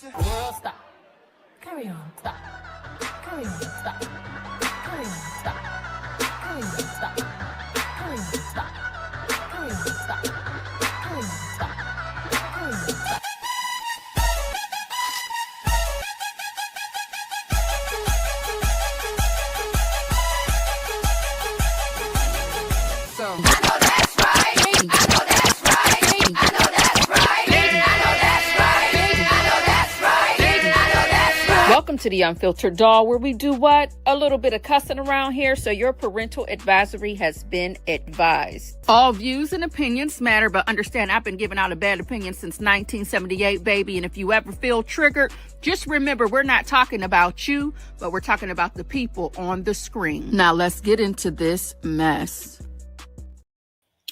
World, stop. Carry on, stop. Carry on, stop. Carry on, stop. Carry on, stop. Carry on, stop. Carry on, stop. Carry on, stop. Carry on, stop. So I know that's right. I know that's right. I know that's right. I know that's right. I know that's right. I know that's right. Welcome to the Unfiltered Doll, where we do what? A little bit of cussing around here, so your parental advisory has been advised. All views and opinions matter, but understand I've been giving out a bad opinion since 1978, baby, and if you ever feel triggered, just remember we're not talking about you, but we're talking about the people on the screen. Now let's get into this mess.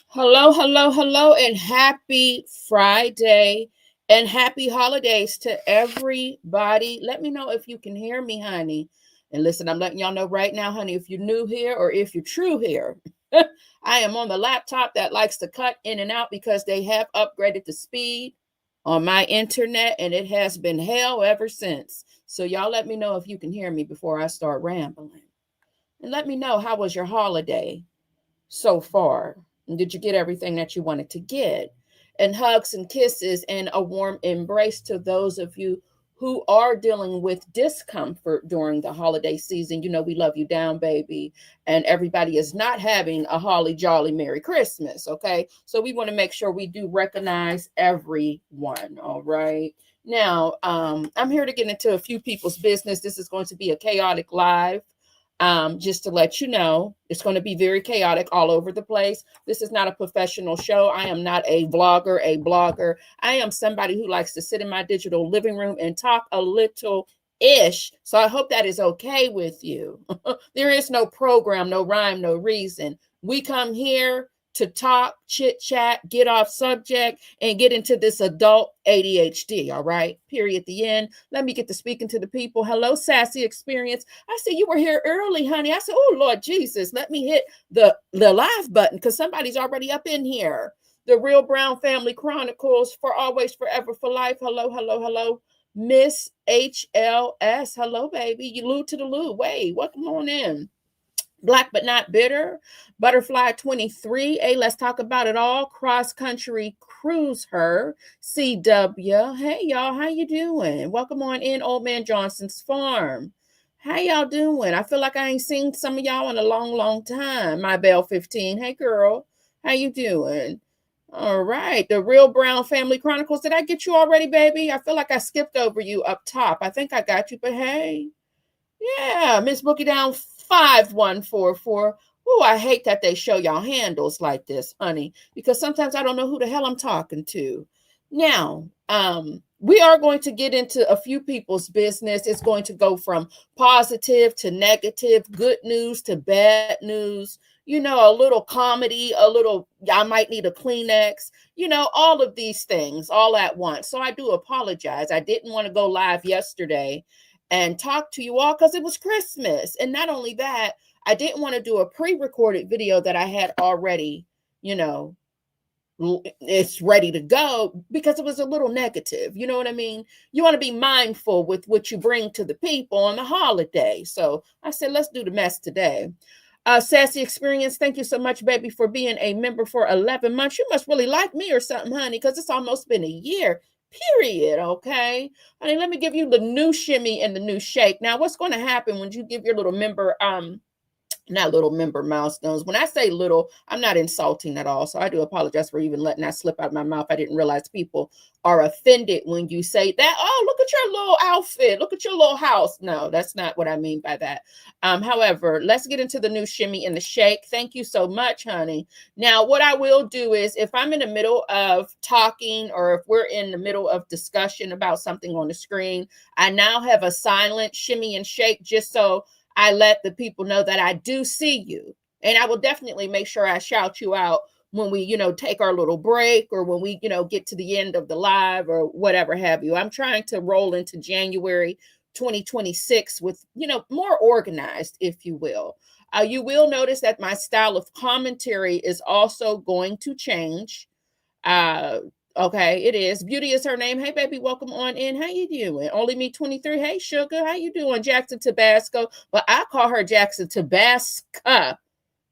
Hello, hello, hello, and happy Friday and happy holidays to everybody. Let me know if you can hear me, honey. And listen, I'm letting y'all know right now, honey, if you're new here or if you're true here, I am on the laptop that likes to cut in and out because they have upgraded the speed on my internet, and it has been hell ever since. So y'all let me know if you can hear me before I start rambling. And let me know, how was your holiday so far? Did you get everything that you wanted to get? And hugs and kisses and a warm embrace to those of you who are dealing with discomfort during the holiday season. You know, we love you down, baby. And everybody is not having a holly jolly Merry Christmas, okay? So we want to make sure we do recognize everyone, all right? Now, I'm here to get into a few people's business. This is going to be a chaotic live. Just to let you know, it's going to be very chaotic all over the place. This is not a professional show. I am not a vlogger, a blogger. I am somebody who likes to sit in my digital living room and talk a little ish. So I hope that is okay with you. There is no program, no rhyme, no reason. We come here to talk, chit chat, get off subject, and get into this adult ADHD, all right? Period. The end. Let me get to speaking to the people. Hello, Sassy Experience. I see you were here early, honey. I said, oh, Lord Jesus, let me hit the live button because somebody's already up in here. The Real Brown Family Chronicles, for always, forever, for life. Hello, hello, hello. Miss HLS. Hello, baby. You loo to the loo. Wait, welcome on in. Black but not bitter. Butterfly 23. Hey, let's talk about it all. Cross country cruise her. CW. Hey y'all, how you doing? Welcome on in, Old Man Johnson's farm. How y'all doing? I feel like I ain't seen some of y'all in a long time. My Belle 15. Hey girl, how you doing? All right, the Real Brown Family Chronicles. Did I get you already, baby? I feel like I skipped over you up top. I think I got you, but hey. Yeah, Miss Bookie Down 5144. Oh, I hate that they show y'all handles like this, honey, because sometimes I don't know who the hell I'm talking to. Now, we are going to get into a few people's business. It's going to go from positive to negative, good news to bad news, you know, a little comedy, a little, I might need a Kleenex, you know, all of these things all at once. So I do apologize. I didn't want to go live yesterday and talk to you all because it was Christmas. And not only that, I didn't want to do a pre-recorded video that I had already, you know, it's ready to go because it was a little negative. You know what I mean? You want to be mindful with what you bring to the people on the holiday. So I said, let's do the mess today. Sassy Experience, thank you so much, baby, for being a member for 11 months. You must really like me or something, honey, because it's almost been a year. Period. Okay. Honey, let me give you the new shimmy and the new shake. Now, what's going to happen when you give your little member, not little member milestones. When I say little, I'm not insulting at all. So I do apologize for even letting that slip out of my mouth. I didn't realize people are offended when you say that. Oh, look at your little outfit. Look at your little house. No, that's not what I mean by that. However, let's get into the new shimmy and the shake. Thank you so much, honey. Now, what I will do is if I'm in the middle of talking or if we're in the middle of discussion about something on the screen, I now have a silent shimmy and shake just so I let the people know that I do see you. And I will definitely make sure I shout you out when we, you know, take our little break or when we, you know, get to the end of the live or whatever have you. I'm trying to roll into January 2026 with, you know, more organized, if you will. You will notice that my style of commentary is also going to change. Okay, it is. Beauty is her name. Hey, baby, welcome on in. How you doing? Only me 23. Hey, sugar, how you doing? Jackson Tabasco. But I call her Jackson Tabasco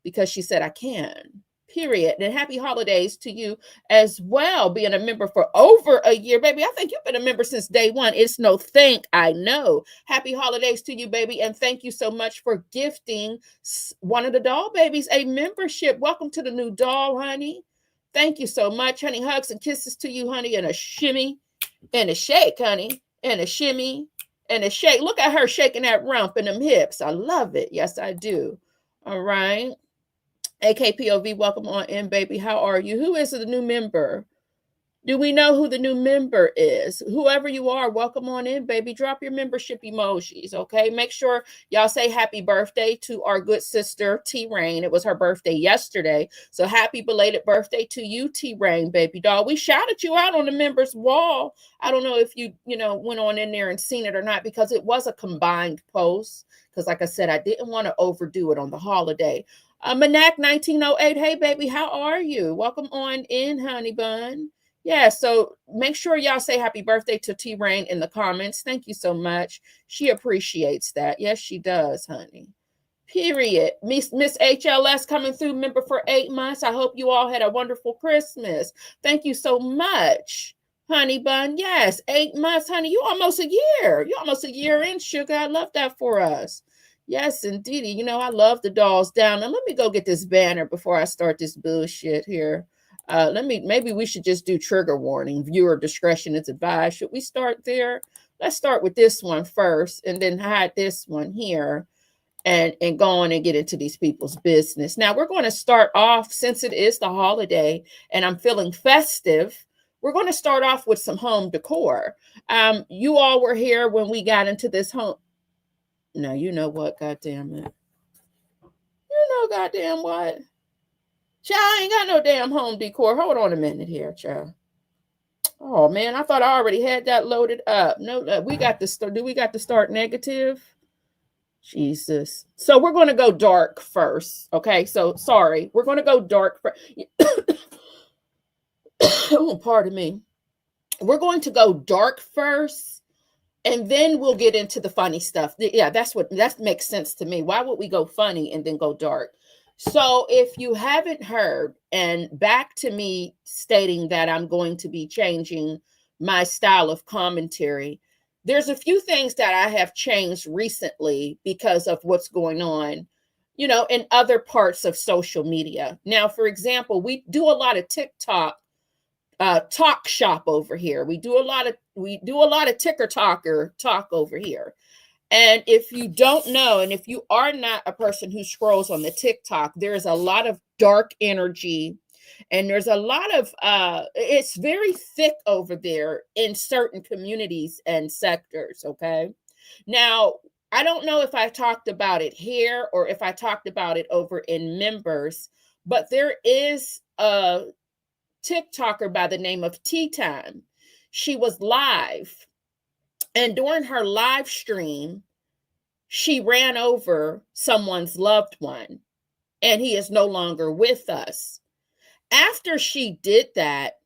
because she said I can. Period. And happy holidays to you as well, being a member for over a year. Baby, I think you've been a member since day one. It's no think, I know. Happy holidays to you, baby. And thank you so much for gifting one of the doll babies a membership. Welcome to the new doll, honey. Thank you so much, honey. Hugs and kisses to you, honey, and a shimmy and a shake, honey, and a shimmy and a shake. Look at her shaking that rump and them hips. I love it. Yes, I do. All right. AKPOV, welcome on in, baby. How are you? Who is the new member? Do we know who the new member is? Whoever you are, welcome on in, baby. Drop your membership emojis, okay? Make sure y'all say happy birthday to our good sister, T-Rain. It was her birthday yesterday. So happy belated birthday to you, T-Rain, baby doll. We shouted you out on the members wall. I don't know if you went on in there and seen it or not, because it was a combined post. Because like I said, I didn't want to overdo it on the holiday. Manak 1908, hey, baby, how are you? Welcome on in, honey bun. Yeah, so make sure y'all say happy birthday to T-Rain in the comments. Thank you so much. She appreciates that. Yes, she does, honey. Period. Miss HLS coming through, member for 8 months. I hope you all had a wonderful Christmas. Thank you so much, honey bun. Yes, 8 months, honey. You almost a year. You almost a year in, sugar. I love that for us. Yes, indeed. You know, I love the dolls down. Now, let me go get this banner before I start this bullshit here. Maybe we should just do trigger warning. Viewer discretion is advised. Should we start there? Let's start with this one first and then hide this one here and go on and get into these people's business. Now we're going to start off, since it is the holiday and I'm feeling festive, we're going to start off with some home decor. You all were here when we got into this home. No, you know what? God damn it. You know goddamn what? Child, I ain't got no damn home decor. Hold on a minute here, child. Oh man, I thought I already had that loaded up. No, we got to start. Do we got to start negative? Jesus. So we're going to go dark first. Okay. So sorry. We're going to go dark first. Oh, pardon me. We're going to go dark first, and then we'll get into the funny stuff. Yeah, that makes sense to me. Why would we go funny and then go dark? So if you haven't heard, and back to me stating that I'm going to be changing my style of commentary, there's a few things that I have changed recently because of what's going on, in other parts of social media. Now, for example, we do a lot of TikTok talk shop over here. We do a lot of ticker talker talk over here. And if you don't know, and if you are not a person who scrolls on the TikTok, there's a lot of dark energy, and there's a lot of it's very thick over there in certain communities and sectors. Okay. Now, I don't know if I talked about it here or if I talked about it over in members, but there is a TikToker by the name of Tea Time. She was live, and during her live stream, she ran over someone's loved one, and he is no longer with us. After she did that,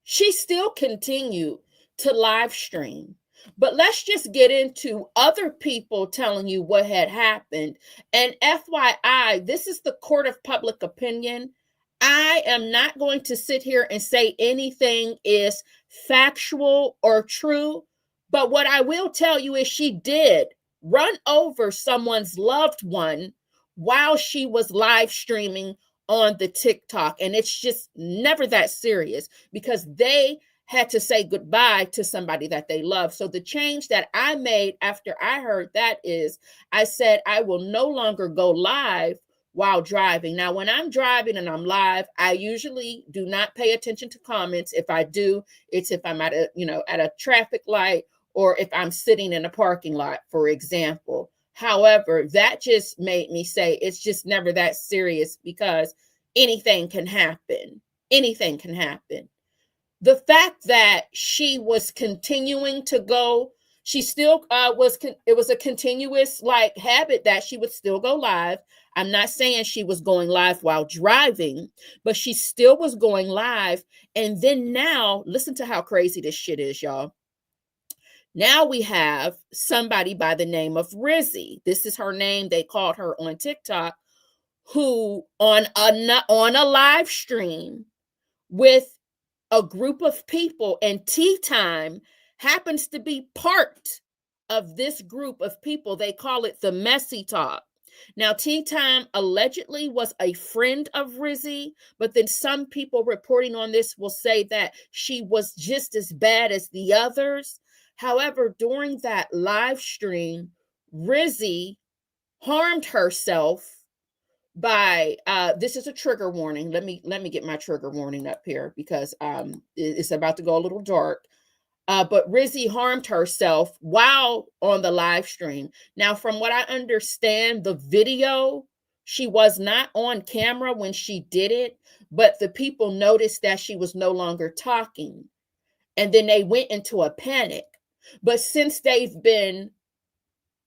she still continued to live stream. But let's just get into other people telling you what had happened. And FYI, this is the court of public opinion. I am not going to sit here and say anything is factual or true. But what I will tell you is she did run over someone's loved one while she was live streaming on the TikTok. And it's just never that serious because they had to say goodbye to somebody that they love. So the change that I made after I heard that is I said, I will no longer go live while driving. Now, when I'm driving and I'm live, I usually do not pay attention to comments. If I do, it's if I'm at a traffic light or if I'm sitting in a parking lot, for example. However, that just made me say it's just never that serious because anything can happen. Anything can happen. The fact that she was continuing to go, she still it was a continuous habit that she would still go live. I'm not saying she was going live while driving, but she still was going live. And then now, listen to how crazy this shit is, y'all. Now we have somebody by the name of Rizzy. This is her name. They called her on TikTok, who on a live stream with a group of people, and Tea Time happens to be part of this group of people. They call it the Messy Talk. Now, Tea Time allegedly was a friend of Rizzy, but then some people reporting on this will say that she was just as bad as the others. However, during that live stream, Rizzy harmed herself by this is a trigger warning. Let me get my trigger warning up here, because it's about to go a little dark. But Rizzy harmed herself while on the live stream. Now, from what I understand, the video, she was not on camera when she did it, but the people noticed that she was no longer talking. And then they went into a panic. But since they've been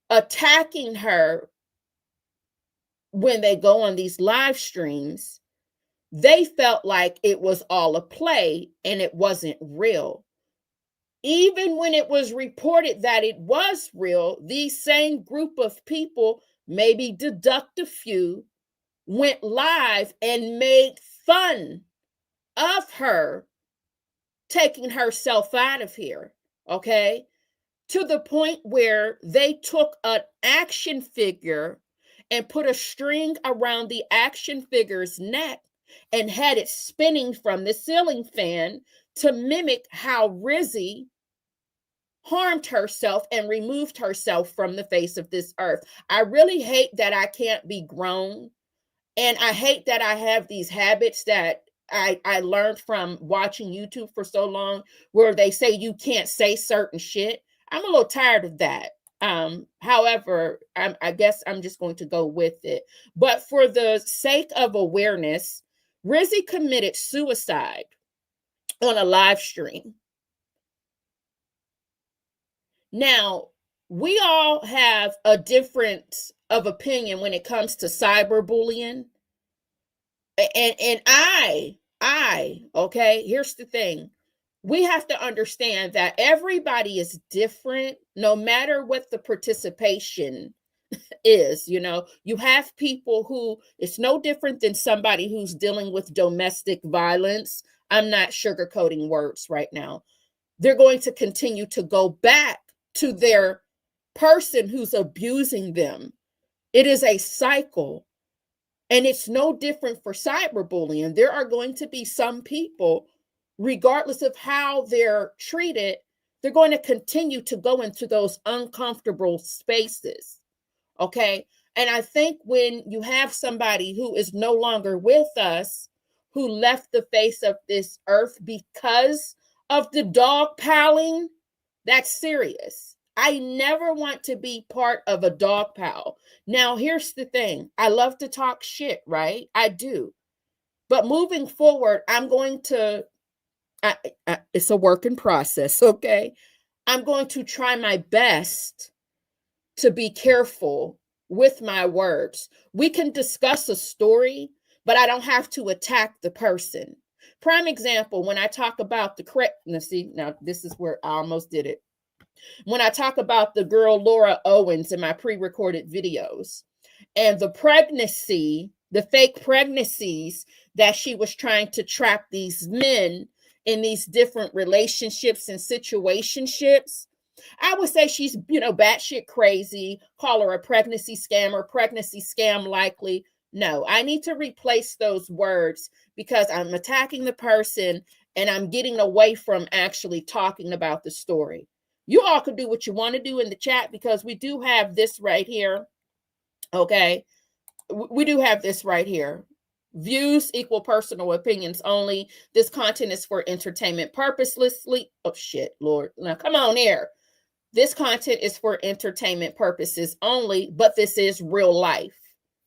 attacking her when they go on these live streams, they felt like it was all a play and it wasn't real. Even when it was reported that it was real, these same group of people, maybe deduct a few, went live and made fun of her taking herself out of here, okay? To the point where they took an action figure and put a string around the action figure's neck and had it spinning from the ceiling fan to mimic how Rizzy harmed herself and removed herself from the face of this earth. I really hate that I can't be grown. And I hate that I have these habits that I learned from watching YouTube for so long, where they say you can't say certain shit. I'm a little tired of that. However, I guess I'm just going to go with it. But for the sake of awareness, Rizzy committed suicide on a live stream. Now, we all have a difference of opinion when it comes to cyberbullying. And okay, here's the thing. We have to understand that everybody is different, no matter what the participation is. You know, you have people who, it's no different than somebody who's dealing with domestic violence. I'm not sugarcoating words right now. They're going to continue to go back to their person who's abusing them. It is a cycle. And it's no different for cyberbullying. There are going to be some people, regardless of how they're treated, they're going to continue to go into those uncomfortable spaces. Okay. And I think when you have somebody who is no longer with us, who left the face of this earth because of the dog piling, that's serious. I never want to be part of a dog pile. Now, here's the thing. I love to talk shit, right? I do. But moving forward, I'm going to, it's a work in process, okay? I'm going to try my best to be careful with my words. We can discuss a story, but I don't have to attack the person. Prime example, when I talk about the pregnancy, now this is where I almost did it. When I talk about the girl Laura Owens in my pre-recorded videos and the pregnancy, the fake pregnancies that she was trying to trap these men in these different relationships and situationships, I would say she's, batshit crazy, call her a pregnancy scammer, pregnancy scam likely. No, I need to replace those words because I'm attacking the person and I'm getting away from actually talking about the story. You all can do what you want to do in the chat because we do have this right here. Okay. We do have this right here. Views equal personal opinions only. This content is for entertainment purposelessly. Oh, shit, Lord. Now, come on here. This content is for entertainment purposes only, but this is real life.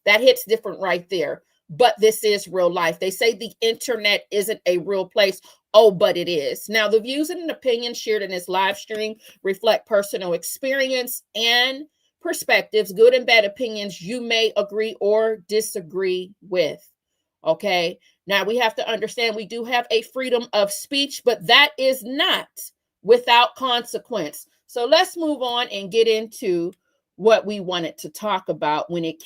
That hits different right there. But this is real life. They say the internet isn't a real place. Oh, but it is. Now, the views and opinions shared in this live stream reflect personal experience and perspectives, good and bad opinions you may agree or disagree with. Okay. Now we have to understand we do have a freedom of speech, but that is not without consequence. So let's move on and get into what we wanted to talk about when it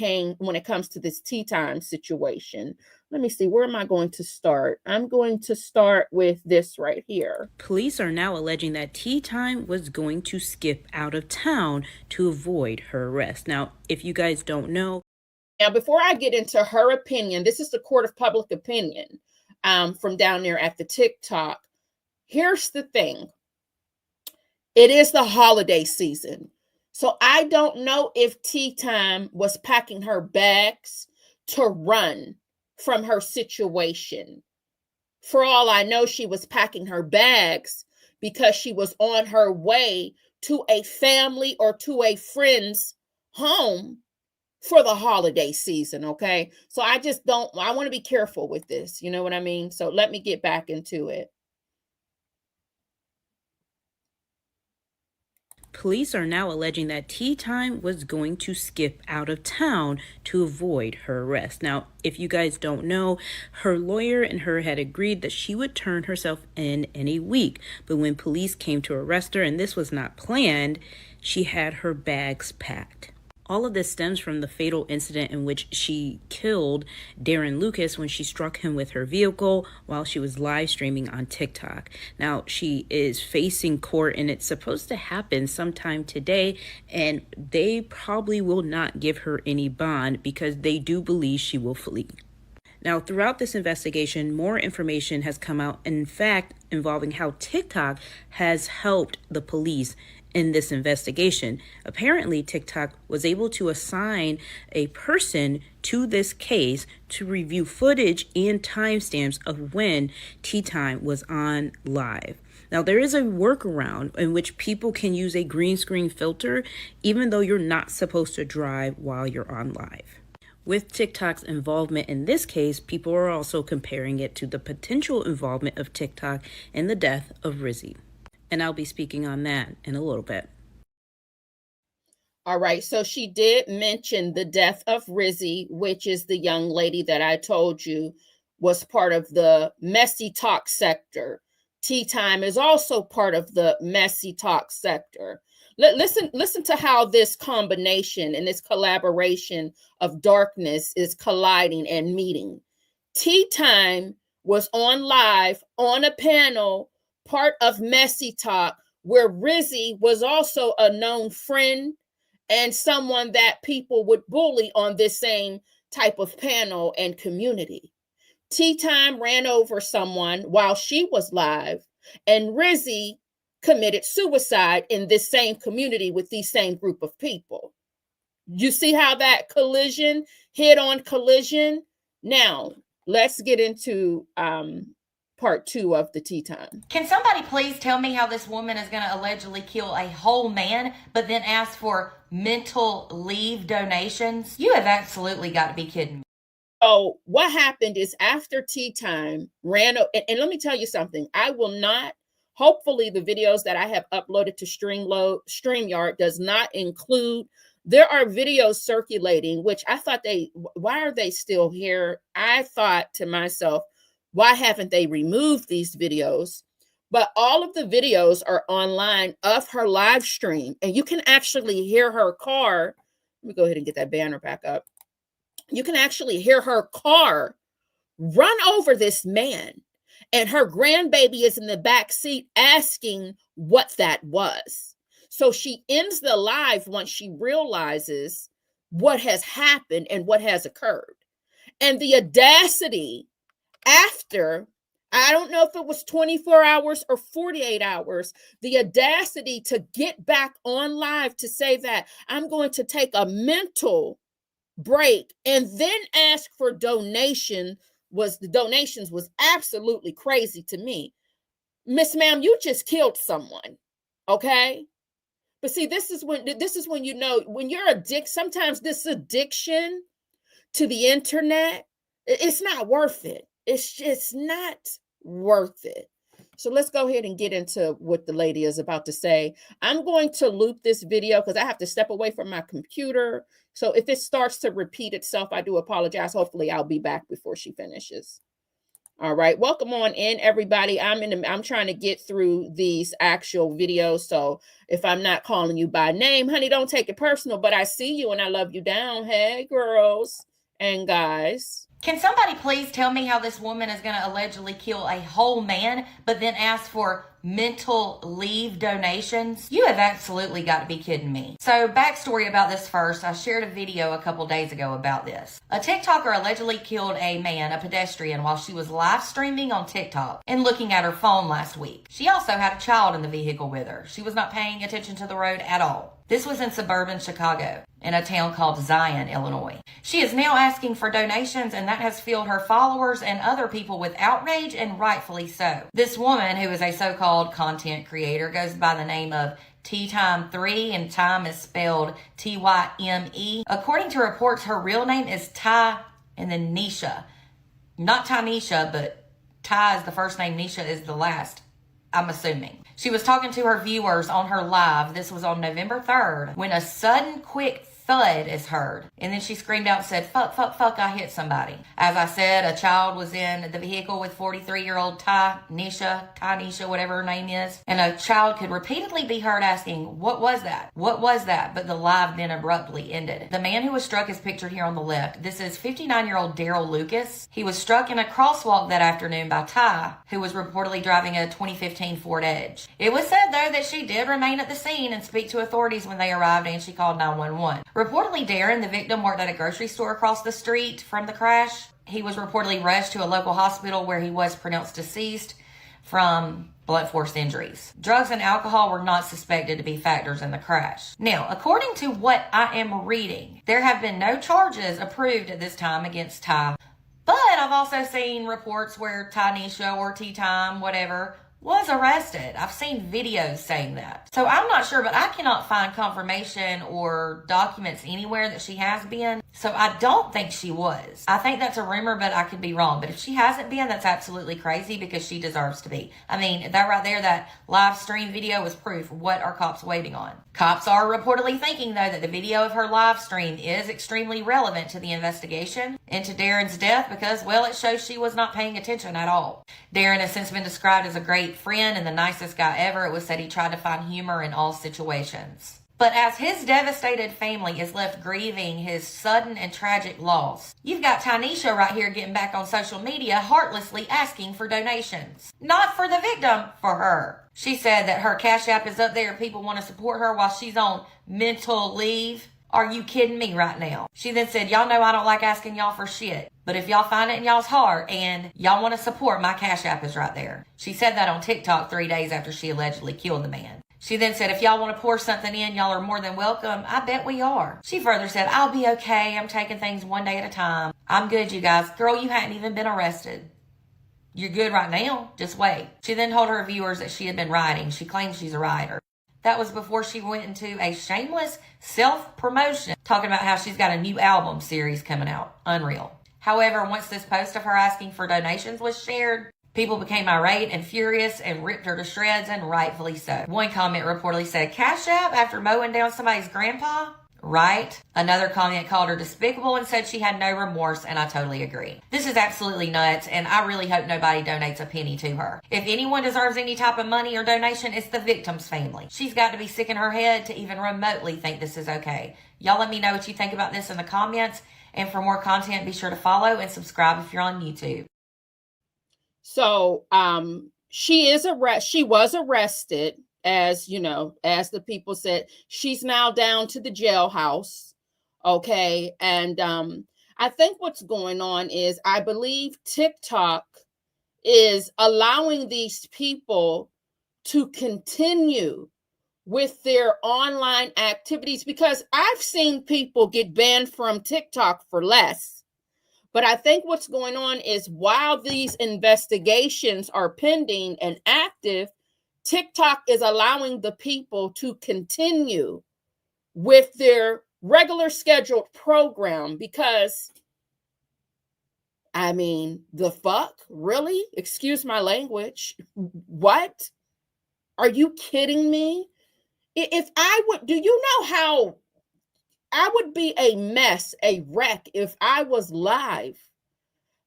comes to this tea time situation. Let me see, where am I going to start? I'm going to start with this right here. Police are now alleging that Tea Time was going to skip out of town to avoid her arrest. Now, if you guys don't know. Now, before I get into her opinion, this is the court of public opinion from down there at the TikTok. Here's the thing. It is the holiday season. So I don't know if Tea Time was packing her bags to run from her situation. For all I know, she was packing her bags because she was on her way to a family or to a friend's home for the holiday season, okay? So I want to be careful with this, you know what I mean? So let me get back into it. Police are now alleging that Tea Time was going to skip out of town to avoid her arrest. Now, if you guys don't know, her lawyer and her had agreed that she would turn herself in a week. But when police came to arrest her, and this was not planned, she had her bags packed. All of this stems from the fatal incident in which she killed Darren Lucas when she struck him with her vehicle while she was live streaming on TikTok. Now, she is facing court and it's supposed to happen sometime today, and they probably will not give her any bond because they do believe she will flee. Now, throughout this investigation, more information has come out, in fact, involving how TikTok has helped the police in this investigation. Apparently, TikTok was able to assign a person to this case to review footage and timestamps of when Tea Time was on live. Now, there is a workaround in which people can use a green screen filter, even though you're not supposed to drive while you're on live. With TikTok's involvement in this case, people are also comparing it to the potential involvement of TikTok in the death of Rizzy. And I'll be speaking on that in a little bit. All right, so she did mention the death of Rizzy, which is the young lady that I told you was part of the messy talk sector. Tea Time is also part of the messy talk sector. Listen to how this combination and this collaboration of darkness is colliding and meeting. Tea Time was on live on a panel, part of Messy Talk, where Rizzy was also a known friend and someone that people would bully on this same type of panel and community. Tea Time ran over someone while she was live, and Rizzy committed suicide in this same community with these same group of people. You see how that collision, head-on collision? Now, let's get into part 2 of the Tea Time. Can somebody please tell me how this woman is going to allegedly kill a whole man, but then ask for mental leave donations? You have absolutely got to be kidding me. So what happened is after Tea Time ran, and let me tell you something, I will not, hopefully the videos that I have uploaded to StreamYard does not include, there are videos circulating, which I thought why are they still here? I thought to myself, why haven't they removed these videos? But all of the videos are online of her live stream, and you can actually hear her car. Let me go ahead and get that banner back up. You can actually hear her car run over this man, and her grandbaby is in the back seat asking what that was. So she ends the live once she realizes what has happened and what has occurred. And the audacity after, I don't know if it was 24 hours or 48 hours, the audacity to get back on live to say that I'm going to take a mental break and then ask for donations was absolutely crazy to me. Miss Ma'am, you just killed someone, okay? But see, this is when you know, when you're addicted, sometimes this addiction to the internet, it's not worth it. It's just not worth it. So let's go ahead and get into what the lady is about to say. I'm going to loop this video because I have to step away from my computer. So if it starts to repeat itself, I do apologize. Hopefully I'll be back before she finishes. All right, welcome on in, everybody. I'm trying to get through these actual videos. So if I'm not calling you by name, honey, don't take it personal, but I see you and I love you down. Hey, girls and guys. Can somebody please tell me how this woman is going to allegedly kill a whole man, but then ask for mental leave donations? You have absolutely got to be kidding me. So backstory about this first, I shared a video a couple days ago about this. A TikToker allegedly killed a man, a pedestrian, while she was live streaming on TikTok and looking at her phone last week. She also had a child in the vehicle with her. She was not paying attention to the road at all. This was in suburban Chicago, in a town called Zion, Illinois. She is now asking for donations, and that has filled her followers and other people with outrage, and rightfully so. This woman, who is a so-called content creator, goes by the name of TBTIMT, and time is spelled Tyme. According to reports, her real name is Ty and then Nisha. Not Tynisha, but Ty is the first name, Nisha is the last, I'm assuming. She was talking to her viewers on her live. This was on November 3rd, when a sudden quick thud is heard. And then she screamed out and said, fuck, fuck, fuck, I hit somebody. As I said, a child was in the vehicle with 43-year-old Tynisha, whatever her name is. And a child could repeatedly be heard asking, what was that? What was that? But the live then abruptly ended. The man who was struck is pictured here on the left. This is 59-year-old Daryl Lucas. He was struck in a crosswalk that afternoon by Ty, who was reportedly driving a 2015 Ford Edge. It was said, though, that she did remain at the scene and speak to authorities when they arrived, and she called 911. Reportedly, Darren, the victim, worked at a grocery store across the street from the crash. He was reportedly rushed to a local hospital where he was pronounced deceased from blunt force injuries. Drugs and alcohol were not suspected to be factors in the crash. Now, according to what I am reading, there have been no charges approved at this time against Ty. But I've also seen reports where Tynisha or T-Time, whatever, was arrested. I've seen videos saying that. So I'm not sure, but I cannot find confirmation or documents anywhere that she has been. So I don't think she was. I think that's a rumor, but I could be wrong. But if she hasn't been, that's absolutely crazy because she deserves to be. I mean, that right there, that live stream video is proof. What are cops waiting on? Cops are reportedly thinking, though, that the video of her live stream is extremely relevant to the investigation into Darren's death because, well, it shows she was not paying attention at all. Darren has since been described as a great friend and the nicest guy ever. It was said he tried to find humor in all situations. But as his devastated family is left grieving his sudden and tragic loss, you've got Tynisha right here getting back on social media heartlessly asking for donations. Not for the victim, for her. She said that her Cash App is up there. People want to support her while she's on mental leave. Are you kidding me right now? She then said, y'all know I don't like asking y'all for shit. But if y'all find it in y'all's heart and y'all want to support, my Cash App is right there. She said that on TikTok 3 days after she allegedly killed the man. She then said, if y'all want to pour something in, y'all are more than welcome. I bet we are. She further said, I'll be okay. I'm taking things one day at a time. I'm good, you guys. Girl, you hadn't even been arrested. You're good right now. Just wait. She then told her viewers that she had been writing. She claims she's a writer. That was before she went into a shameless self-promotion, talking about how she's got a new album series coming out. Unreal. However, once this post of her asking for donations was shared, people became irate and furious and ripped her to shreds, and rightfully so. One comment reportedly said, Cash App after mowing down somebody's grandpa? Right? Another comment called her despicable and said she had no remorse, and I totally agree. This is absolutely nuts, and I really hope nobody donates a penny to her. If anyone deserves any type of money or donation, it's the victim's family. She's got to be sick in her head to even remotely think this is okay. Y'all let me know what you think about this in the comments, and for more content, be sure to follow and subscribe if you're on YouTube. So she was arrested, as you know, as the people said. She's now down to the jailhouse. Okay. And I think what's going on is, I believe TikTok is allowing these people to continue with their online activities, because I've seen people get banned from TikTok for less. But I think what's going on is, while these investigations are pending and active, TikTok is allowing the people to continue with their regular scheduled program, because I mean, the fuck? Really? Excuse my language. What? Are you kidding me? If I would, do you know how I would be a mess, a wreck if I was live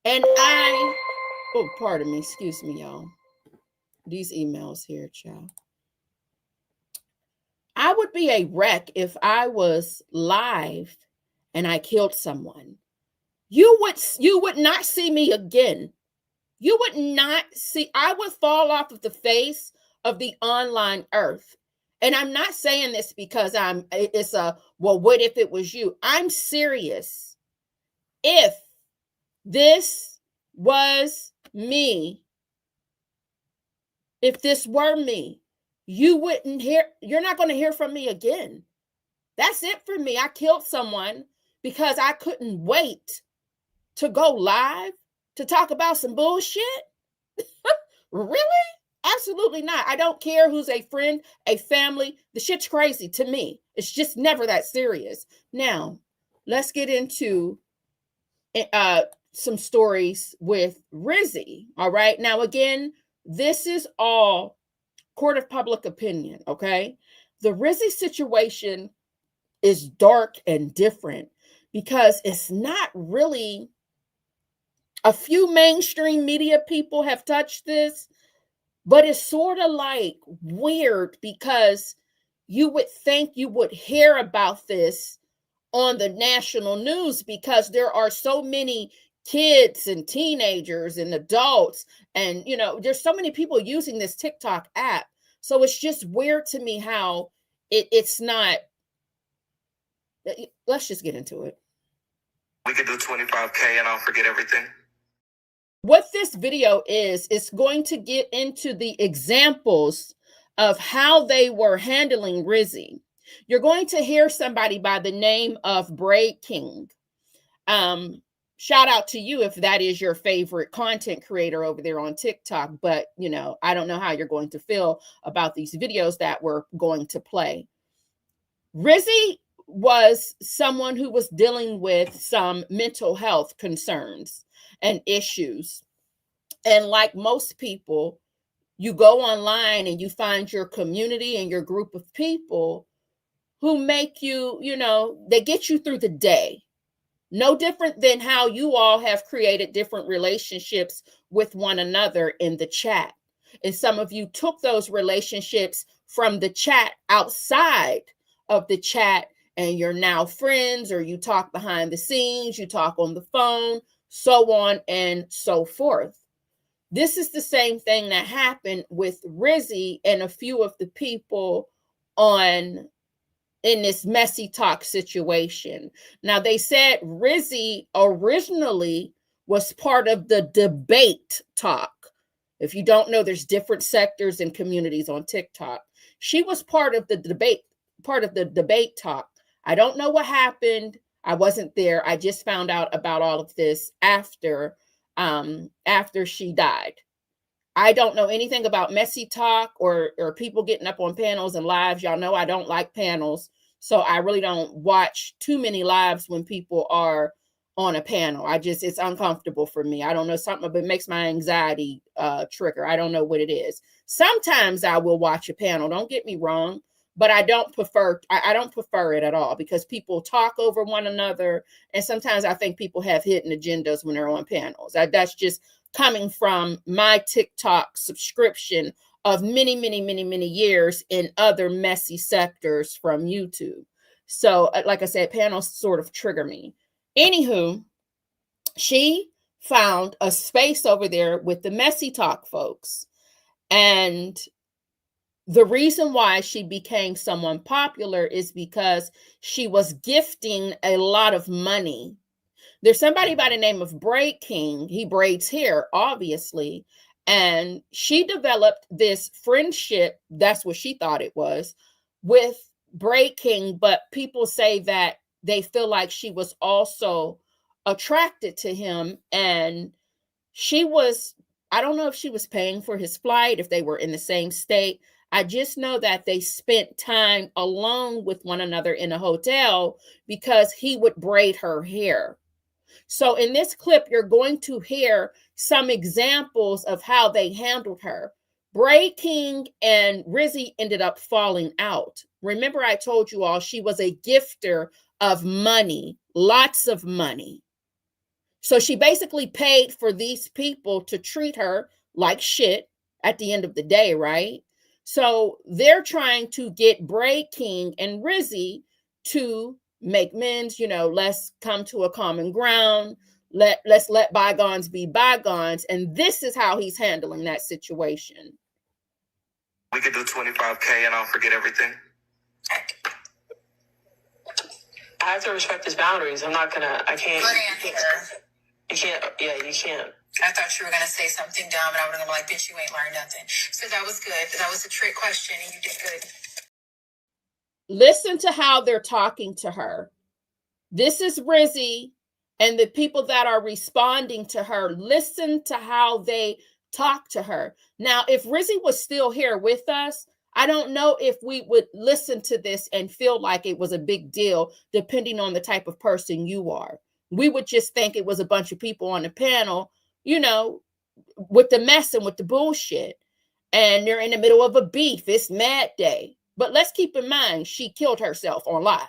and oh, pardon me, excuse me, y'all. These emails here, child. I would be a wreck if I was live and I killed someone. You would not see me again. You would not see, I would fall off of the face of the online earth. And I'm not saying this because well, what if it was you? I'm serious. If this was me, if this were me, you're not going to hear from me again. That's it for me. I killed someone because I couldn't wait to go live to talk about some bullshit. Really? Absolutely not. I don't care who's a friend, a family. The shit's crazy to me. It's just never that serious. Now, let's get into some stories with Rizzy. All right. Now, again, this is all court of public opinion. Okay. The Rizzy situation is dark and different because it's not really, a few mainstream media people have touched this, but it's sort of like weird because you would think you would hear about this on the national news because there are so many kids and teenagers and adults, and there's so many people using this TikTok app. So it's just weird to me how it's not. Let's just get into it. We could do 25K and I'll forget everything. What this video is going to get into the examples of how they were handling Rizzy. You're going to hear somebody by the name of Braid King. Shout out to you if that is your favorite content creator over there on TikTok. But, I don't know how you're going to feel about these videos that we're going to play. Rizzy was someone who was dealing with some mental health concerns and issues. And like most people, you go online and you find your community and your group of people who make you, they get you through the day. No different than how you all have created different relationships with one another in the chat. And some of you took those relationships from the chat outside of the chat, and you're now friends, or you talk behind the scenes, you talk on the phone, so on and so forth. This is the same thing that happened with Rizzy and a few of the people in this messy talk situation. Now, they said Rizzy originally was part of the debate talk. If you don't know, there's different sectors and communities on TikTok. She was part of the debate talk. I don't know what happened. I wasn't there. I just found out about all of this after she died. I don't know anything about messy talk or people getting up on panels and lives. Y'all know I don't like panels, so I really don't watch too many lives when people are on a panel. It's uncomfortable for me. I don't know, something, but it makes my anxiety trigger. I don't know what it is. Sometimes I will watch a panel. Don't get me wrong, but I don't prefer it at all because people talk over one another, and sometimes I think people have hidden agendas when they're on panels. That's just coming from my TikTok subscription of many, many, many, many years in other messy sectors from YouTube. So, like I said, panels sort of trigger me. Anywho, she found a space over there with the messy talk folks. And the reason why she became someone popular is because she was gifting a lot of money. There's somebody by the name of Braid King. He braids hair, obviously. And she developed this friendship, that's what she thought it was, with Braid King. But people say that they feel like she was also attracted to him. And I don't know if she was paying for his flight, if they were in the same state. I just know that they spent time alone with one another in a hotel because he would braid her hair. So in this clip, you're going to hear some examples of how they handled her. Bray King and Rizzy ended up falling out. Remember, I told you all she was a gifter of money, lots of money. So she basically paid for these people to treat her like shit at the end of the day, right? So they're trying to get Bray King and Rizzy to make amends, let's come to a common ground. Let's let bygones be bygones. And this is how he's handling that situation. We could do 25K and I'll forget everything. I have to respect his boundaries. I can't. Good answer. You can't. I thought you were going to say something dumb, and I would have been like, bitch, you ain't learned nothing. So that was good. That was a trick question, and you did good. Listen to how they're talking to her. This is Rizzy and the people that are responding to her. Listen to how they talk to her. Now, if Rizzy was still here with us, I don't know if we would listen to this and feel like it was a big deal, depending on the type of person you are. We would just think it was a bunch of people on the panel, with the mess and with the bullshit. And they're in the middle of a beef. It's mad day. But let's keep in mind, she killed herself on live.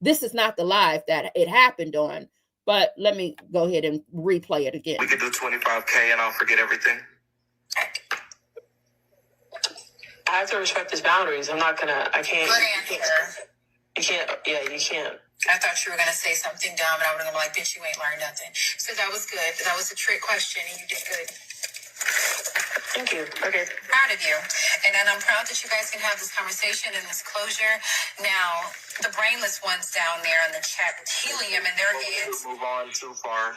This is not the live that it happened on. But let me go ahead and replay it again. We could do 25K and I'll forget everything. I have to respect his boundaries. I can't. Good answer. You can't. I thought you were going to say something dumb, and I would have been like, bitch, you ain't learned nothing. So that was good. That was a trick question, and you did good. Thank you. Okay. Proud of you. And then I'm proud that you guys can have this conversation and this closure. Now, the brainless ones down there in the chat with helium in their heads. Move on too far.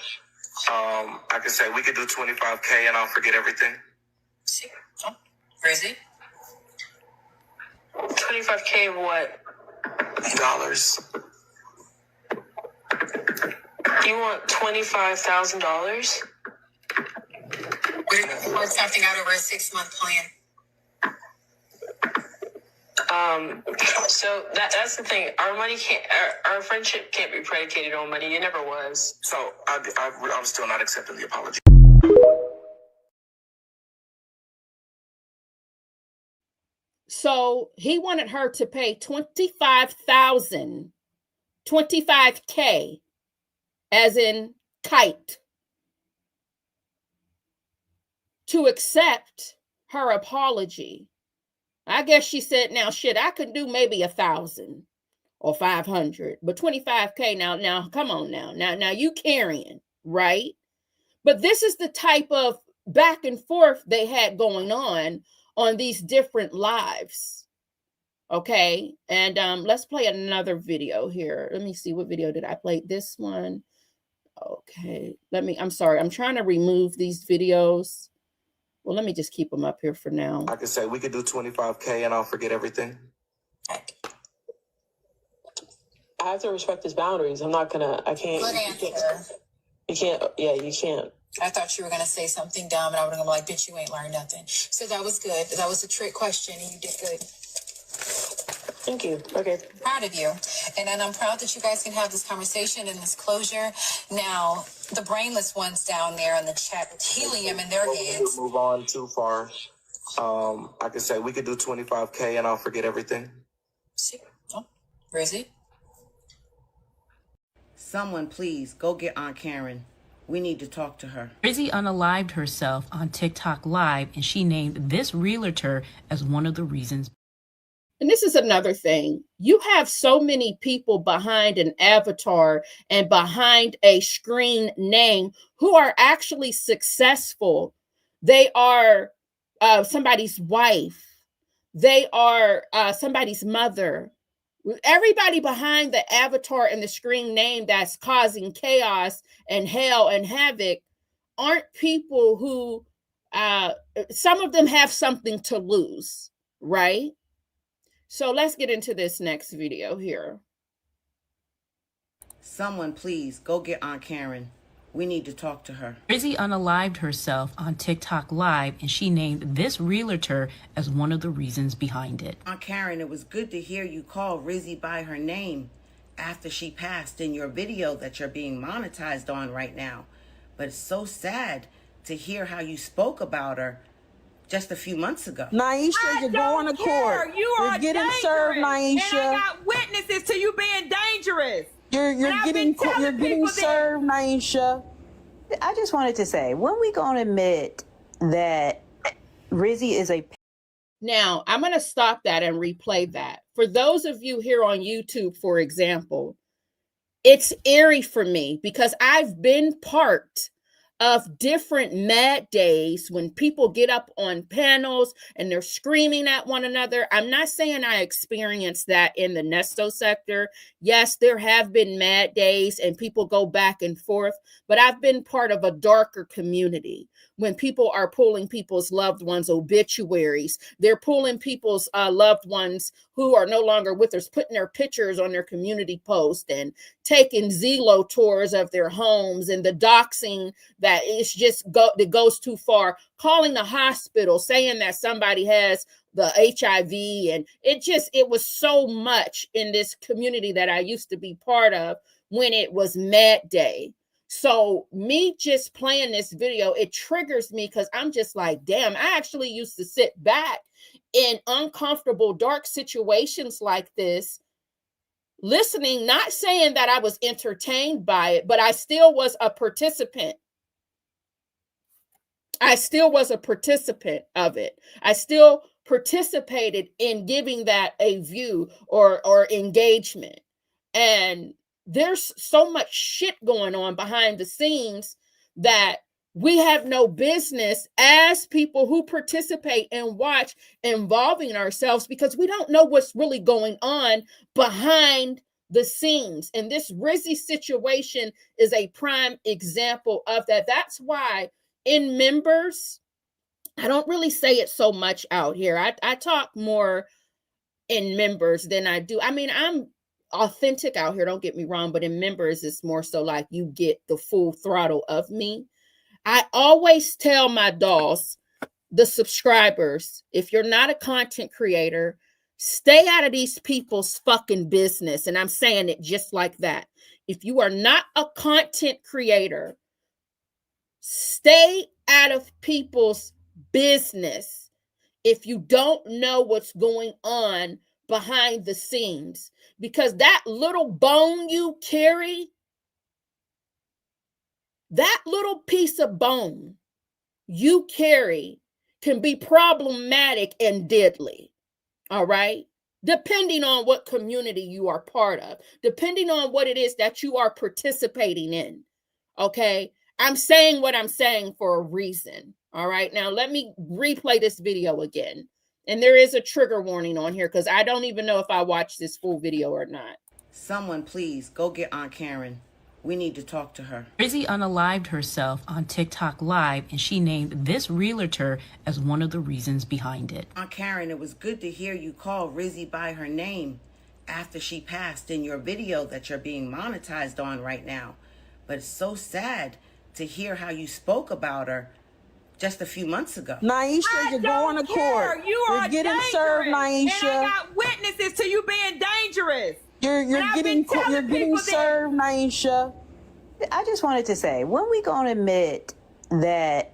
I could say we could do 25K and I'll forget everything. See? Oh, Rizzy? 25K of what? Dollars. You want $25,000? We're going to work something out over a 6-month plan. So that's the thing. Our money can't. Our friendship can't be predicated on money. It never was. So I'm still not accepting the apology. So he wanted her to pay $25K, as in kite, to accept her apology. I guess she said, now, shit, I could do maybe 1,000 or 500, but 25K now, come on now you carrying, right? But this is the type of back and forth they had going on these different lives. Okay. And let's play another video here. Let me see, what video did I play? This one. Okay. I'm sorry. I'm trying to remove these videos. Well, let me just keep them up here for now. I could say we could do 25K and I'll forget everything. I have to respect his boundaries. I can't. Good answer. You can't. You can't. I thought you were going to say something dumb, and I would have been like, bitch, you ain't learned nothing. So that was good. That was a trick question, and you did good. Thank you. Okay. Proud of you. And then I'm proud that you guys can have this conversation and this closure. Now, the brainless ones down there in the chat with helium in their heads. Move on too far. I could say we could do 25K and I'll forget everything. See? Oh, Rizzy? Someone please go get Aunt Karen. We need to talk to her. Rizzy unalived herself on TikTok Live, and she named this realtor as one of the reasons. And this is another thing. You have so many people behind an avatar and behind a screen name who are actually successful. They are somebody's wife. They are somebody's mother. Everybody behind the avatar and the screen name that's causing chaos and hell and havoc aren't people who, some of them have something to lose, right? So let's get into this next video here. Someone please go get Aunt Karen. We need to talk to her. Rizzy unalived herself on TikTok Live, and she named this realtor as one of the reasons behind it. Aunt Karen, it was good to hear you call Rizzy by her name. after she passed in your video that you're being monetized on right now. But it's so sad to hear how you spoke about her just a few months ago. Naisha, you're going to court. You're getting served, Naisha. And I got witnesses to you being dangerous. You're getting served, Naisha. I just wanted to say, when we gonna admit that Rizzy is a... Now, I'm going to stop that and replay that. For those of you here on YouTube, for example, it's eerie for me because I've been part of different mad days when people get up on panels and they're screaming at one another. I'm not saying I experienced that in the Nesto sector. Yes, there have been mad days and people go back and forth, but I've been part of a darker community when people are pulling people's loved ones' obituaries. They're pulling people's loved ones who are no longer with us, putting their pictures on their community post and taking Zillow tours of their homes, and the doxing that it's just that goes too far, calling the hospital, saying that somebody has the HIV. And it was so much in this community that I used to be part of when it was Mad Day. So me just playing this video, it triggers me because I'm just like, damn, I actually used to sit back in uncomfortable, dark situations like this, listening, not saying that I was entertained by it, but I still was a participant. I still was a participant of it. I still participated in giving that a view or engagement. And there's so much shit going on behind the scenes that we have no business as people who participate and watch involving ourselves, because we don't know what's really going on behind the scenes. And this Rizzy situation is a prime example of that. That's why in members, I don't really say it so much out here. I talk more in members than I do. I mean, I'm authentic out here, don't get me wrong, but in members, it's more so like you get the full throttle of me. I always tell my dolls, the subscribers, if you're not a content creator, stay out of these people's fucking business. And I'm saying it just like that. If you are not a content creator, stay out of people's business if you don't know what's going on behind the scenes, because that little bone you carry, that little piece of bone you carry can be problematic and deadly. All right. Depending on what community you are part of, depending on what it is that you are participating in. Okay. I'm saying what I'm saying for a reason. All right. Now let me replay this video again. And there is a trigger warning on here because I don't even know if I watched this full video or not. Someone please go get Aunt Karen. We need to talk to her. Rizzy unalived herself on TikTok Live, and she named this realtor as one of the reasons behind it. Aunt Karen, it was good to hear you call Rizzy by her name after she passed in your video that you're being monetized on right now. But it's so sad to hear how you spoke about her just a few months ago. Naisha, you're going to court. You're getting served, Naisha. And I got witnesses to you being dangerous. You're getting served, Naisha. I just wanted to say, when we gonna admit that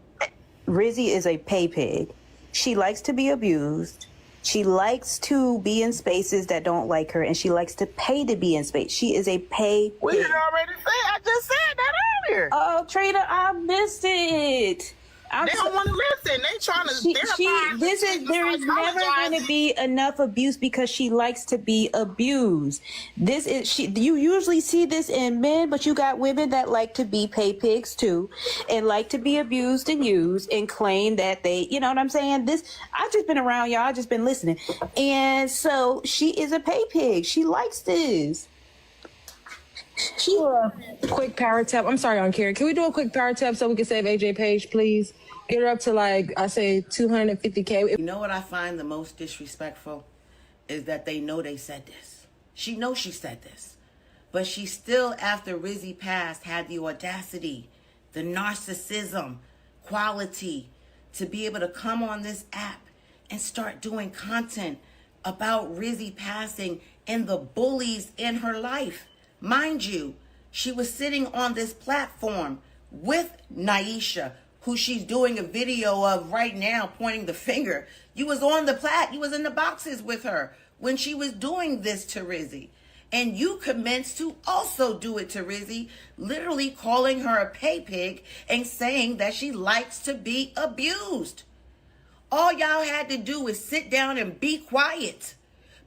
Rizzy is a pay pig? She likes to be abused. She likes to be in spaces that don't like her, and she likes to pay to be in space. She is a pay pig. We had already said, I just said that earlier. Oh, Trina, I missed it. They don't want to listen. They trying to there is never going to be enough abuse because she likes to be abused. You usually see this in men, but you got women that like to be pay pigs too, and like to be abused and used and claim that they, you know what I'm saying? I've just been around y'all. I've just been listening, and so she is a pay pig. She likes this. Quick power tap. I'm sorry, Aunt Karen. Can we do a quick power tap so we can save AJ Page, please? Get her up to I say 250K. You know what I find the most disrespectful is that they know they said this. She knows she said this. But she still, after Rizzy passed, had the audacity, the narcissism, quality to be able to come on this app and start doing content about Rizzy passing and the bullies in her life. Mind you, she was sitting on this platform with Naisha, who she's doing a video of right now pointing the finger. You was on the you was in the boxes with her when she was doing this to Rizzy. And you commenced to also do it to Rizzy, literally calling her a pay pig and saying that she likes to be abused. All y'all had to do is sit down and be quiet.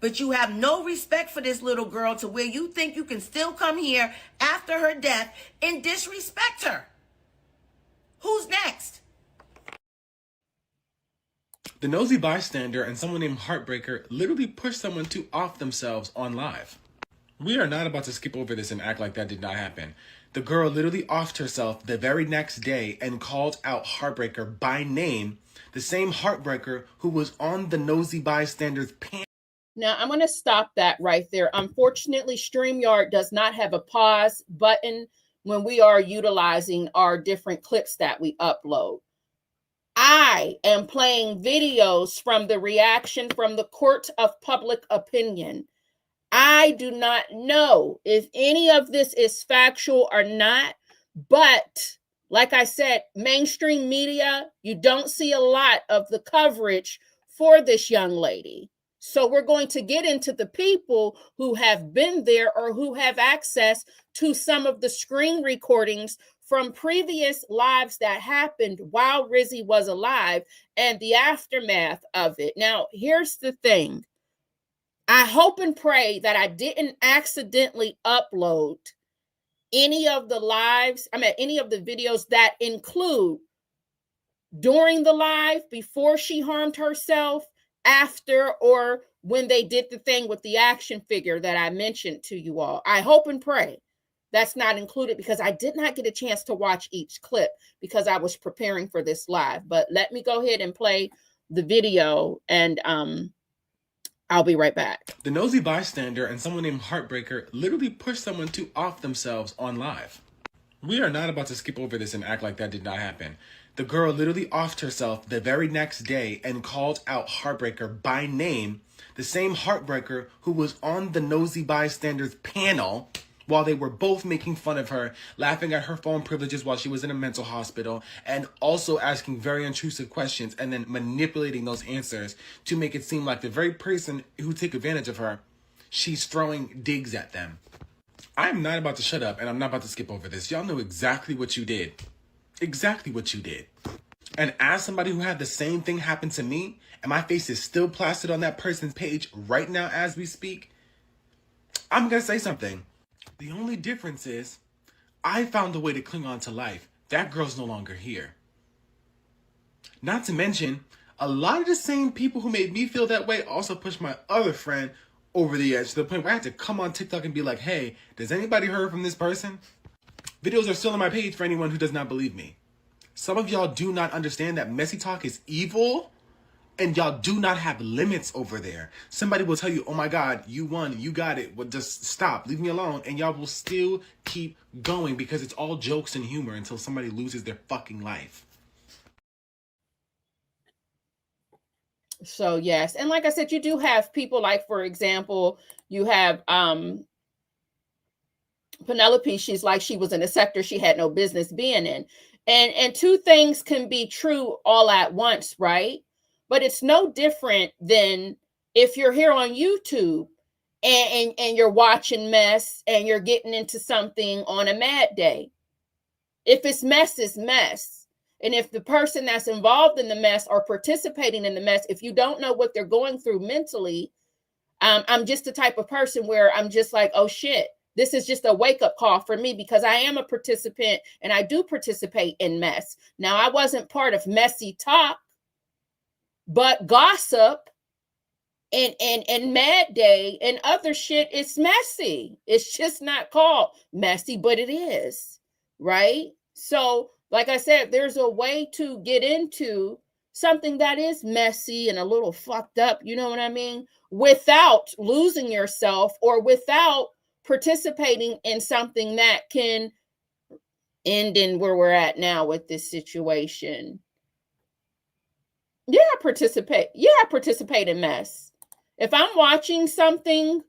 But you have no respect for this little girl to where you think you can still come here after her death and disrespect her. Who's next? The nosy bystander and someone named Heartbreaker literally pushed someone to off themselves on live. We are not about to skip over this and act like that did not happen. The girl literally offed herself the very next day and called out Heartbreaker by name, the same Heartbreaker who was on the nosy bystander's panel. Now, I'm going to stop that right there. Unfortunately, StreamYard does not have a pause button when we are utilizing our different clips that we upload. I am playing videos from the reaction from the court of public opinion. I do not know if any of this is factual or not, but like I said, mainstream media, you don't see a lot of the coverage for this young lady. So we're going to get into the people who have been there or who have access to some of the screen recordings from previous lives that happened while Rizzy was alive and the aftermath of it. Now, here's the thing. I hope and pray that I didn't accidentally upload any of the lives, any of the videos that include during the live, before she harmed herself, after, or when they did the thing with the action figure that I mentioned to you all. I hope and pray that's not included because I did not get a chance to watch each clip because I was preparing for this live. But let me go ahead and play the video and I'll be right back. The nosy bystander and someone named Heartbreaker literally pushed someone to off themselves on live. We are not about to skip over this and act like that did not happen. The girl literally offed herself the very next day and called out Heartbreaker by name, the same Heartbreaker who was on the nosy bystander's panel while they were both making fun of her, laughing at her phone privileges while she was in a mental hospital, and also asking very intrusive questions and then manipulating those answers to make it seem like the very person who took advantage of her, she's throwing digs at them. I'm not about to shut up and I'm not about to skip over this. Y'all know exactly what you did. Exactly what you did. And as somebody who had the same thing happen to me, and my face is still plastered on that person's page right now as we speak, I'm going to say something. The only difference is I found a way to cling on to life. That girl's no longer here. Not to mention, a lot of the same people who made me feel that way also pushed my other friend over the edge to the point where I had to come on TikTok and be like, hey, does anybody heard from this person? Videos are still on my page for anyone who does not believe me. Some of y'all do not understand that messy talk is evil, and y'all do not have limits over there. Somebody will tell you, oh my God, you won, you got it. Well, just stop, leave me alone. And y'all will still keep going because it's all jokes and humor until somebody loses their fucking life. So yes, and like I said, you do have people like, for example, you have Penelope. She's like, she was in a sector she had no business being in. And two things can be true all at once, right? But it's no different than if you're here on YouTube and you're watching mess and you're getting into something on a mad day. If it's mess, it's mess. And if the person that's involved in the mess or participating in the mess, if you don't know what they're going through mentally, I'm just the type of person where I'm just like, oh shit, this is just a wake-up call for me because I am a participant and I do participate in mess. Now, I wasn't part of messy talk, but gossip and mad day and other shit is messy. It's just not called messy, but it is, right? So, like I said, there's a way to get into something that is messy and a little fucked up, you know what I mean? Without losing yourself or without participating in something that can end in where we're at now with this situation. I participate in mess. If I'm watching something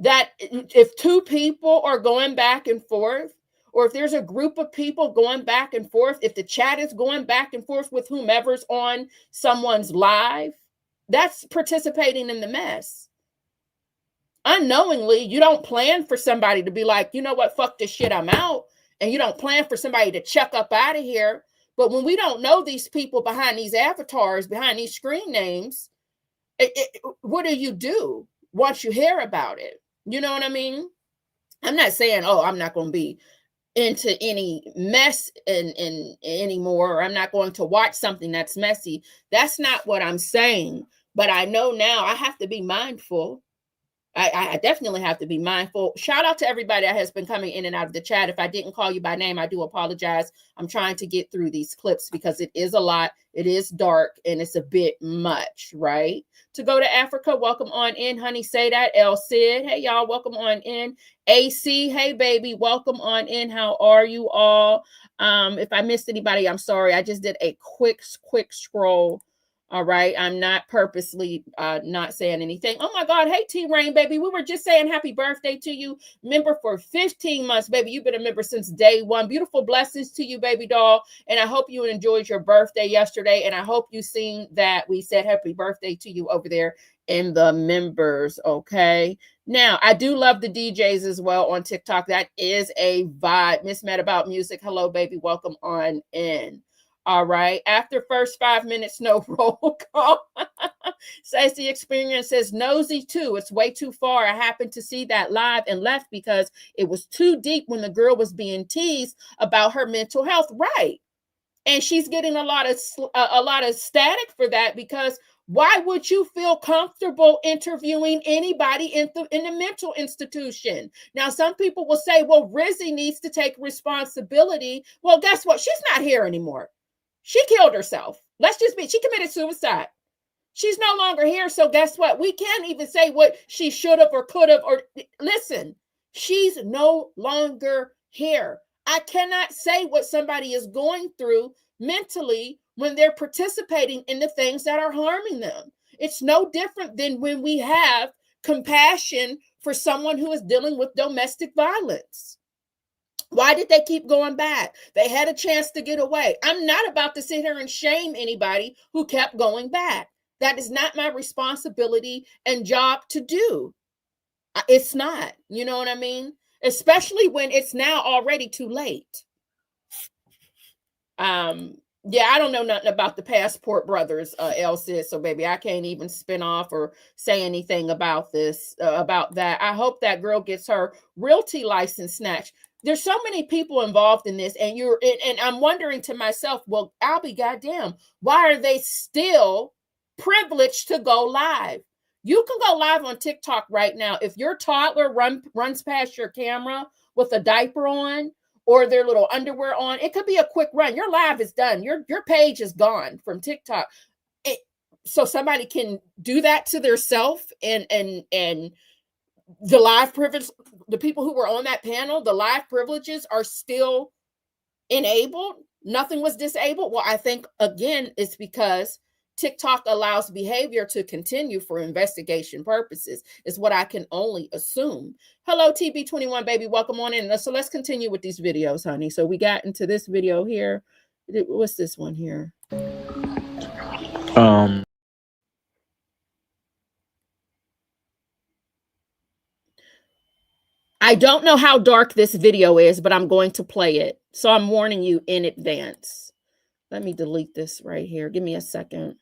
that if two people are going back and forth, or if there's a group of people going back and forth, if the chat is going back and forth with whomever's on someone's live, that's participating in the mess. Unknowingly, you don't plan for somebody to be like, you know what, fuck this shit, I'm out. And you don't plan for somebody to chuck up out of here. But when we don't know these people behind these avatars, behind these screen names, what do you do once you hear about it? You know what I mean? I'm not saying, oh, I'm not going to be into any mess and anymore, or I'm not going to watch something that's messy. That's not what I'm saying. But I know now I have to be mindful. I definitely have to be mindful. Shout out to everybody that has been coming in and out of the chat. If I didn't call you by name, I do apologize. I'm trying to get through these clips because it is a lot. It is dark and it's a bit much, right? To go to Africa, welcome on in, honey. Say that. El Cid, hey y'all, welcome on in. AC, hey baby, welcome on in. How are you all? If I missed anybody, I'm sorry. I just did a quick scroll. All right. I'm not purposely not saying anything. Oh my God. Hey, T-Rain, baby. We were just saying happy birthday to you. Member for 15 months, baby. You've been a member since day one. Beautiful blessings to you, baby doll. And I hope you enjoyed your birthday yesterday. And I hope you seen that we said happy birthday to you over there in the members. Okay. Now, I do love the DJs as well on TikTok. That is a vibe. Miss Mad About Music. Hello, baby. Welcome on in. All right. After first 5 minutes, no roll call. Says the experience says nosy too. It's way too far. I happened to see that live and left because it was too deep when the girl was being teased about her mental health. Right. And she's getting a lot of static for that because why would you feel comfortable interviewing anybody in the mental institution? Now, some people will say, well, Rizzy needs to take responsibility. Well, guess what? She's not here anymore. She killed herself. She committed suicide. She's no longer here. So guess what? We can't even say what she should have or could have, or listen, she's no longer here. I cannot say what somebody is going through mentally when they're participating in the things that are harming them. It's no different than when we have compassion for someone who is dealing with domestic violence. Why did they keep going back? They had a chance to get away. I'm not about to sit here and shame anybody who kept going back. That is not my responsibility and job to do. It's not. You know what I mean? Especially when it's now already too late. Yeah, I don't know nothing about the Passport Brothers, Elsie. So, baby, I can't even spin off or say anything about this, about that. I hope that girl gets her realty license snatched. There's so many people involved in this, and I'm wondering to myself, well, I'll be goddamn, why are they still privileged to go live? You can go live on TikTok right now. If your toddler runs past your camera with a diaper on or their little underwear on, it could be a quick run. Your live is done. Your page is gone from TikTok. So somebody can do that to their self, and the live privilege, the people who were on that panel, the live privileges are still enabled. Nothing was disabled. Well, I think, again, it's because TikTok allows behavior to continue for investigation purposes, is what I can only assume. Hello, TB21, baby. Welcome on in. So let's continue with these videos, honey. So we got into this video here. What's this one here? I don't know how dark this video is, but I'm going to play it. So I'm warning you in advance. Let me delete this right here. Give me a second.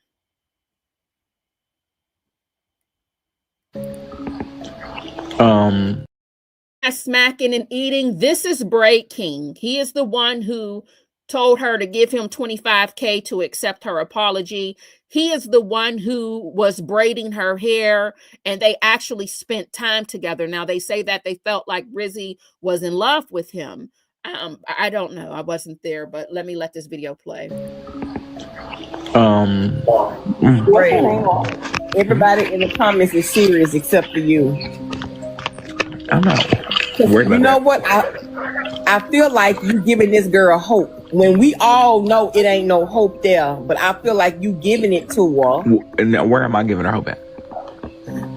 Smacking and eating. This is Braid King. He is the one who told her to give him $25K to accept her apology. He is the one who was braiding her hair, and they actually spent time together. Now, they say that they felt like Rizzy was in love with him. I don't know. I wasn't there, but let me let this video play. Everybody in the comments is serious except for you. I'm not worried about you know that. what? I feel like you giving this girl hope when we all know it ain't no hope there. But I feel like you giving it to her. And where am I giving her hope at?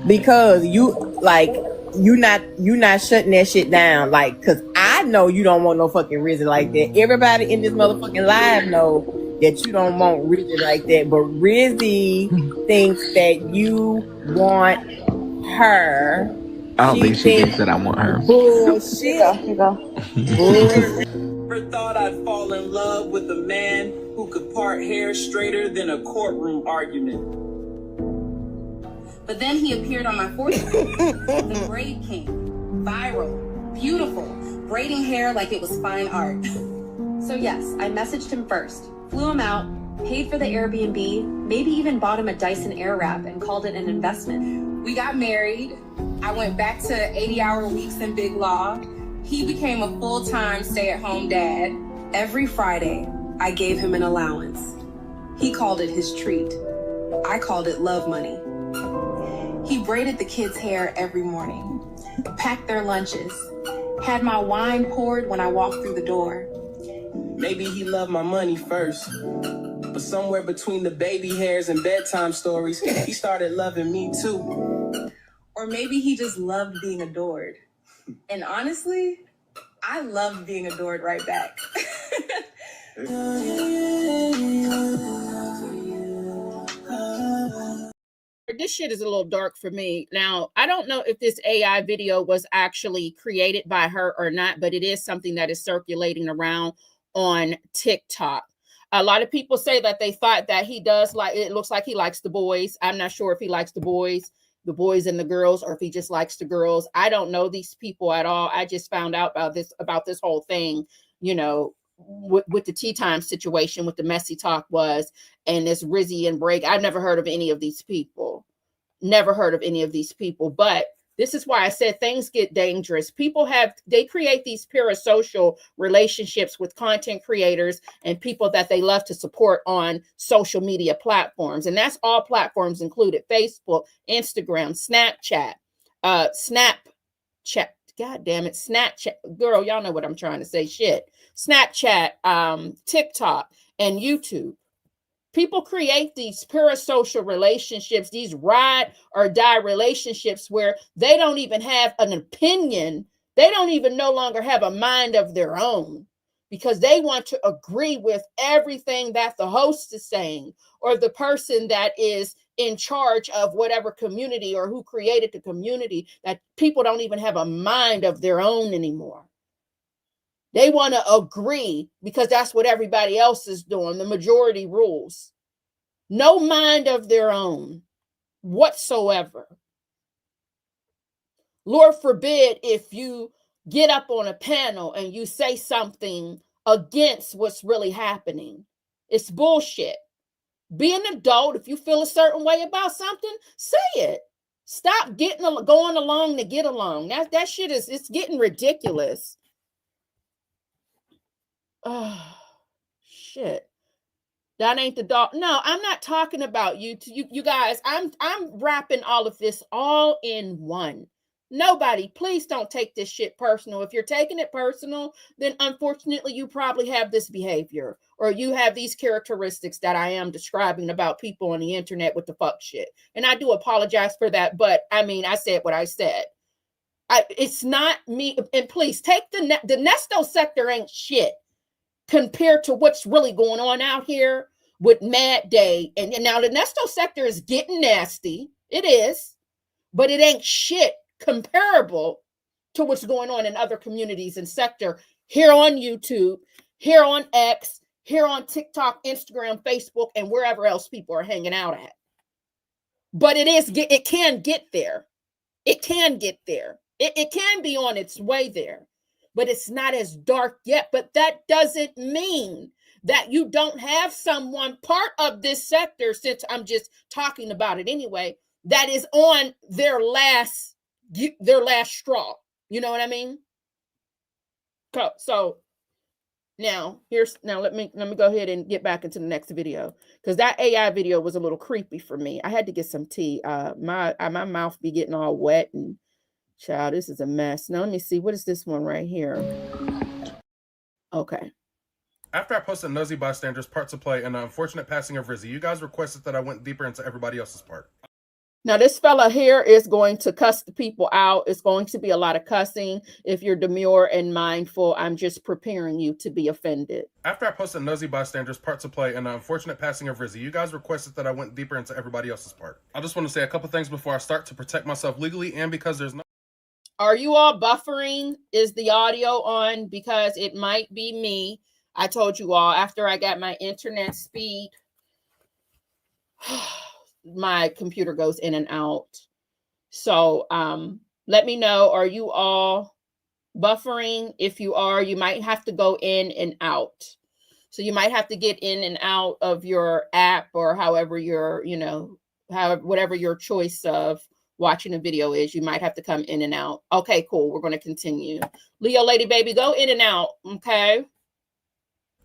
Because you like you not shutting that shit down, like, cause I know you don't want no fucking Rizzy like that. Everybody in this motherfucking live know that you don't want Rizzy like that, but Rizzy thinks that you want her. I don't think she thinks that I want her. Bullshit. Here you go. Bullshit. Never thought I'd fall in love with a man who could part hair straighter than a courtroom argument. But then he appeared on my 40th. The braid king. Viral. Beautiful. Braiding hair like it was fine art. So yes, I messaged him first. Flew him out. Paid for the Airbnb. Maybe even bought him a Dyson Airwrap and called it an investment. We got married. I went back to 80-hour weeks in Big Law. He became a full-time stay-at-home dad. Every Friday, I gave him an allowance. He called it his treat. I called it love money. He braided the kids' hair every morning, packed their lunches, had my wine poured when I walked through the door. Maybe he loved my money first, but somewhere between the baby hairs and bedtime stories, he started loving me too. Or maybe he just loved being adored. And honestly, I loved being adored right back. This shit is a little dark for me. Now, I don't know if this AI video was actually created by her or not, but it is something that is circulating around on TikTok. A lot of people say that they thought that he does like, it looks like he likes the boys. I'm not sure if he likes the boys and the girls, or if he just likes the girls. I don't know these people at all. I just found out about this whole thing, you know, with the tea time situation, with the messy talk was, and this Rizzy and Break. I've never heard of any of these people. Never heard of any of these people. But this is why I said things get dangerous. People they create these parasocial relationships with content creators and people that they love to support on social media platforms. And that's all platforms included: Facebook, Instagram, Snapchat, Snapchat. God damn it. Snapchat. Girl, y'all know what I'm trying to say. Shit. Snapchat, TikTok, and YouTube. People create these parasocial relationships, these ride or die relationships where they don't even have an opinion. They don't even no longer have a mind of their own, because they want to agree with everything that the host is saying, or the person that is in charge of whatever community, or who created the community. That people don't even have a mind of their own anymore. They want to agree because that's what everybody else is doing. The majority rules. No mind of their own whatsoever. Lord forbid if you get up on a panel and you say something against what's really happening. It's bullshit. Be an adult. If you feel a certain way about something, say it. Stop going along to get along. That shit it's getting ridiculous. Oh, shit. That ain't the dog. No, I'm not talking about you. You guys, I'm wrapping all of this all in one. Nobody, please don't take this shit personal. If you're taking it personal, then unfortunately you probably have this behavior, or you have these characteristics that I am describing about people on the internet with the fuck shit. And I do apologize for that, but I mean, I said what I said. It's not me. And please take the Nesto sector ain't shit compared to what's really going on out here with Mad Day. And now the Nesto sector is getting nasty. It is. But it ain't shit comparable to what's going on in other communities and sector here on YouTube, here on X, here on TikTok, Instagram, Facebook, and wherever else people are hanging out at. But it can get there. It can get there. It can be on its way there. But it's not as dark yet. But that doesn't mean that you don't have someone part of this sector, since I'm just talking about it anyway, that is on their last straw. You know what I mean? So now let me go ahead and get back into the next video, because that AI video was a little creepy for me. I had to get some tea. My mouth be getting all wet, and child, this is a mess. Now let me see, what is this one right here? Okay. After I posted Nosy Bystanders, Parts of Play, and the unfortunate passing of Rizzy, you guys requested that I went deeper into everybody else's part. Now, this fella here is going to cuss the people out. It's going to be a lot of cussing. If you're demure and mindful, I'm just preparing you to be offended. After I posted Nosy Bystanders Part to Play and the unfortunate passing of Rizzy, you guys requested that I went deeper into everybody else's part. I just want to say a couple things before I start to protect myself legally and because there's no... Are you all buffering? Is the audio on? Because it might be me. I told you all, after I got my internet speed, my computer goes in and out. So let me know, are you all buffering? If you are, you might have to go in and out. So you might have to get in and out of your app or however your, whatever your choice of watching a video is. You might have to come in and out. Okay, cool. We're going to continue. Leo Lady Baby, go in and out. Okay.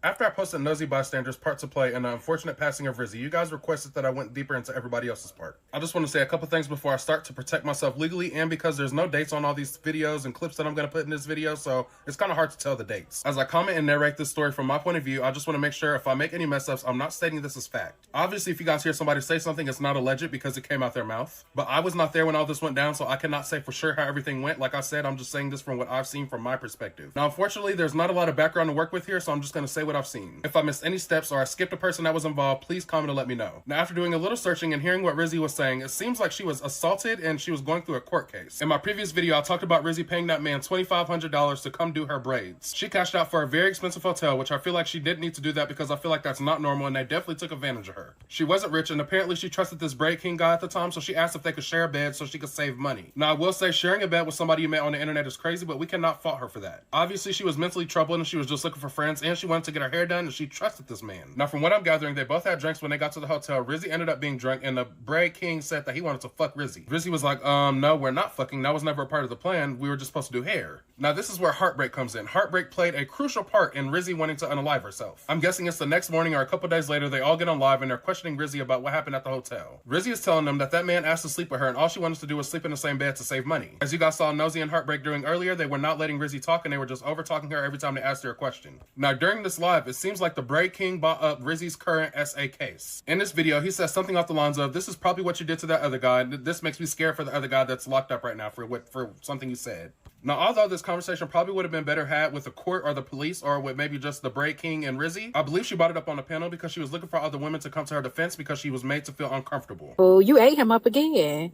After I posted Nosy Bystanders Part to Play and the unfortunate passing of Rizzy, you guys requested that I went deeper into everybody else's part. I just want to say a couple things before I start to protect myself legally and because there's no dates on all these videos and clips that I'm going to put in this video, so it's kind of hard to tell the dates. As I comment and narrate this story from my point of view, I just want to make sure if I make any mess ups, I'm not stating this as fact. Obviously, if you guys hear somebody say something, it's not alleged because it came out their mouth, but I was not there when all this went down, so I cannot say for sure how everything went. Like I said, I'm just saying this from what I've seen from my perspective. Now, unfortunately, there's not a lot of background to work with here, so I'm just going to say what I've seen. If I missed any steps or I skipped a person that was involved, please comment and let me know. Now, after doing a little searching and hearing what Rizzy was saying, it seems like she was assaulted and she was going through a court case. In my previous video, I talked about Rizzy paying that man $2,500 to come do her braids. She cashed out for a very expensive hotel, which I feel like she didn't need to do that because I feel like that's not normal and they definitely took advantage of her. She wasn't rich and apparently she trusted this braid king guy at the time, so she asked if they could share a bed so she could save money. Now, I will say sharing a bed with somebody you met on the internet is crazy, but we cannot fault her for that. Obviously, she was mentally troubled and she was just looking for friends and she wanted to get her hair done and she trusted this man. Now, from what I'm gathering, they both had drinks when they got to the hotel. Rizzy ended up being drunk, and the braid king said that he wanted to fuck Rizzy. Rizzy was like, no, we're not fucking. That was never a part of the plan. We were just supposed to do hair. Now, this is where heartbreak comes in. Heartbreak played a crucial part in Rizzy wanting to unalive herself. I'm guessing it's the next morning or a couple days later, they all get on live, and they're questioning Rizzy about what happened at the hotel. Rizzy is telling them that that man asked to sleep with her, and all she wanted to do was sleep in the same bed to save money. As you guys saw Nosy and Heartbreak doing earlier, they were not letting Rizzy talk, and they were just over-talking her every time they asked her a question. Now, during this live, it seems like the braid king bought up Rizzy's current SA case. In this video, he says something off the lines of, this is probably what you did to that other guy. This makes me scared for the other guy that's locked up right now for something you said. Now, although this conversation probably would have been better had with the court or the police or with maybe just the braid king and Rizzy, I believe she brought it up on the panel because she was looking for other women to come to her defense because she was made to feel uncomfortable. Oh, you ate him up again.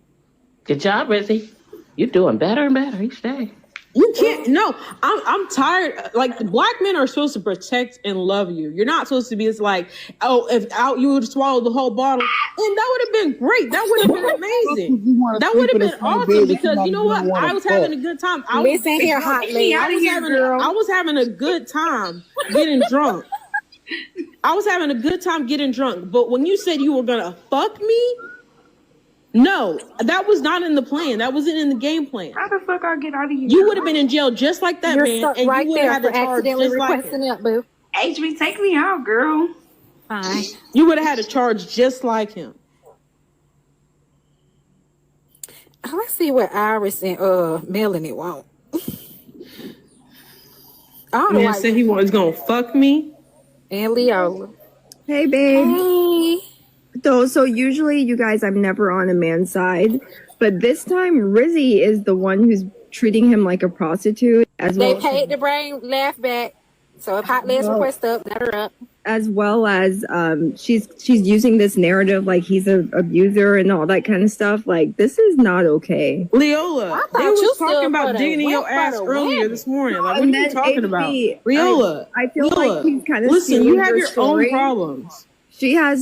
Good job, Rizzy. You're doing better and better each day. You can't. No, I'm tired. Like, the black men are supposed to protect and love you. You're not supposed to be just like, oh, if you would swallow the whole bottle, and that would have been great. That would have been amazing. That would have been awesome because you know what? I was having a good time. I was having a good time getting drunk. I was having a good time getting drunk. But when you said you were gonna fuck me. No, that was not in the plan. That wasn't in the game plan. How the fuck I get out of here? You would have been in jail just like that man, stuck and right you would have had there to for charge accidentally just like requesting him. it, boo. HB, take me out, girl. Fine. You would have had to charge just like him. Let's see what Iris and Melanie want. I don't know Man why said he was gonna fuck me. And Leola. Hey, babe. Hey. So usually you guys, I'm never on a man's side, but this time Rizzy is the one who's treating him like a prostitute. They paid the brain laugh back. So if Hot Legs request up, let her up. As well as she's using this narrative like he's an abuser and all that kind of stuff. Like, this is not okay. Leola, they was talking about digging in your ass earlier this morning. Like, what are you talking about? Leola, I feel like he's kind of listen, you have your story. own problems. I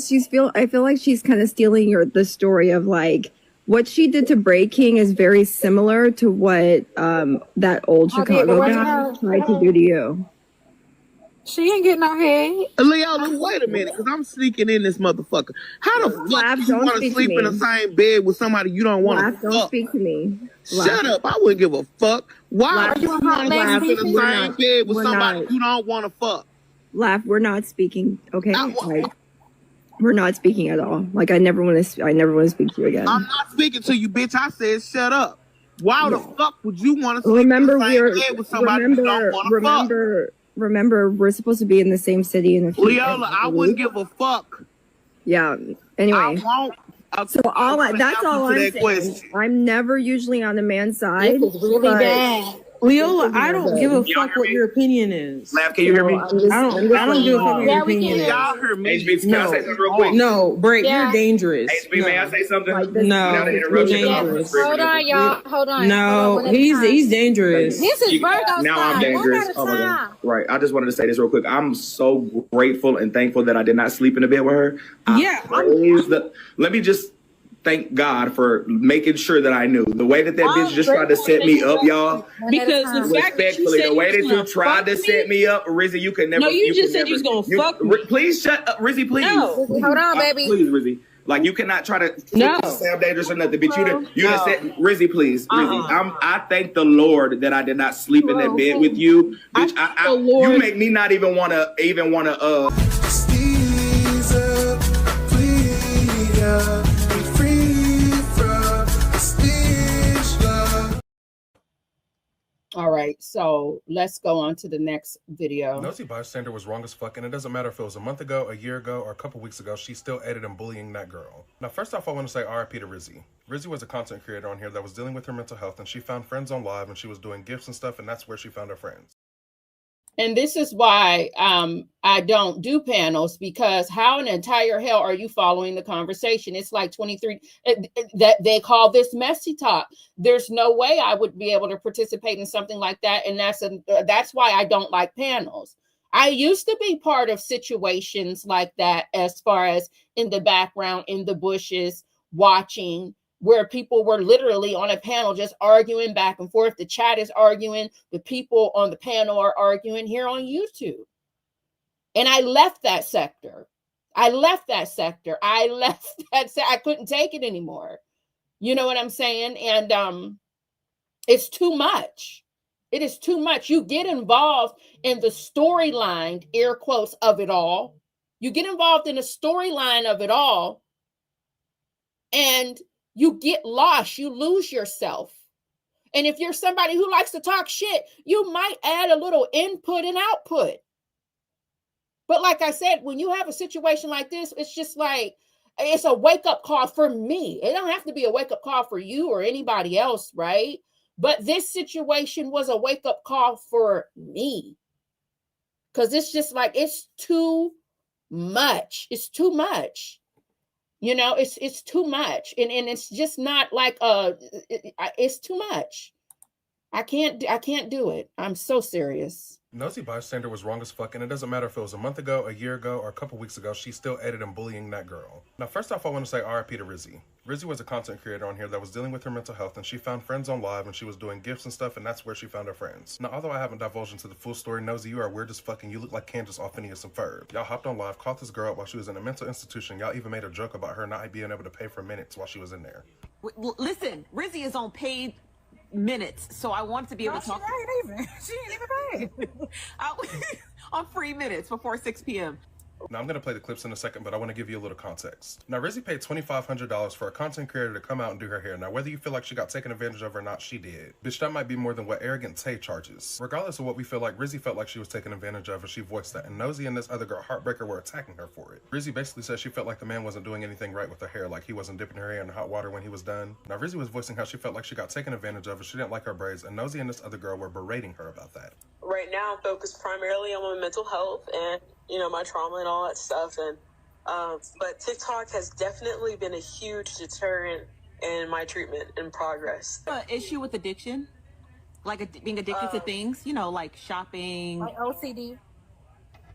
feel like she's kind of stealing the story of like what she did to Braid King is very similar to what that old Chicago guy tried to do to you. She ain't getting no head. Leola, wait a minute, because I'm sneaking in this motherfucker. How the fuck do you want to sleep in the same bed with somebody you don't want to fuck? Don't speak to me. Shut up. I wouldn't give a fuck. Why would you want to sleep in the same bed with somebody you don't want to fuck? Laugh, we're not speaking, okay? We're not speaking at all. Like, I never want to speak to you again. I'm not speaking to you, bitch. I said shut up. Why the fuck would you want to sleep in the same bed with somebody you don't want to fuck? Remember, we're supposed to be in the same city in a few Leola, I wouldn't give a fuck. Yeah. Anyway. So that's all I'm saying. Question. I'm never usually on the man's side. This is really bad. Leola, I don't give a fuck what your opinion is. Laugh, can you hear me? I don't give a fuck what your opinion is. Y'all hear me? HB, can I say something real quick? No, Break, you're dangerous. HB, may I say something? No, you're dangerous. Hold on, y'all. Hold on. No, he's dangerous. This is Virgo's Now I'm time. One dangerous. at a Oh my God. time. Right. I just wanted to say this real quick. I'm so grateful and thankful that I did not sleep in the bed with her. Let me just thank God for making sure that I knew. The way that bitch just tried to set me up, y'all. Because the fact that you said the way that you gonna tried to fuck set me up, Rizzy, you could never. No, you just said never, you was gonna fuck me. Please shut up, Rizzy, please. No. Hold on, baby. Please, Rizzy. Like, you cannot try to sound dangerous or nothing, but you just said, Rizzy, please. Rizzy, I thank the Lord that I did not sleep in that bed with you. Bitch, you make me not even wanna All right, so let's go on to the next video. Nosy bystander was wrong as fuck, and it doesn't matter if it was a month ago, a year ago, or a couple weeks ago, she still aided in bullying that girl. Now, first off, I want to say RIP to Rizzy. Rizzy was a content creator on here that was dealing with her mental health, and she found friends on live, and she was doing gifts and stuff, and that's where she found her friends. And this is why I don't do panels, because how in entire hell are you following the conversation? It's like 23 that they call this messy talk. There's no way I would be able to participate in something like that. And that's why I don't like panels. I used to be part of situations like that, as far as in the background, in the bushes, watching, where people were literally on a panel just arguing back and forth. The chat is arguing. The people on the panel are arguing here on YouTube. And I left that sector. I couldn't take it anymore. You know what I'm saying? And it's too much. It is too much. You get involved in the storyline, air quotes, of it all. You get involved in the storyline of it all, and you get lost, you lose yourself. And if you're somebody who likes to talk shit, you might add a little input and output. But like I said, when you have a situation like this, it's just like, it's a wake-up call for me. It don't have to be a wake-up call for you or anybody else, right? But this situation was a wake-up call for me. Because it's just like, it's too much. It's too much. You know, it's too much, and it's just not like it's too much. I can't do it. I'm so serious. Nosy bystander was wrong as fuck, and it doesn't matter if it was a month ago, a year ago, or a couple weeks ago, she still aided in bullying that girl. Now, first off, I want to say RIP to Rizzy. Rizzy was a content creator on here that was dealing with her mental health, and she found friends on live, and she was doing gifts and stuff, and that's where she found her friends. Now, although I haven't divulged into the full story, Nosy, you are weird as fuck, and you look like Candace off Phineas and Ferb. Y'all hopped on live, caught this girl up while she was in a mental institution. Y'all even made a joke about her not being able to pay for minutes while she was in there. Listen, Rizzy is on paid minutes, so I wanted to be able to talk. She ain't even paid. On free minutes before 6 p.m. Now, I'm going to play the clips in a second, but I want to give you a little context. Now, Rizzy paid $2,500 for a content creator to come out and do her hair. Now, whether you feel like she got taken advantage of or not, she did. Bitch, that might be more than what Arrogant Tay charges. Regardless of what we feel like, Rizzy felt like she was taken advantage of, and she voiced that. And Nosy and this other girl, Heartbreaker, were attacking her for it. Rizzy basically said she felt like the man wasn't doing anything right with her hair, like he wasn't dipping her hair in hot water when he was done. Now, Rizzy was voicing how she felt like she got taken advantage of, and she didn't like her braids, and Nosy and this other girl were berating her about that. Right now, I'm focused primarily on my mental health and, you know, my trauma and all that stuff. And but TikTok has definitely been a huge deterrent in my treatment and progress. Issue with addiction, like being addicted to things, you know, like shopping, like OCD.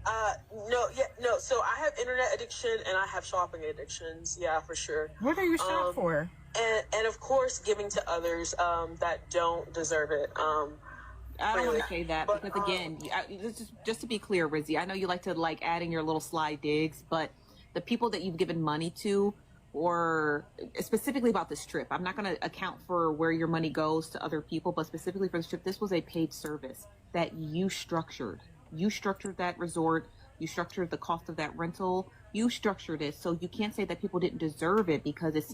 No. So I have internet addiction and I have shopping addictions. Yeah, for sure. What do you shop for? And of course, giving to others that don't deserve it. I don't want to say that, because again, just to be clear, Rizzy, I know you like to add in your little sly digs, but the people that you've given money to, or specifically about this trip, I'm not going to account for where your money goes to other people, but specifically for this trip, this was a paid service that you structured. You structured that resort. You structured the cost of that rental. You structured it, so you can't say that people didn't deserve it, because it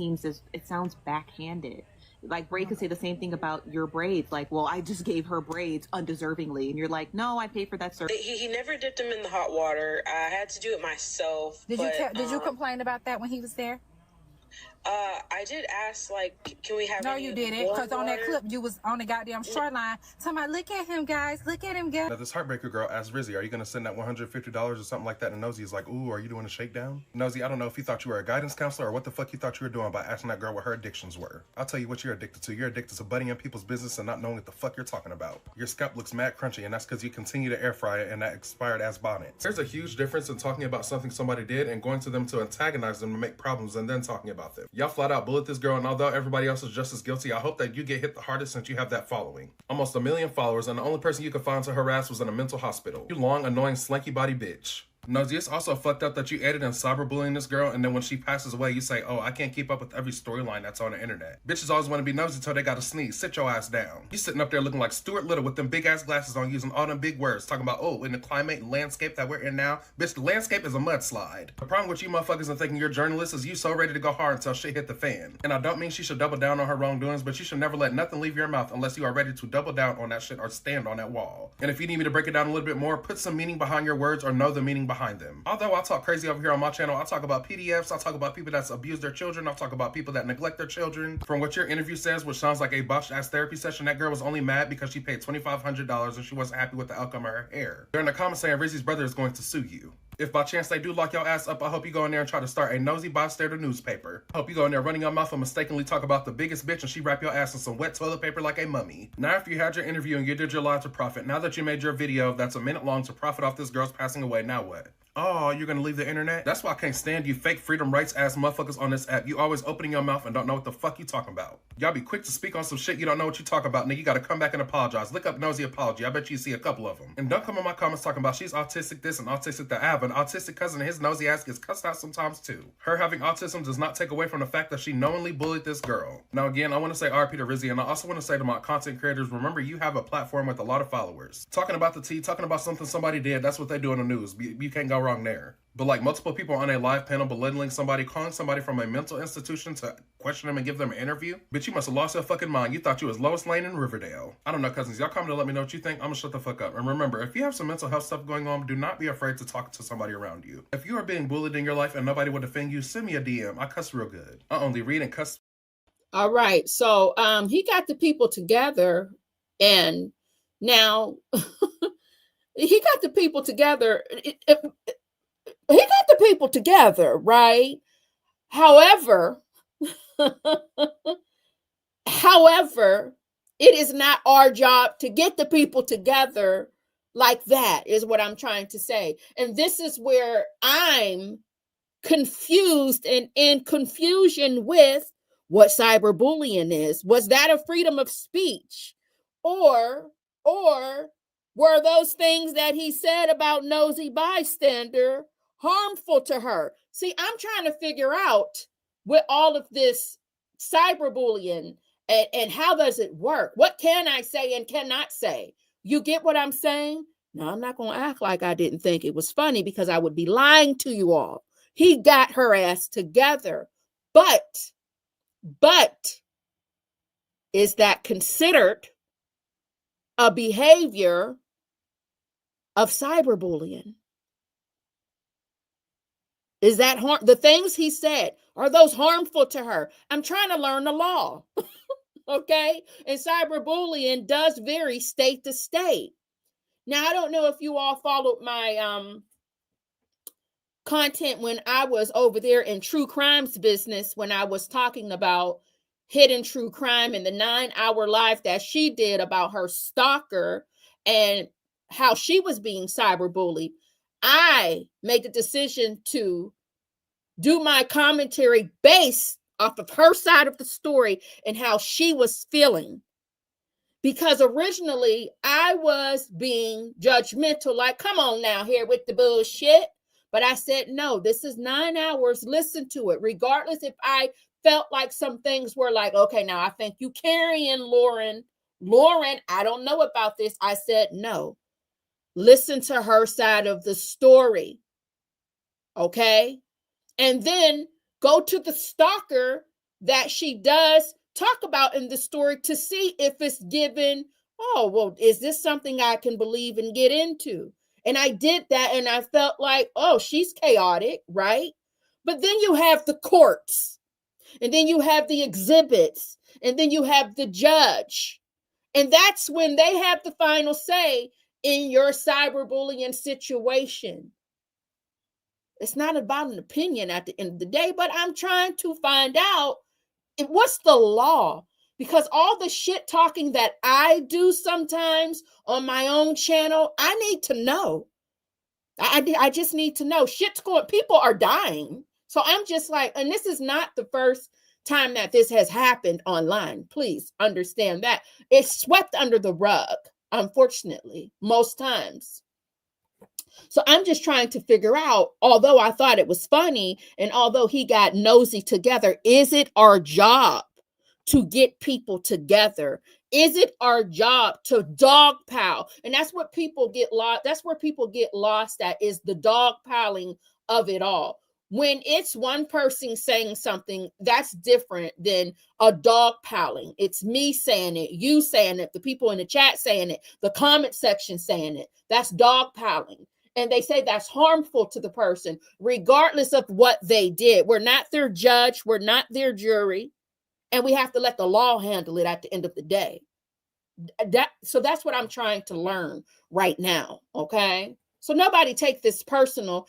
sounds backhanded. Like Bray could say the same thing about your braids. Like, well, I just gave her braids undeservingly, and you're like, no, I paid for that service. He never dipped them in the hot water. I had to do it myself. Did you complain about that when he was there? I did ask, like, can we have? No, you didn't, because on that clip you was on the goddamn shoreline talking about, look at him, guys, look at him, guys. Now, this heartbreaker girl asked Rizzy, are you going to send that $150 or something like that? And Nosy is like, ooh, are you doing a shakedown? Nosy, I don't know if you thought you were a guidance counselor or what the fuck you thought you were doing by asking that girl what her addictions were. I'll tell you what you're addicted to. You're addicted to butting in people's business and not knowing what the fuck you're talking about. Your scalp looks mad crunchy, and that's because you continue to air fry it in that expired ass bonnet. There's a huge difference in talking about something somebody did and going to them to antagonize them to make problems and then talking about them. Y'all flat out bullet this girl, and although everybody else is just as guilty, I hope that you get hit the hardest since you have that following. Almost 1 million followers, and the only person you could find to harass was in a mental hospital. You long, annoying, slanky body bitch. Nosy, it's also fucked up that you aided in cyberbullying this girl, and then when she passes away, you say, oh, I can't keep up with every storyline that's on the internet. Bitches always want to be nosy till they gotta sneeze. Sit your ass down. You sitting up there looking like Stuart Little with them big ass glasses on, using all them big words, talking about, oh, in the climate and landscape that we're in now. Bitch, the landscape is a mudslide. The problem with you motherfuckers and thinking you're journalists is you so ready to go hard until shit hit the fan. And I don't mean she should double down on her wrongdoings, but you should never let nothing leave your mouth unless you are ready to double down on that shit or stand on that wall. And if you need me to break it down a little bit more, put some meaning behind your words or know the meaning behind them. Although I talk crazy over here on my channel, I talk about PDFs, I talk about people that's abused their children, I talk about people that neglect their children. From what your interview says, which sounds like a botched ass therapy session, that girl was only mad because she paid $2,500 and she wasn't happy with the outcome of her hair. They're in the comments saying Rizzy's brother is going to sue you. If by chance they do lock your ass up, I hope you go in there and try to start a nosy bystander newspaper. I hope you go in there running your mouth and mistakenly talk about the biggest bitch and she wrap your ass in some wet toilet paper like a mummy. Now after you had your interview and you did your live to profit, now that you made your video that's a minute long to profit off this girl's passing away, now what? Oh, you're gonna leave the internet? That's why I can't stand you fake freedom rights ass motherfuckers on this app. You always opening your mouth and don't know what the fuck you talking about. Y'all be quick to speak on some shit you don't know what you talking about, nigga. You gotta come back and apologize. Look up nosy apology. I bet you see a couple of them. And don't come in my comments talking about she's autistic this and autistic that. I have an autistic cousin and his nosy ass gets cussed out sometimes too. Her having autism does not take away from the fact that she knowingly bullied this girl. Now again, I want to say RP to Rizzy, and I also want to say to my content creators, remember you have a platform with a lot of followers. Talking about the tea, talking about something somebody did, that's what they do in the news. You can't go wrong there. But like multiple people on a live panel belittling somebody, calling somebody from a mental institution to question them and give them an interview? Bitch, you must have lost your fucking mind. You thought you was Lois Lane in Riverdale. I don't know, cousins. Y'all comment to let me know what you think. I'm gonna shut the fuck up. And remember, if you have some mental health stuff going on, do not be afraid to talk to somebody around you. If you are being bullied in your life and nobody will defend you, send me a DM. I cuss real good. I only read and cuss. All right. So he got the people together, and now he got the people together. He got the people together, right? However, it is not our job to get the people together like that, is what I'm trying to say. And this is where I'm confused and in confusion with what cyberbullying is. Was that a freedom of speech? Or were those things that he said about nosy bystander harmful to her? See, I'm trying to figure out with all of this cyberbullying and how does it work? What can I say and cannot say? You get what I'm saying? Now, I'm not going to act like I didn't think it was funny because I would be lying to you all. He got her ass together. But is that considered a behavior of cyberbullying? Is that the things he said, are those harmful to her? I'm trying to learn the law. Okay? And cyberbullying does vary state to state. Now, I don't know if you all followed my content when I was over there in true crimes business, when I was talking about hidden true crime and the 9-hour live that she did about her stalker and how she was being cyberbullied. I made the decision to do my commentary based off of her side of the story and how she was feeling. Because originally I was being judgmental, like, come on now here with the bullshit. But I said, no, this is 9 hours. Listen to it. Regardless if I felt like some things were like, okay, now I think you carrying Lauren, I don't know about this. I said, no, listen to her side of the story. Okay. And then go to the stalker that she does talk about in the story to see if it's given, oh, well, is this something I can believe and get into? And I did that, and I felt like, oh, she's chaotic, right? But then you have the courts, and then you have the exhibits, and then you have the judge. And that's when they have the final say in your cyberbullying situation. It's not about an opinion at the end of the day, but I'm trying to find out what's the law. Because all the shit talking that I do sometimes on my own channel, I need to know. I just need to know. Shit's going, people are dying. So I'm just like, and this is not the first time that this has happened online. Please understand that. It's swept under the rug, unfortunately, most times. So I'm just trying to figure out, although I thought it was funny, and although he got nosy together, is it our job to get people together? Is it our job to dogpile? And that's what people get lost. That's where people get lost at, is the dogpiling of it all. When it's one person saying something, that's different than a dogpiling. It's me saying it, you saying it, the people in the chat saying it, the comment section saying it. That's dogpiling. And they say that's harmful to the person, regardless of what they did. We're not their judge. We're not their jury. And we have to let the law handle it at the end of the day. So that's what I'm trying to learn right now, okay? So nobody take this personal.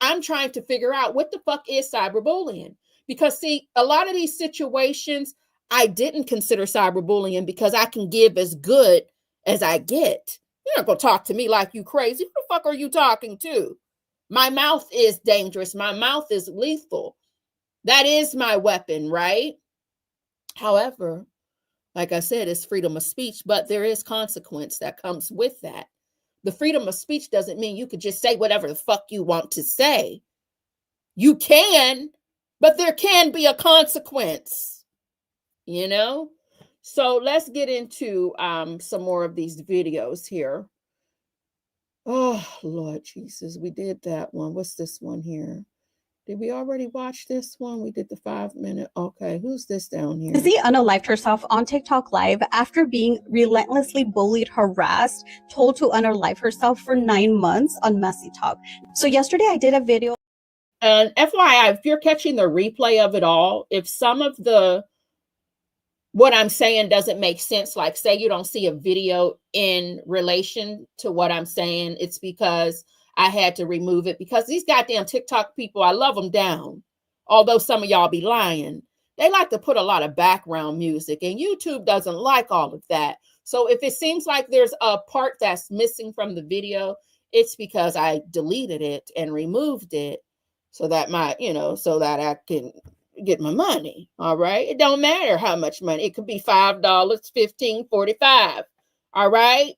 I'm trying to figure out what the fuck is cyberbullying. Because, see, a lot of these situations, I didn't consider cyberbullying because I can give as good as I get. You're not going to talk to me like you crazy. Who the fuck are you talking to? My mouth is dangerous. My mouth is lethal. That is my weapon, right? However, like I said, it's freedom of speech, but there is consequence that comes with that. The freedom of speech doesn't mean you could just say whatever the fuck you want to say. You can, but there can be a consequence, you know? So let's get into some more of these videos here. Oh, Lord Jesus, we did that one. What's this one here? Did we already watch this one? We did the 5-minute. Okay, who's this down here? Lizzie unalived herself on TikTok Live after being relentlessly bullied, harassed, told to unalive herself for 9 months on Messy Talk. So yesterday I did a video. And FYI, if you're catching the replay of it all, if some of what I'm saying doesn't make sense, like say you don't see a video in relation to what I'm saying, it's because I had to remove it, because these goddamn TikTok people, I love them down. Although some of y'all be lying. They like to put a lot of background music, and YouTube doesn't like all of that. So if it seems like there's a part that's missing from the video, it's because I deleted it and removed it so that so that I can get my money. All right. It don't matter how much money. It could be $5, $15, $45. All right.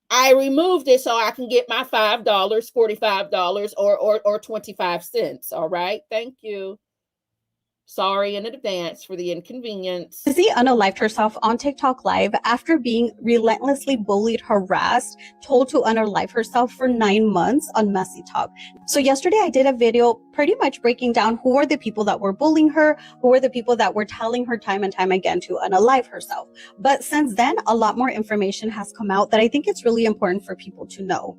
I removed it so I can get my $5, $45, or 25 cents. All right. Thank you. Sorry in advance for the inconvenience. Lizzie unalived herself on TikTok Live after being relentlessly bullied, harassed, told to unalive herself for 9 months on Messy Talk. So yesterday I did a video pretty much breaking down who are the people that were bullying her, who are the people that were telling her time and time again to unalive herself. But since then, a lot more information has come out that I think it's really important for people to know.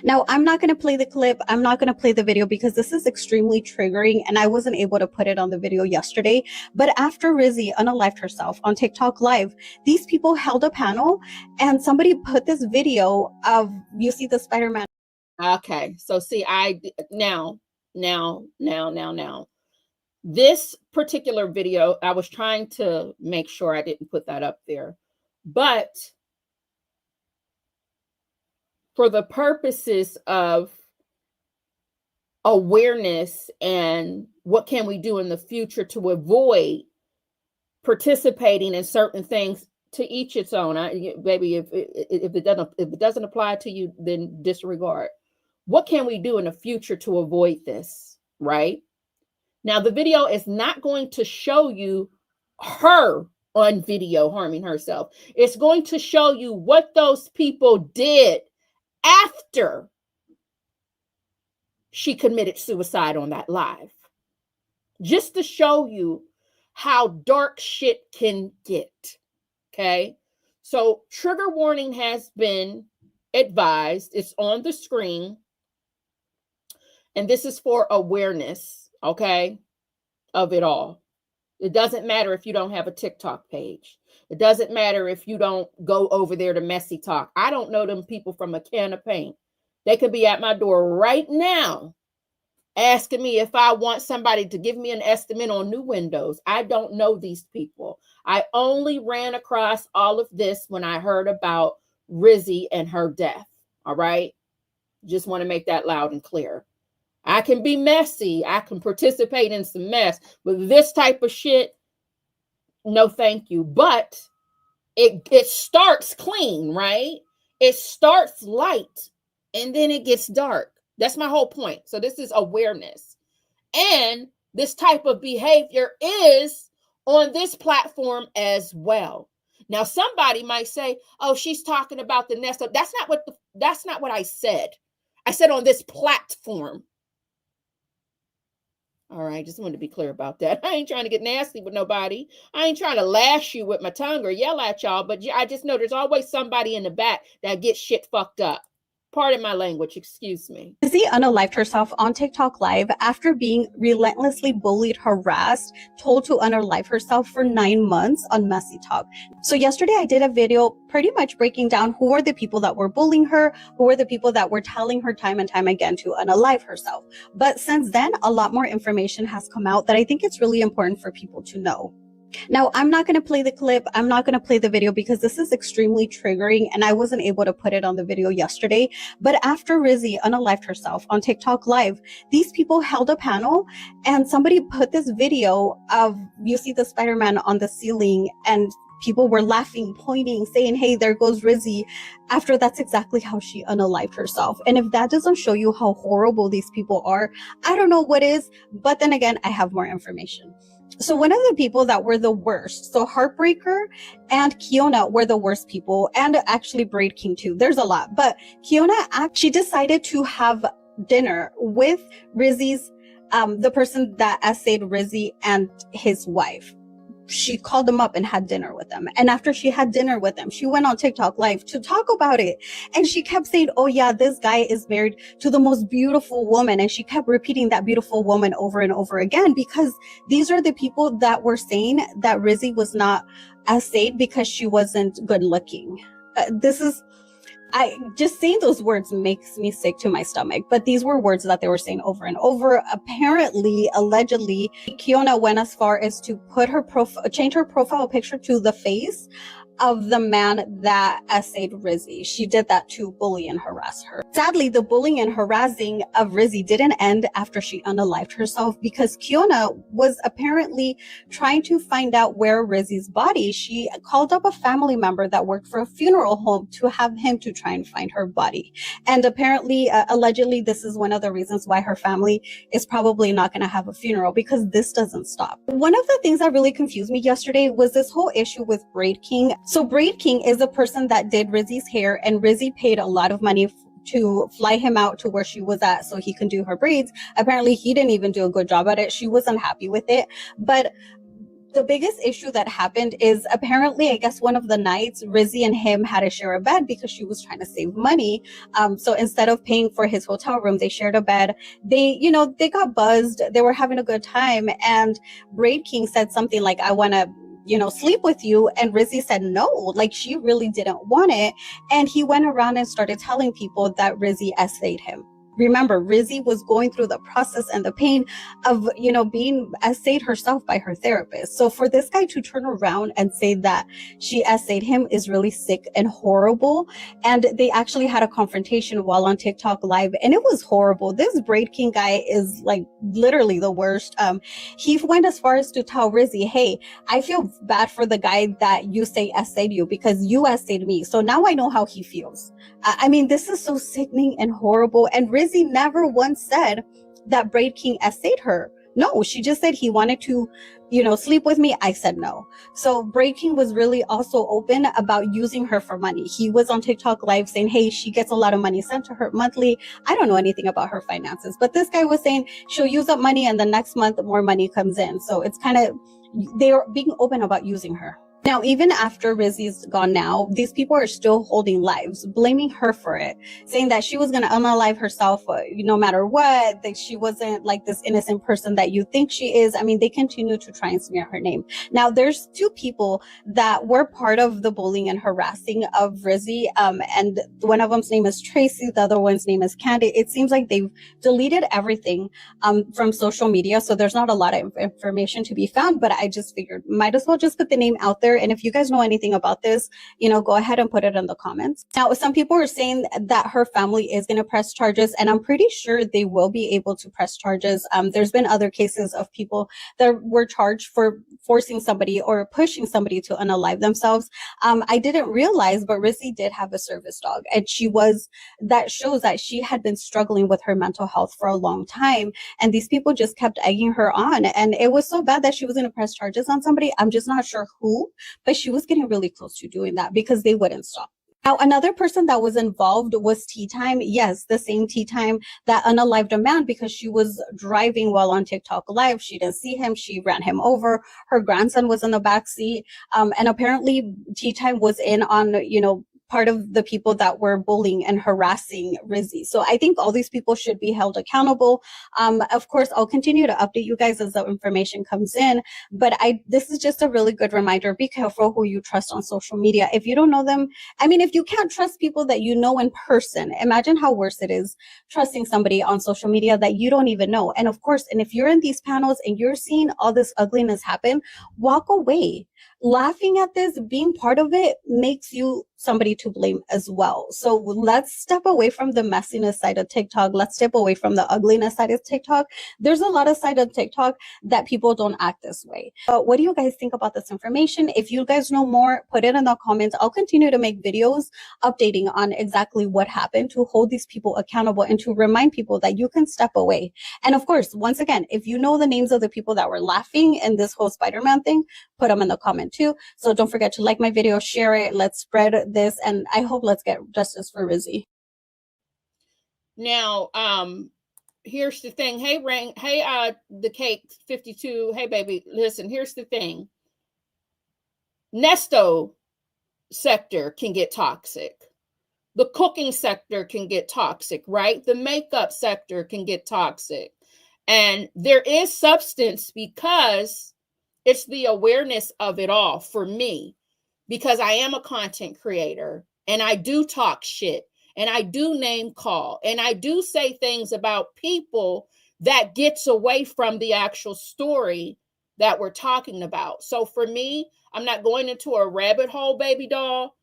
Now, I'm not going to play the clip. I'm not going to play the video because this is extremely triggering and I wasn't able to put it on the video yesterday. But after Rizzy unalived herself on TikTok Live, these people held a panel and somebody put this video of, you see the Spider-Man. Okay. So see, now. This particular video, I was trying to make sure I didn't put that up there. But for the purposes of awareness and what can we do in the future to avoid participating in certain things, to each its own. Baby, if it doesn't apply to you, then disregard. What can we do in the future to avoid this, right? Now, the video is not going to show you her on video harming herself. It's going to show you what those people did after she committed suicide on that live, just to show you how dark shit can get. Okay. So trigger warning has been advised. It's on the screen. And this is for awareness, okay, of it all. It doesn't matter if you don't have a TikTok page. It doesn't matter if you don't go over there to Messy Talk. I don't know them people from a can of paint. They could be at my door right now asking me if I want somebody to give me an estimate on new windows. I don't know these people. I only ran across all of this when I heard about Rizzy and her death. All right. Just want to make that loud and clear. I can be messy. I can participate in some mess, but this type of shit, no thank you. But it starts clean, right? It starts light and then it gets dark. That's my whole point. So this is awareness. And this type of behavior is on this platform as well. Now, somebody might say, oh, she's talking about the nest. That's not what I said. I said on this platform. All right, just wanted to be clear about that. I ain't trying to get nasty with nobody. I ain't trying to lash you with my tongue or yell at y'all, but I just know there's always somebody in the back that gets shit fucked up. Pardon my language, excuse me. Rizzy unalived herself on TikTok Live after being relentlessly bullied, harassed, told to unalive herself for 9 months on Messy Talk. So yesterday I did a video pretty much breaking down who are the people that were bullying her, who are the people that were telling her time and time again to unalive herself. But since then, a lot more information has come out that I think it's really important for people to know. Now, I'm not going to play the clip. I'm not going to play the video because this is extremely triggering and I wasn't able to put it on the video yesterday. But after Rizzy unalived herself on TikTok Live, these people held a panel and somebody put this video of, you see the Spider-Man on the ceiling and people were laughing, pointing, saying, hey, there goes Rizzy. After that's exactly how she unalived herself. And if that doesn't show you how horrible these people are, I don't know what is. But then again, I have more information. So one of the people that were the worst, so Heartbreaker and Kiona were the worst people, and actually Braid King too. There's a lot, but Kiona, she decided to have dinner with Rizzy's, the person that essayed Rizzy and his wife. She called them up and had dinner with them. And after she had dinner with them, she went on TikTok Live to talk about it. And she kept saying, oh yeah, this guy is married to the most beautiful woman. And she kept repeating that beautiful woman over and over again, because these are the people that were saying that Rizzy was not essayed because she wasn't good looking. I just saying those words makes me sick to my stomach, but these were words that they were saying over and over. Apparently, allegedly, Kiona went as far as to put her change her profile picture to the face of the man that essayed Rizzy. She did that to bully and harass her. Sadly, the bullying and harassing of Rizzy didn't end after she unalived herself, because Kiona was apparently trying to find out where Rizzy's body. She called up a family member that worked for a funeral home to have him to try and find her body. And apparently, allegedly, this is one of the reasons why her family is probably not going to have a funeral, because this doesn't stop. One of the things that really confused me yesterday was this whole issue with Braid King. So Braid King is the person that did Rizzy's hair, and Rizzy paid a lot of money to fly him out to where she was at so he can do her braids. Apparently, he didn't even do a good job at it. She wasn't happy with it. But the biggest issue that happened is apparently, I guess one of the nights, Rizzy and him had to share a bed because she was trying to save money. So instead of paying for his hotel room, they shared a bed. They got buzzed. They were having a good time. And Braid King said something like, I want to sleep with you. And Rizzy said no, like she really didn't want it. And he went around and started telling people that Rizzy essayed him. Remember, Rizzy was going through the process and the pain of, being essayed herself by her therapist. So for this guy to turn around and say that she essayed him is really sick and horrible. And they actually had a confrontation while on TikTok Live, and it was horrible. This Braid King guy is like literally the worst. He went as far as to tell Rizzy, hey, I feel bad for the guy that you say essayed you because you essayed me. So now I know how he feels. I mean, this is so sickening and horrible. And Rizzy never once said that Braid King essayed her. No, she just said he wanted to, sleep with me. I said no. So Braid King was really also open about using her for money. He was on TikTok Live saying, hey, she gets a lot of money sent to her monthly. I don't know anything about her finances, but this guy was saying she'll use up money and the next month more money comes in. So it's kind of, they are being open about using her. Now, even after Rizzy's gone now, these people are still holding lives, blaming her for it, saying that she was going to unalive herself no matter what, that she wasn't like this innocent person that you think she is. I mean, they continue to try and smear her name. Now, there's two people that were part of the bullying and harassing of Rizzy, and one of them's name is Tracy, the other one's name is Candy. It seems like they've deleted everything from social media, so there's not a lot of information to be found, but I just figured might as well just put the name out there. And if you guys know anything about this, go ahead and put it in the comments. Now, some people are saying that her family is going to press charges, and I'm pretty sure they will be able to press charges. There's been other cases of people that were charged for forcing somebody or pushing somebody to unalive themselves. I didn't realize, but Rizzy did have a service dog, and that shows that she had been struggling with her mental health for a long time. And these people just kept egging her on. And it was so bad that she was going to press charges on somebody. I'm just not sure who, but she was getting really close to doing that because they wouldn't stop. Now, another person that was involved was Tea Time. Yes, the same Tea Time that unalived a man because she was driving while on TikTok Live. She didn't see him. She ran him over. Her grandson was in the back seat. And apparently Tea Time was in on, part of the people that were bullying and harassing Rizzy. So I think all these people should be held accountable. Of course, I'll continue to update you guys as the information comes in, but this is just a really good reminder. Be careful who you trust on social media. If you don't know them, I mean, if you can't trust people that you know in person, imagine how worse it is trusting somebody on social media that you don't even know. And of course, and if you're in these panels and you're seeing all this ugliness happen, walk away. Laughing at this, being part of it makes you somebody to blame as well. So let's step away from the messiness side of TikTok. Let's step away from the ugliness side of TikTok. There's a lot of side of TikTok that people don't act this way. But what do you guys think about this information? If you guys know more, put it in the comments. I'll continue to make videos updating on exactly what happened to hold these people accountable and to remind people that you can step away. And of course, once again, if you know the names of the people that were laughing in this whole Spider-Man thing, put them in the comment too. So don't forget to like my video, share it. Let's spread this, and I hope let's get justice for Rizzy. Now, here's the thing. Hey, Rain. Hey, the Cake 52. Hey, baby. Listen, here's the thing. Nesto sector can get toxic. The cooking sector can get toxic, right? The makeup sector can get toxic. And there is substance because it's the awareness of it all for me, because I am a content creator and I do talk shit and I do name call and I do say things about people that gets away from the actual story that we're talking about. So for me, I'm not going into a rabbit hole, baby doll.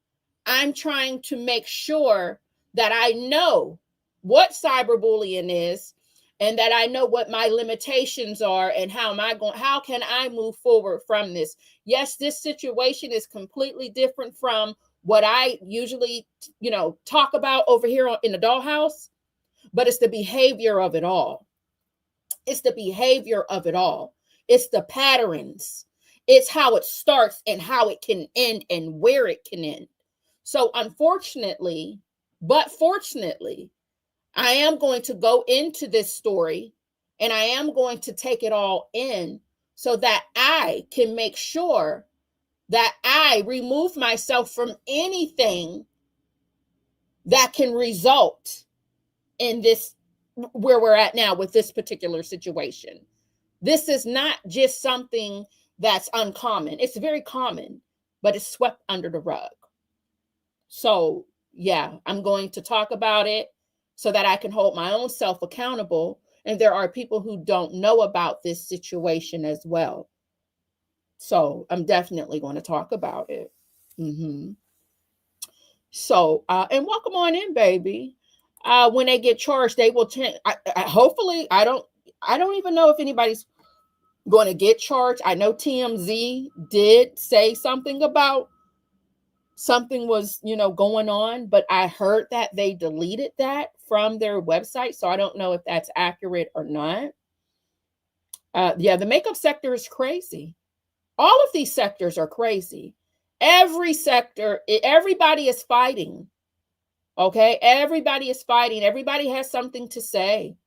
I'm trying to make sure that I know what cyberbullying is, and that I know what my limitations are and how can I move forward from this? Yes, this situation is completely different from what I usually, talk about over here in the Dollhouse, but it's the behavior of it all. It's the behavior of it all. It's the patterns. It's how it starts and how it can end and where it can end. So unfortunately, but fortunately, I am going to go into this story and I am going to take it all in so that I can make sure that I remove myself from anything that can result in this, where we're at now with this particular situation. This is not just something that's uncommon. It's very common, but it's swept under the rug. So yeah, I'm going to talk about it so that I can hold my own self accountable. And there are people who don't know about this situation as well. So I'm definitely going to talk about it. So, and welcome on in, baby. When they get charged, they will hopefully, I don't even know if anybody's going to get charged. I know TMZ did say something about something was, going on, but I heard that they deleted that from their website. So I don't know if that's accurate or not. Yeah, the makeup sector is crazy. All of these sectors are crazy. Every sector, everybody is fighting. Okay, everybody is fighting. Everybody has something to say.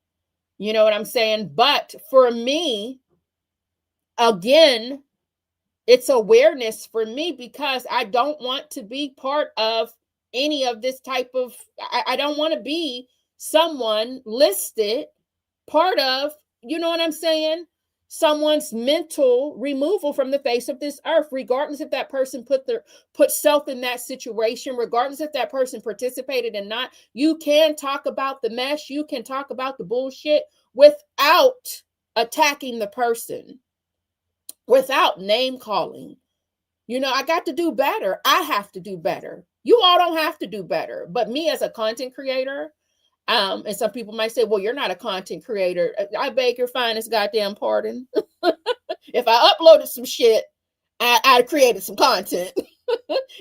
You know what I'm saying? But for me, again, It's awareness for me, because I don't want to be part of any of this type of, I don't want to be someone listed part of, you know what I'm saying? Someone's mental removal from the face of this earth, regardless if that person put self in that situation, regardless if that person participated or not. You can talk about the mess, you can talk about the bullshit without attacking the person, without name calling. You know, I got to do better. I have to do better. You all don't have to do better. But me as a content creator, and some people might say, well, you're not a content creator. I beg your finest goddamn pardon. If I uploaded some shit, I created some content.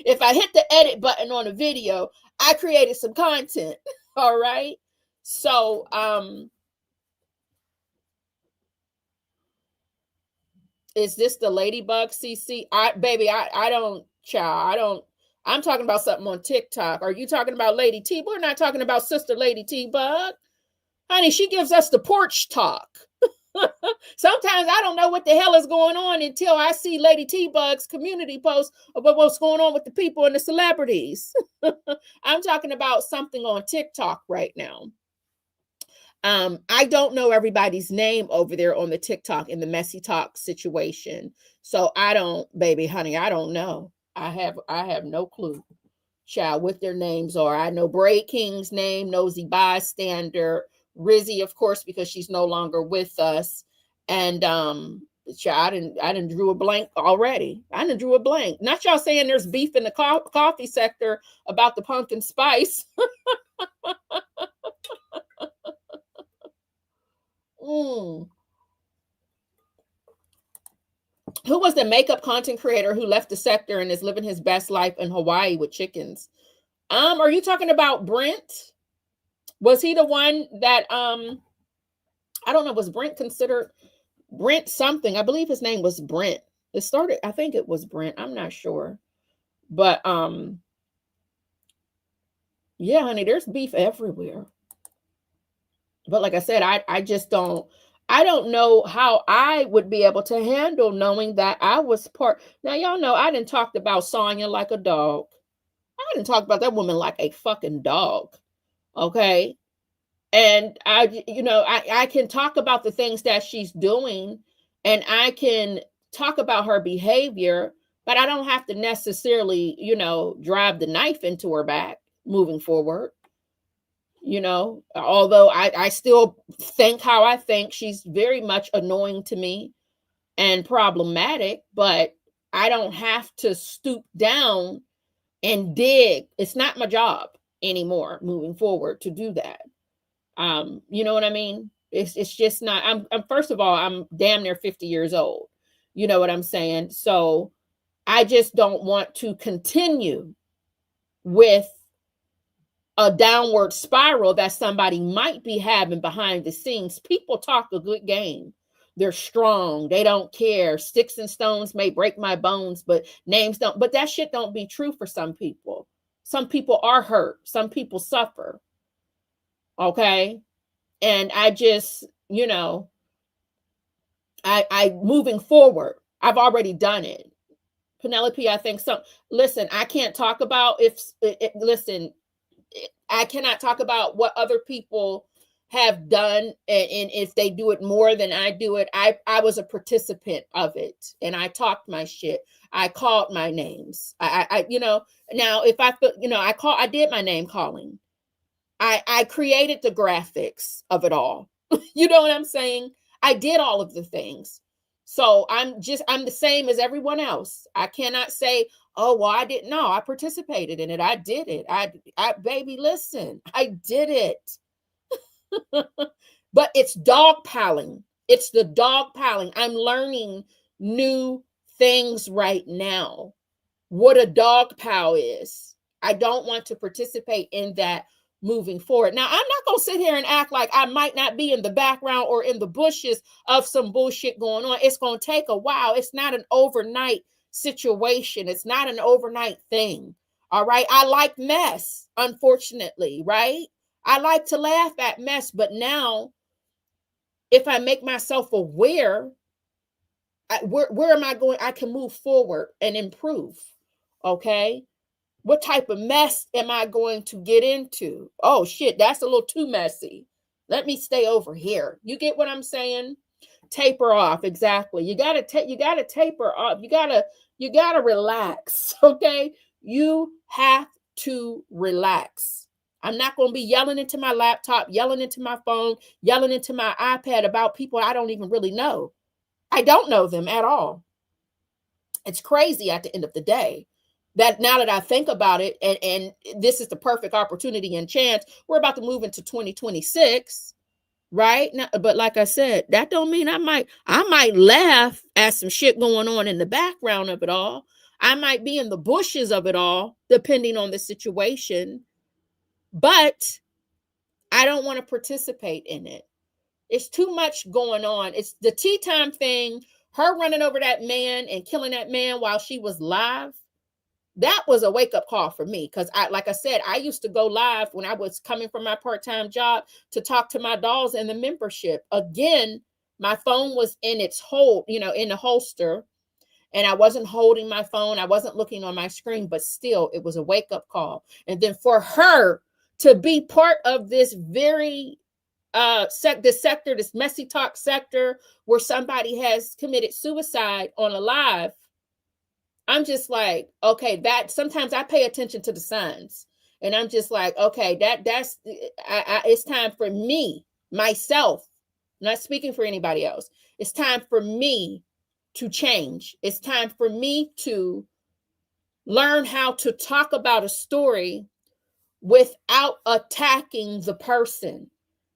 If I hit the edit button on a video, I created some content. All right. So, is this the ladybug CC? I don't, child. I don't. I'm talking about something on TikTok. Are you talking about Lady T? We're not talking about Sister Lady T Bug. Honey, she gives us the porch talk. Sometimes I don't know what the hell is going on until I see Lady T Bug's community post about what's going on with the people and the celebrities. I'm talking about something on TikTok right now. I don't know everybody's name over there on the TikTok in the messy talk situation. So I don't, baby, honey, I don't know. I have no clue, child, what their names are. I know Braid King's name, Nosy Bystander, Rizzy, of course, because she's no longer with us. And child, I didn't drew a blank already. I didn't drew a blank. Not y'all saying there's beef in the coffee sector about the pumpkin spice. Who was the makeup content creator who left the sector and is living his best life in Hawaii with chickens? Are you talking about Brent? Was he the one that I don't know, was Brent considered Brent something? I believe his name was Brent. It started, I think it was Brent. I'm not sure. But yeah, honey, there's beef everywhere. But like I said, I just don't, I don't know how I would be able to handle knowing that I was part. Now, y'all know I didn't talk about Sonya like a dog. I didn't talk about that woman like a fucking dog. Okay. And I can talk about the things that she's doing, and I can talk about her behavior, but I don't have to necessarily, drive the knife into her back moving forward. Although I still think how I think, she's very much annoying to me and problematic, but I don't have to stoop down and dig. It's not my job anymore moving forward to do that. You know what I mean? It's just not, I'm first of all, I'm damn near 50 years old. You know what I'm saying? So I just don't want to continue with a downward spiral that somebody might be having behind the scenes. People talk a good game. They're strong. They don't care. Sticks and stones may break my bones, but names don't. But that shit don't be true for some people. Some people are hurt. Some people suffer. Okay. And I just, I moving forward, I've already done it. Penelope, I think so. Listen, I can't talk about I cannot talk about what other people have done, and if they do it more than I do it. I was a participant of it, and I talked my shit. I called my names. Now if I did my name calling. I created the graphics of it all. You know what I'm saying? I did all of the things. So I'm the same as everyone else. I cannot say, oh, well, I didn't know. I participated in it. I did it. I baby, listen, I did it. But it's dog piling. It's the dog piling. I'm learning new things right now. What a dog pile is. I don't want to participate in that moving forward. Now, I'm not going to sit here and act like I might not be in the background or in the bushes of some bullshit going on. It's going to take a while. It's not an overnight situation. It's not an overnight thing. All right. I like mess, unfortunately, right? I like to laugh at mess, but now if I make myself aware Where am I going? I can move forward and improve. Okay. What type of mess am I going to get into? Oh shit, that's a little too messy. Let me stay over here. You get what I'm saying? Taper off. Exactly. You gotta taper off. You gotta relax. Okay. You have to relax. I'm not going to be yelling into my laptop, yelling into my phone, yelling into my iPad about people I don't even really know. I don't know them at all. It's crazy at the end of the day that now that I think about it, and this is the perfect opportunity and chance, we're about to move into 2026, right? Now, but like I said, that don't mean I might laugh at some shit going on in the background of it all. I might be in the bushes of it all, depending on the situation, but I don't want to participate in it. It's too much going on. It's the tea time thing, her running over that man and killing that man while she was live. That was a wake-up call for me, because like I said, I used to go live when I was coming from my part-time job to talk to my dolls in the membership. Again, my phone was in its hold, in the holster, and I wasn't holding my phone. I wasn't looking on my screen, but still, it was a wake-up call. And then for her to be part of this very this messy talk sector where somebody has committed suicide on a live, I'm just like, okay, that sometimes I pay attention to the signs, and I'm just like, okay, that's it's time for me, myself, not speaking for anybody else. It's time for me to change. It's time for me to learn how to talk about a story without attacking the person.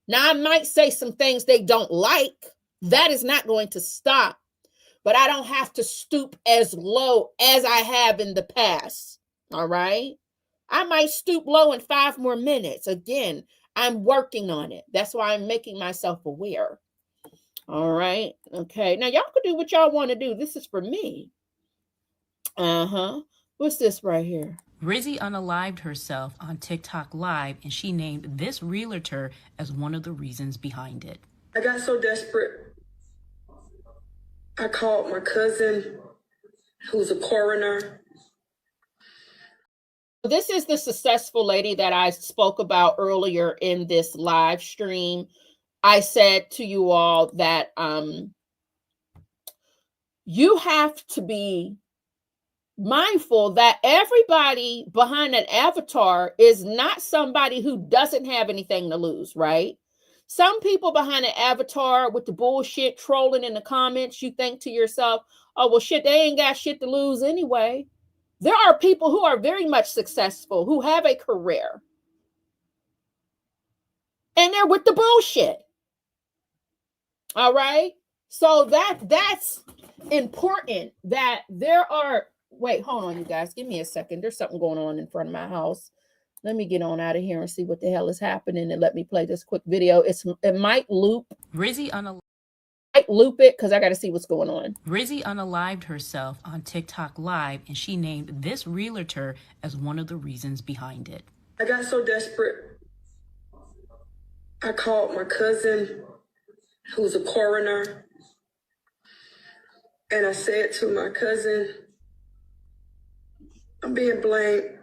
Now, I might say some things they don't like. That is not going to stop. But I don't have to stoop as low as I have in the past. All right. I might stoop low in 5 more minutes. Again, I'm working on it. That's why I'm making myself aware. All right. Okay. Now, y'all can do what y'all want to do. This is for me. What's this right here? Rizzy unalived herself on TikTok Live, and she named this realtor as one of the reasons behind it. I got so desperate, I called my cousin, who's a coroner. This is the successful lady that I spoke about earlier in this live stream. I said to you all that you have to be mindful that everybody behind an avatar is not somebody who doesn't have anything to lose, right? Some people behind an avatar with the bullshit trolling in the comments, you think to yourself, oh, well, shit, they ain't got shit to lose anyway. There are people who are very much successful, who have a career, and they're with the bullshit. All right? So that's important, that there are, wait, hold on, you guys. Give me a second. There's something going on in front of my house. Let me get on out of here and see what the hell is happening, and let me play this quick video. It might loop. Rizzy might loop it because I got to see what's going on. Rizzy unalived herself on TikTok Live, and she named this realtor as one of the reasons behind it. I got so desperate, I called my cousin, who's a coroner, and I said to my cousin, I'm being blamed,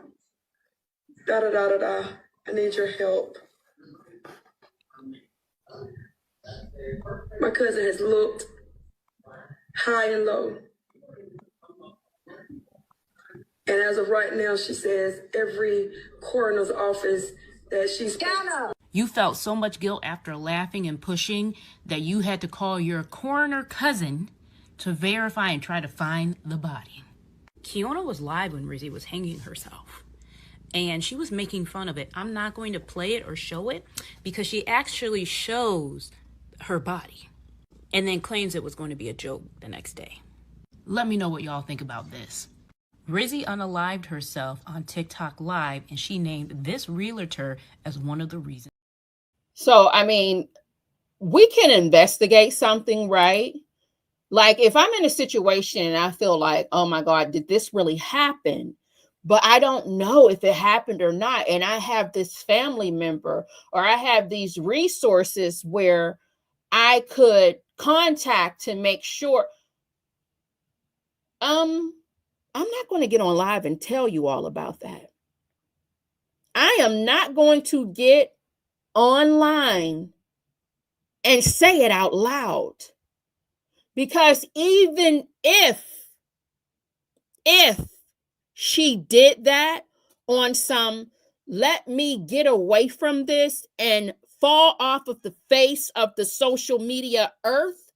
I need your help. My cousin has looked high and low. And as of right now, she says every coroner's office that she's... You felt so much guilt after laughing and pushing that you had to call your coroner cousin to verify and try to find the body. Kiona was live when Rizzy was hanging herself, and she was making fun of it. I'm not going to play it or show it because she actually shows her body and then claims it was going to be a joke the next day. Let me know what y'all think about this. Rizzy unalived herself on TikTok Live, and she named this realtor as one of the reasons. So, I mean, we can investigate something, right? Like if I'm in a situation and I feel like, oh my God, did this really happen? But I don't know if it happened or not. And I have this family member, or I have these resources where I could contact to make sure. I'm not going to get on live and tell you all about that. I am not going to get online and say it out loud, because even if she did that on some let me get away from this and fall off of the face of the social media earth,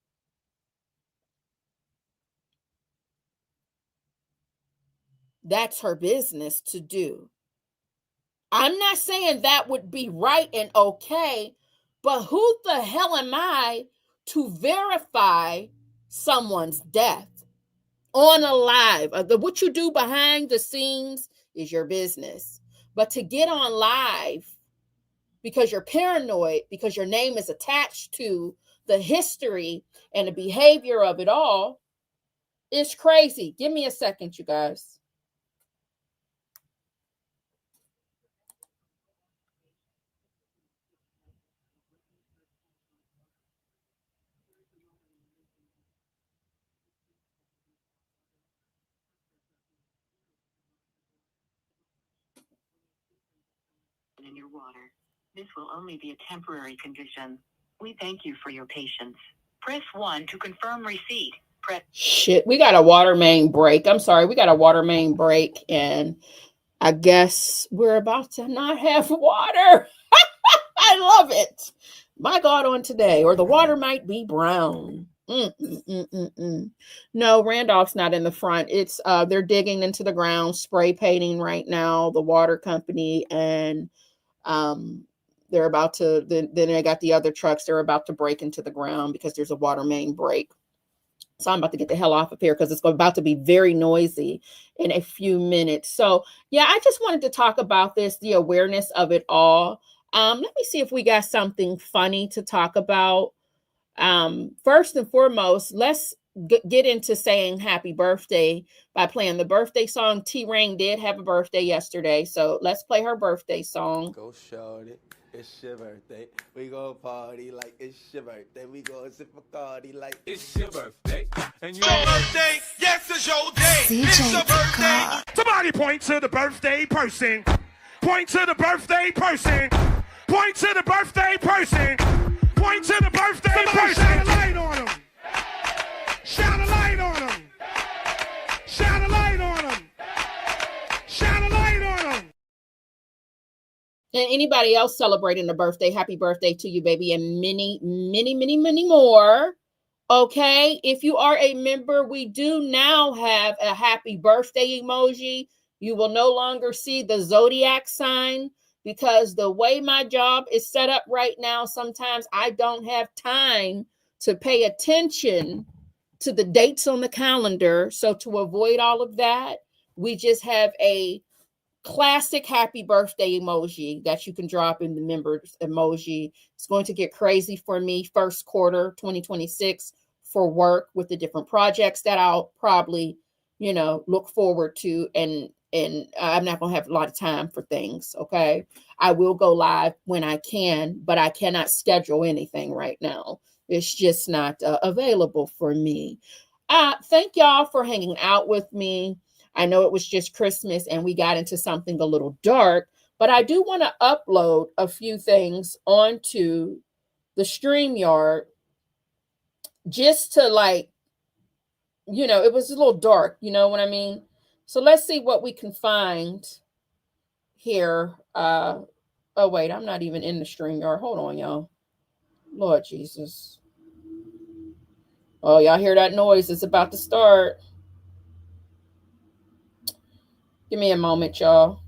that's her business to do. I'm not saying that would be right and okay, but who the hell am I to verify someone's death on a live? What you do behind the scenes is your business. But to get on live because you're paranoid, because your name is attached to the history and the behavior of it all, is crazy. Give me a second, you guys. In your water. This will only be a temporary condition. We thank you for your patience. Press 1 to confirm receipt. Shit, we got a water main break. I'm sorry, we got a water main break, and I guess we're about to not have water. I love it. My God, on today, or the water might be brown. No, Randolph's not in the front. It's they're digging into the ground, spray painting right now, the water company, and they're about to, then they got the other trucks, they're about to break into the ground because there's a water main break. So I'm about to get the hell off of here because it's about to be very noisy in a few minutes. So yeah, I just wanted to talk about this, the awareness of it all. Let me see if we got something funny to talk about. First and foremost, let's get into saying happy birthday by playing the birthday song. T-Rain did have a birthday yesterday, so let's play her birthday song. Go shorty, it's your birthday. We go party like it's your birthday. We go sip Bacardi like it's your birthday. And your birthday, yes, it's your day. It's your birthday. Somebody point to the birthday person. Point to the birthday person. Point to the birthday person. Point to the birthday person. Shine a light on him. Shine a light on him. Shine a light on him. Shine a light on him. And anybody else celebrating a birthday, happy birthday to you, baby, and many, many, many, many more. Okay, if you are a member, we do now have a happy birthday emoji. You will no longer see the zodiac sign, because the way my job is set up right now, sometimes I don't have time to pay attention to the dates on the calendar. So to avoid all of that, we just have a classic happy birthday emoji that you can drop in the members emoji. It's going to get crazy for me first quarter 2026 for work with the different projects that I'll probably, look forward to, and I'm not going to have a lot of time for things. Okay. I will go live when I can, but I cannot schedule anything right now. It's just not available for me. Thank y'all for hanging out with me. I know it was just Christmas and we got into something a little dark, but I do want to upload a few things onto the StreamYard just to it was a little dark, you know what I mean? So let's see what we can find here. Oh wait, I'm not even in the StreamYard. Hold on, y'all. Lord Jesus. Oh, y'all hear that noise? It's about to start. Give me a moment, y'all.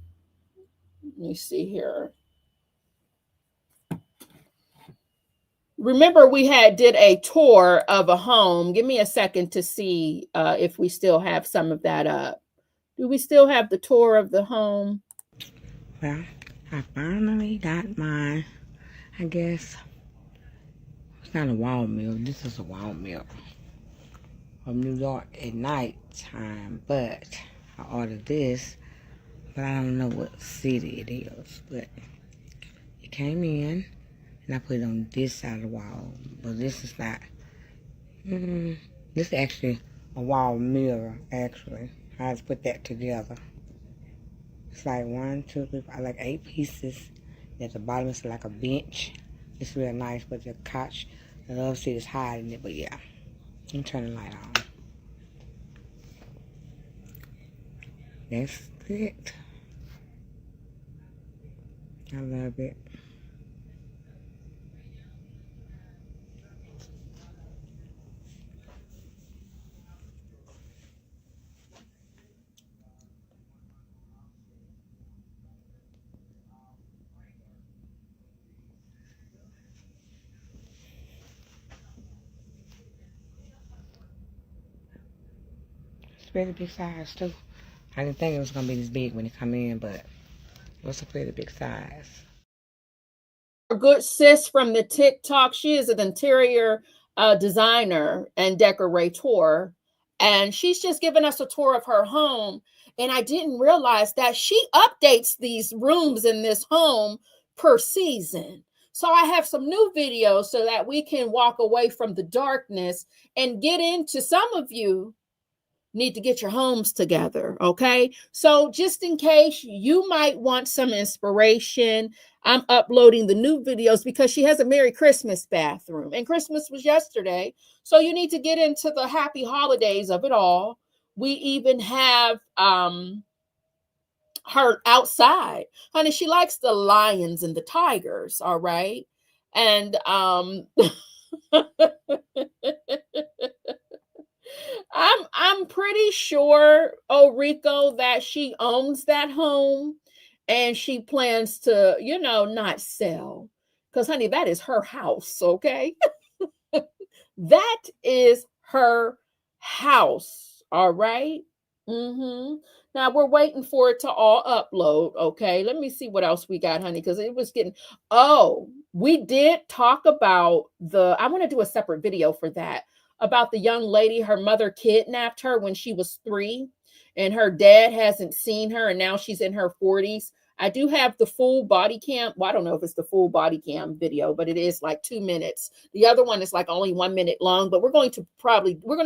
Let me see here. Remember, we did a tour of a home. Give me a second to see if we still have some of that up. Do we still have the tour of the home? Well, I finally got my, I guess, it's not a wall mirror. This is a wall mirror from New York at night time. But I ordered this, but I don't know what city it is. But it came in, and I put it on this side of the wall. But this is not, this is actually a wall mirror, actually. I just put that together. It's like 1, 2, 3, 4, like 8 pieces. At the bottom it's like a bench. It's real nice, but the couch, the love seat is hiding it, but yeah. Let me turn the light on. That's it. I love it. It's a pretty big size too. I didn't think it was gonna be this big when it come in, but it was a pretty big size. A good sis from the TikTok. She is an interior designer and decorator, and she's just given us a tour of her home. And I didn't realize that she updates these rooms in this home per season. So I have some new videos so that we can walk away from the darkness and get into. Some of you need to get your homes together, okay? So just in case you might want some inspiration, I'm uploading the new videos because she has a Merry Christmas bathroom, and Christmas was yesterday. So you need to get into the happy holidays of it all. We even have her outside. Honey, she likes the lions and the tigers, all right? And I'm pretty sure, Rico, that she owns that home and she plans to, not sell. Because, honey, that is her house, okay? That is her house, all right? Now we're waiting for it to all upload, okay? Let me see what else we got, honey, because it was getting. Oh, we did talk about I want to do a separate video for that, about the young lady. Her mother kidnapped her when she was 3, and her dad hasn't seen her, and now she's in her 40s. I do have the full body cam. Well, I don't know if it's the full body cam video, but it is like 2 minutes. The other one is like only 1 minute long, but we're going to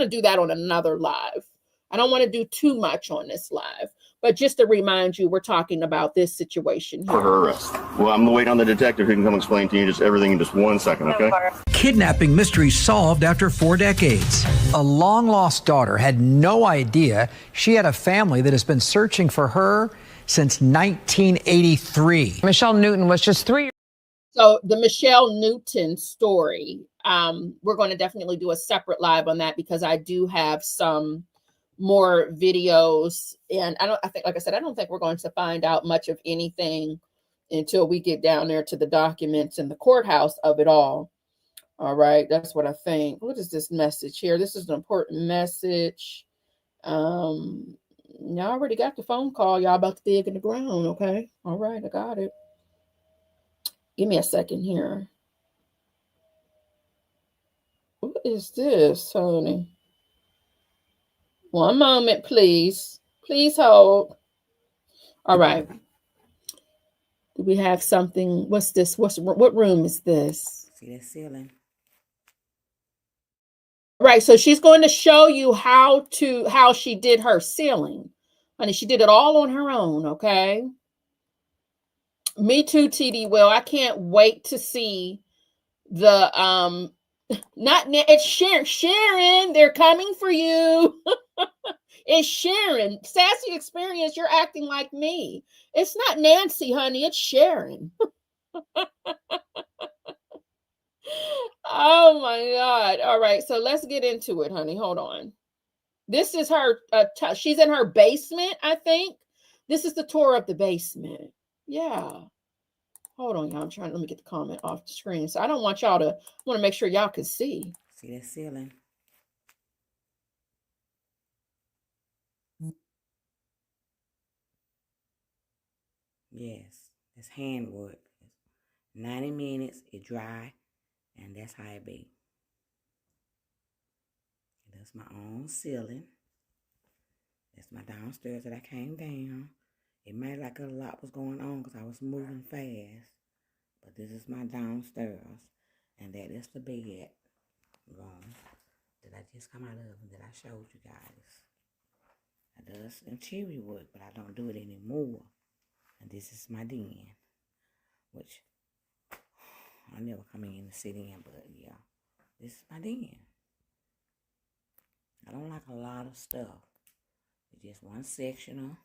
do that on another live. I don't want to do too much on this live, but just to remind you, we're talking about this situation here. For her arrest. Well, I'm waiting on the detective who can come explain to you just everything in just 1 second, okay? Kidnapping mystery solved after 4 decades. A long-lost daughter had no idea she had a family that has been searching for her since 1983. Michelle Newton was just 3 years. So the Michelle Newton story, we're going to definitely do a separate live on that because I do have some more videos, and I don't think we're going to find out much of anything until we get down there to the documents in the courthouse of it all. All right, that's what I think. What is this message here? This is an important message. Y'all already got the phone call. Y'all about to dig in the ground, okay? All right, I got it. Give me a second here. What is this, honey? 1 moment, please. Please hold. All right. Do we have something? What's this? What room is this? See that ceiling? Right. So she's going to show you how she did her ceiling. Honey, she did it all on her own, okay? Me too, TD Will. I can't wait to see the it's Sharon, they're coming for you. It's Sharon. Sassy Experience, you're acting like me. It's not Nancy, honey. It's Sharon. Oh, my God. All right. So let's get into it, honey. Hold on. This is her. She's in her basement, I think. This is the tour of the basement. Yeah. Hold on, y'all. Let me get the comment off the screen. So I don't want y'all to, I want to make sure y'all can see. See that ceiling? Yes, it's hand work. 90 minutes, it dry, and that's how it be. That's my own ceiling. That's my downstairs that I came down. It might like a lot was going on because I was moving fast. But this is my downstairs. And that is the bed room. that I just come out of that I showed you guys. I does interior work, but I don't do it anymore. And this is my den, which I never come in to sit in, but yeah, this is my den. I don't like a lot of stuff. It's just one sectional.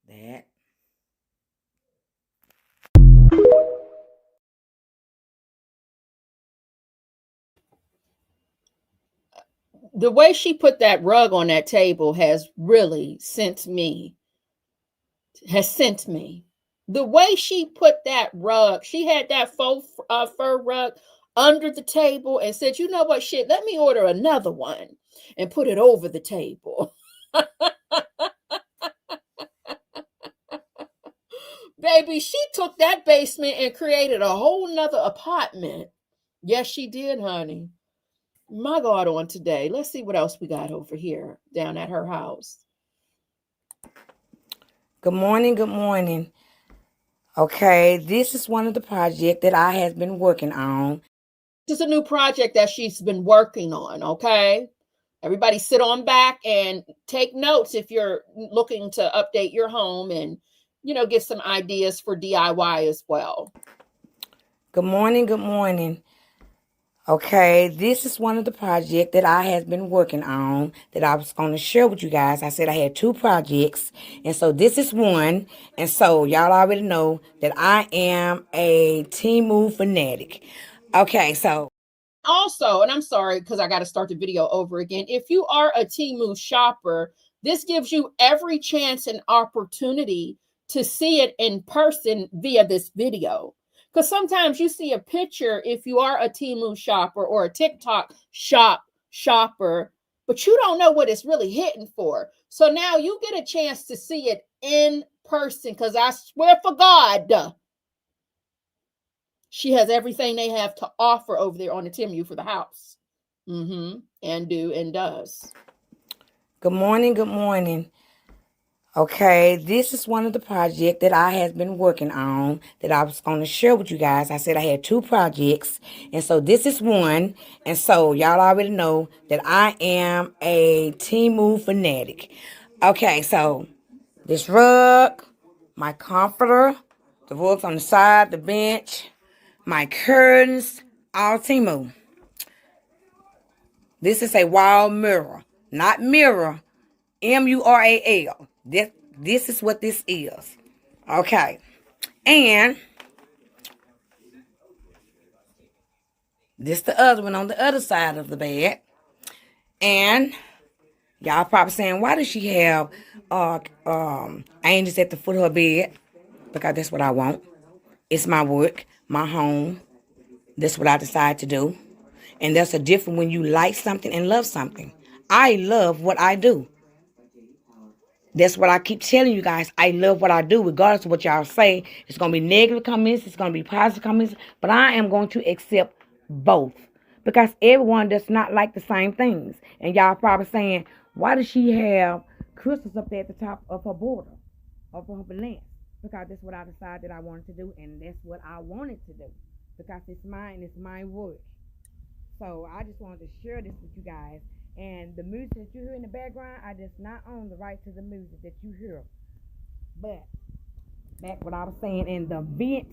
That. The way she put that rug on that table has really sent me. The way she put that rug, she had that faux fur rug under the table and said, you know what, shit, let me order another one and put it over the table. Baby, she took that basement and created a whole nother apartment. Yes, she did, honey. My God, on today. Let's see what else we got over here down at her house. Good morning, good morning. Okay, this is one of the projects that I has been working on. This is a new project that she's been working on, okay? Everybody sit on back and take notes if you're looking to update your home and, you know, get some ideas for DIY as well. Good morning, good morning. Okay, this is one of the projects that I has been working on that I was going to share with you guys. I said I had 2 projects, and so this is one. And so y'all already know that I am a Temu fanatic. Okay, so. Also, and I'm sorry because I got to start the video over again. If you are a Temu shopper, this gives you every chance and opportunity to see it in person via this video. Because sometimes you see a picture if you are a Temu shopper or a TikTok shopper, but you don't know what it's really hitting for. So now you get a chance to see it in person because I swear for God, she has everything they have to offer over there on the Temu for the house. And does. Good morning, good morning. Okay, this is one of the projects that I has been working on that I was going to share with you guys. I said I had 2 projects, and so this is one. And so y'all already know that I am a Temu fanatic. Okay, so this rug, my comforter, the rugs on the side, the bench, my curtains, all Temu. This is a wall mirror, not mirror, M-U-R-A-L. This is what this is. Okay. And this the other one on the other side of the bed. And y'all probably saying, why does she have angels at the foot of her bed? Because that's what I want. It's my work, my home. That's what I decide to do. And that's a difference when you like something and love something. I love what I do. That's what I keep telling you guys. I love what I do, regardless of what y'all say. It's going to be negative comments. It's going to be positive comments. But I am going to accept both. Because everyone does not like the same things. And y'all probably saying, why does she have crystals up there at the top of her border? Of her lens? Because that's what I decided I wanted to do. And that's what I wanted to do. Because it's mine. It's my work. So I just wanted to share this with you guys. And the music that you hear in the background, I just not own the right to the music that you hear. But back what I was saying, and the vent,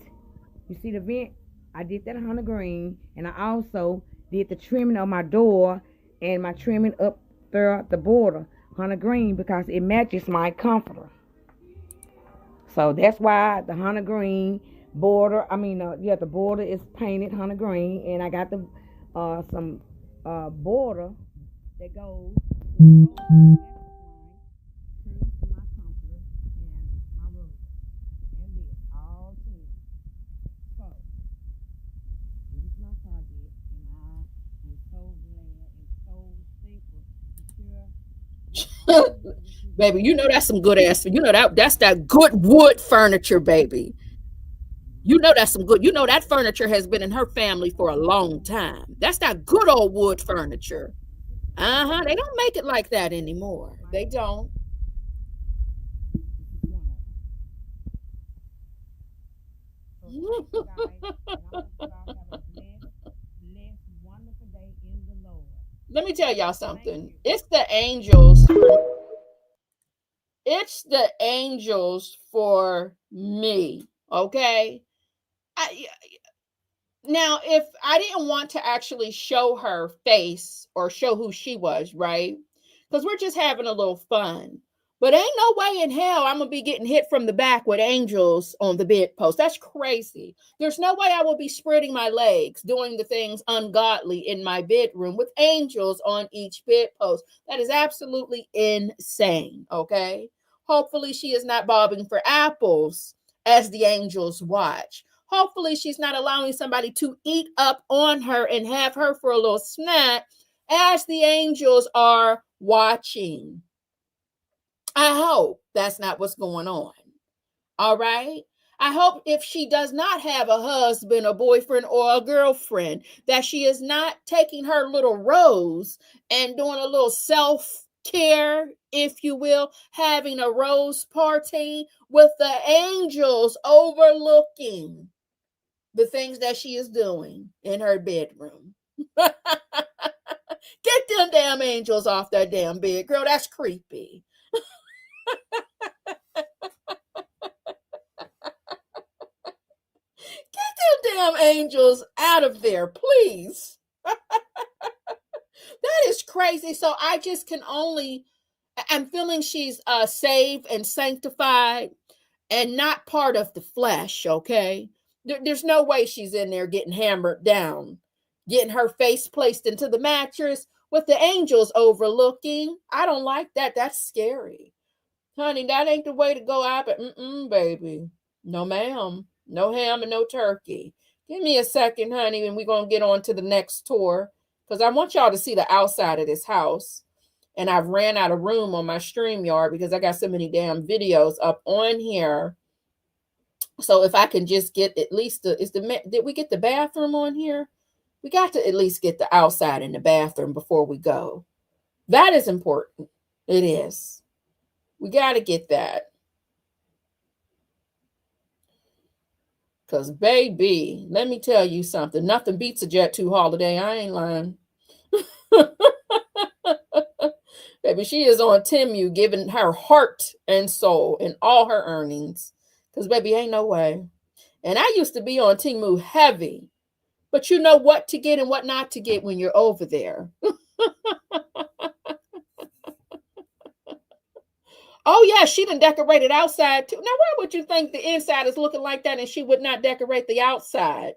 you see the vent? I did that hunter green, and I also did the trimming of my door and my trimming up there the border hunter green because it matches my comforter. So that's why the hunter green border, the border is painted hunter green, and I got the some border that goes to my comforter and my room. And this all team. So this is my project, and I am so glad and so thankful to share. Baby, you know that's some good ass. You know that's that good wood furniture, baby. You know that's some good. You know that furniture has been in her family for a long time. That's that good old wood furniture. They don't make it like that anymore. They don't. let me tell y'all something. It's the angels. It's the angels for me. Okay. I, Now, if I didn't want to actually show her face or show who she was, right? Because we're just having a little fun. But ain't no way in hell I'm going to be getting hit from the back with angels on the bedpost. That's crazy. There's no way I will be spreading my legs, doing the things ungodly in my bedroom with angels on each bedpost. That is absolutely insane, okay? Hopefully, she is not bobbing for apples as the angels watch. Hopefully, she's not allowing somebody to eat up on her and have her for a little snack as the angels are watching. I hope that's not what's going on. All right. I hope if she does not have a husband, a boyfriend, or a girlfriend, that she is not taking her little rose and doing a little self-care, if you will, having a rose party with the angels overlooking the things that she is doing in her bedroom. Get them damn angels off that damn bed, girl. That's creepy. Get them damn angels out of there, please. That is crazy. So I just can only, I'm feeling she's saved and sanctified and not part of the flesh, okay? There's no way she's in there getting hammered down, getting her face placed into the mattress with the angels overlooking. I don't like that. That's scary. Honey, that ain't the way to go out, but baby. No, ma'am. No ham and no turkey. Give me a second, honey, and we're going to get on to the next tour because I want y'all to see the outside of this house. And I've ran out of room on my StreamYard because I got so many damn videos up on here. So if I can just get at least did we get the bathroom on here? We got to at least get the outside in the bathroom before we go. That is important. It is. We got to get that. Because, baby, let me tell you something. Nothing beats a Jet 2 holiday. I ain't lying. Baby, she is on Temu giving her heart and soul and all her earnings. Because, baby, ain't no way. And I used to be on Temu heavy. But you know what to get and what not to get when you're over there. Oh, yeah, she done decorated outside too. Now, why would you think the inside is looking like that and she would not decorate the outside?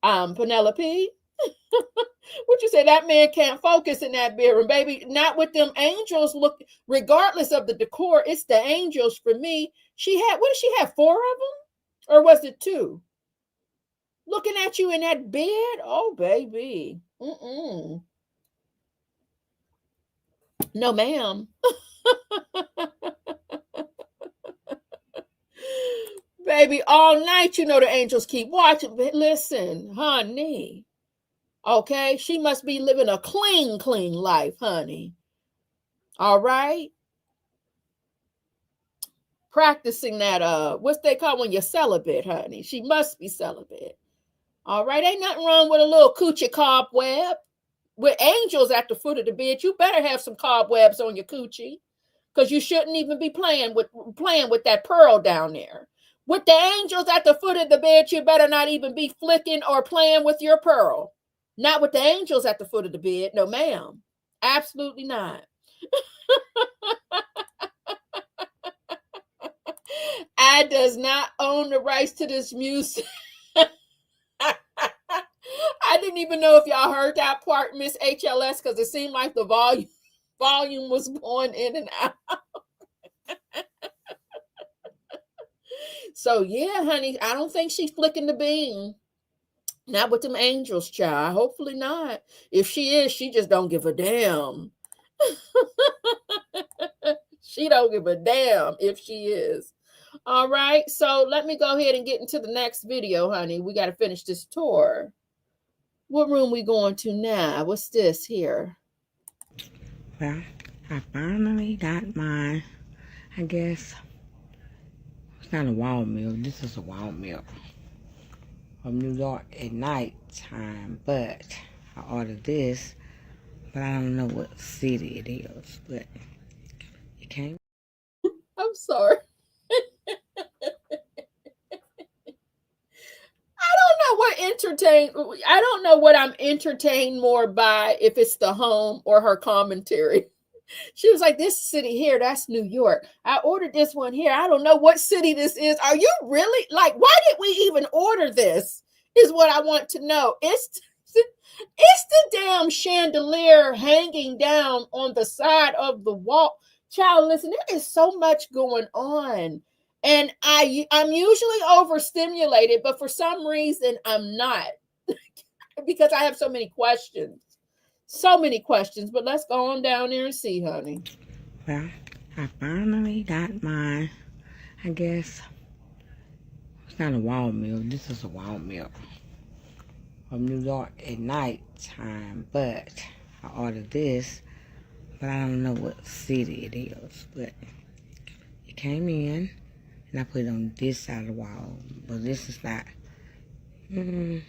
Penelope? Would you say that man can't focus in that bedroom, baby? Not with them angels look, regardless of the decor, it's the angels for me. What did she have, 4 of them? Or was it 2? Looking at you in that bed? Oh, baby. No, ma'am. Baby, all night, you know the angels keep watching. But listen, honey. Okay, she must be living a clean life, honey. All right. Practicing that, what's they call when you're celibate, honey. She must be celibate. All right, ain't nothing wrong with a little coochie cobweb. With angels at the foot of the bed, you better have some cobwebs on your coochie. Because you shouldn't even be playing with that pearl down there. With the angels at the foot of the bed, you better not even be flicking or playing with your pearl. Not with the angels at the foot of the bed. No, ma'am. Absolutely not. I does not own the rights to this music. I didn't even know if y'all heard that part, Miss HLS, because it seemed like the volume was going in and out. So yeah, honey, I don't think she's flicking the bean. Not with them angels, child. Hopefully not. If she is, she just don't give a damn. She don't give a damn if she is. All right, so let me go ahead and get into the next video, honey. We got to finish this tour. What room we going to now? What's this here? Well, I finally got my, I guess, it's not a wall meal. This is a wall meal from New York at night time. But I ordered this but I don't know what city it is, but it came. I'm sorry. I don't know what I'm entertained more by, if it's the home or her commentary. She was like, this city here, that's New York. I ordered this one here. I don't know what city this is. Are you really, like, why did we even order this? Is what I want to know. It's the damn chandelier hanging down on the side of the wall. Child, listen, there is so much going on. And I'm usually overstimulated, but for some reason I'm not, because I have so many questions. So many questions, but let's go on down there and see, honey. Well, I finally got my, I guess, it's not a wall meal. This is a wall meal from New York at night time, but I ordered this, but I don't know what city it is, but it came in, and I put it on this side of the wall, but this is not, this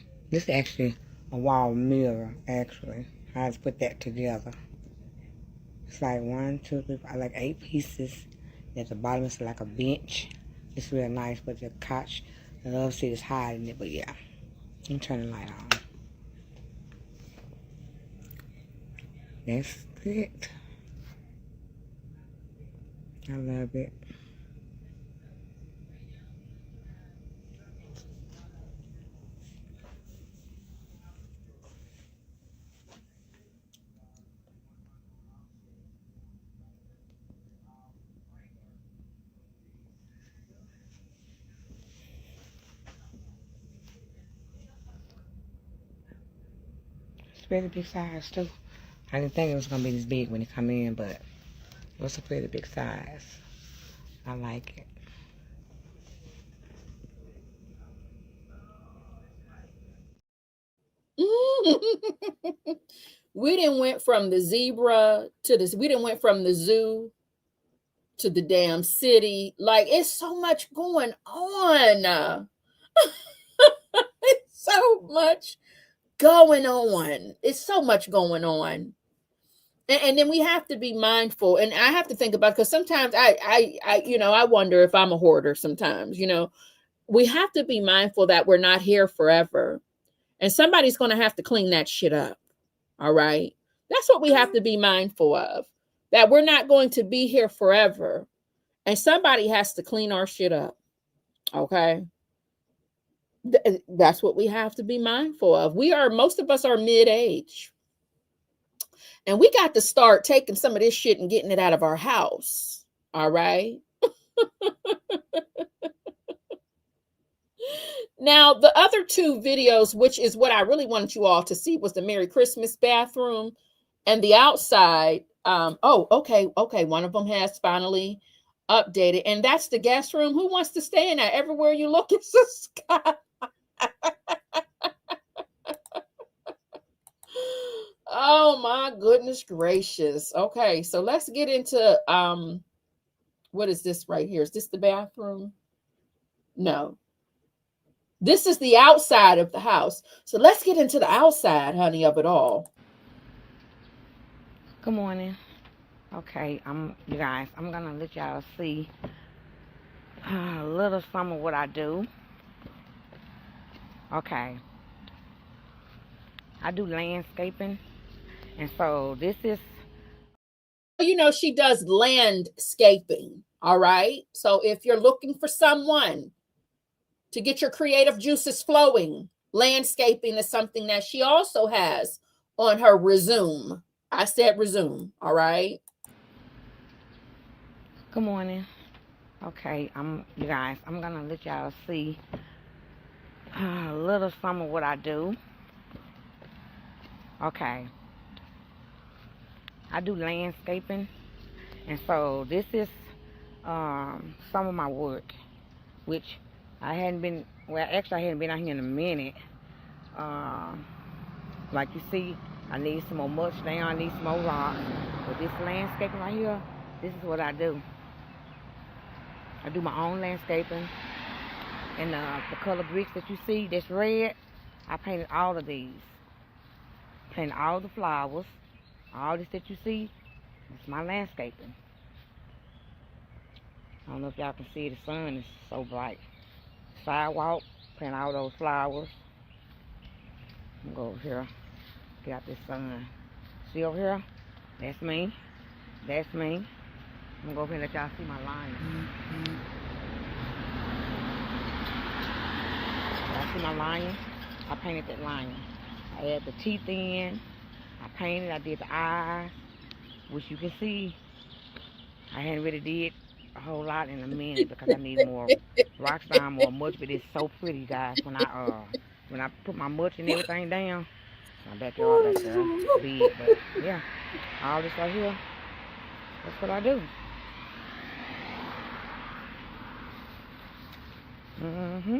is actually a wall mirror, actually. I just put that together. It's like 1, 2, 3, 4, like 8 pieces. At the bottom it's like a bench. It's real nice, but the couch, the love seat is hiding it, but yeah. Let me turn the light on. That's it. I love it. Pretty big size too. I didn't think it was gonna be this big when it come in, but it was a pretty big size. I like it. We didn't went from the zebra to this. We didn't went from the zoo to the damn city. Like, it's so much going on. It's so much going on. It's so much going on. And then we have to be mindful, and I have to think about, because sometimes I wonder if I'm a hoarder sometimes. We have to be mindful that we're not here forever, and somebody's going to have to clean that shit up. All right, that's what we have to be mindful of, that we're not going to be here forever, and somebody has to clean our shit up. Okay, that's what we have to be mindful of. Most of us are mid-age. And we got to start taking some of this shit and getting it out of our house. All right. Now, the other 2 videos, which is what I really wanted you all to see, was the Merry Christmas bathroom and the outside. Okay. One of them has finally updated, and that's the guest room. Who wants to stay in that? Everywhere you look, it's a sky. Oh my goodness gracious. Okay, so let's get into what is this right here? Is this the bathroom? No. This is the outside of the house. So let's get into the outside, honey, of it all. Good morning. Okay, you guys, I'm gonna let y'all see a little some of what I do. Okay. I do landscaping. And so this is, she does landscaping. All right. So if you're looking for someone to get your creative juices flowing, landscaping is something that she also has on her resume. I said resume. All right. Good morning. Okay, you guys, I'm gonna let y'all see a little some of what I do. Okay. I do landscaping, and so this is some of my work, which I hadn't been out here in a minute. Like you see, I need some more mulch down, I need some more rocks. But this landscaping right here, this is what I do. I do my own landscaping, and the color bricks that you see, that's red, I painted all of these. Painted all the flowers. All this that you see, it's my landscaping. I don't know if y'all can see the sun is so bright. Sidewalk, plant all those flowers. I'm gonna go over here, get out this sun. See over here? That's me. That's me. I'm gonna go over here and let y'all see my lion. Y'all see my lion? I painted that lion. I added the teeth in. I painted, I did the eyes, which you can see. I hadn't really did a whole lot in a minute because I need more rock slime, more mulch, but it's so pretty, guys. When I put my mulch and everything down, my backyard back there, big, but yeah, all this right here, that's what I do. Mm-hmm.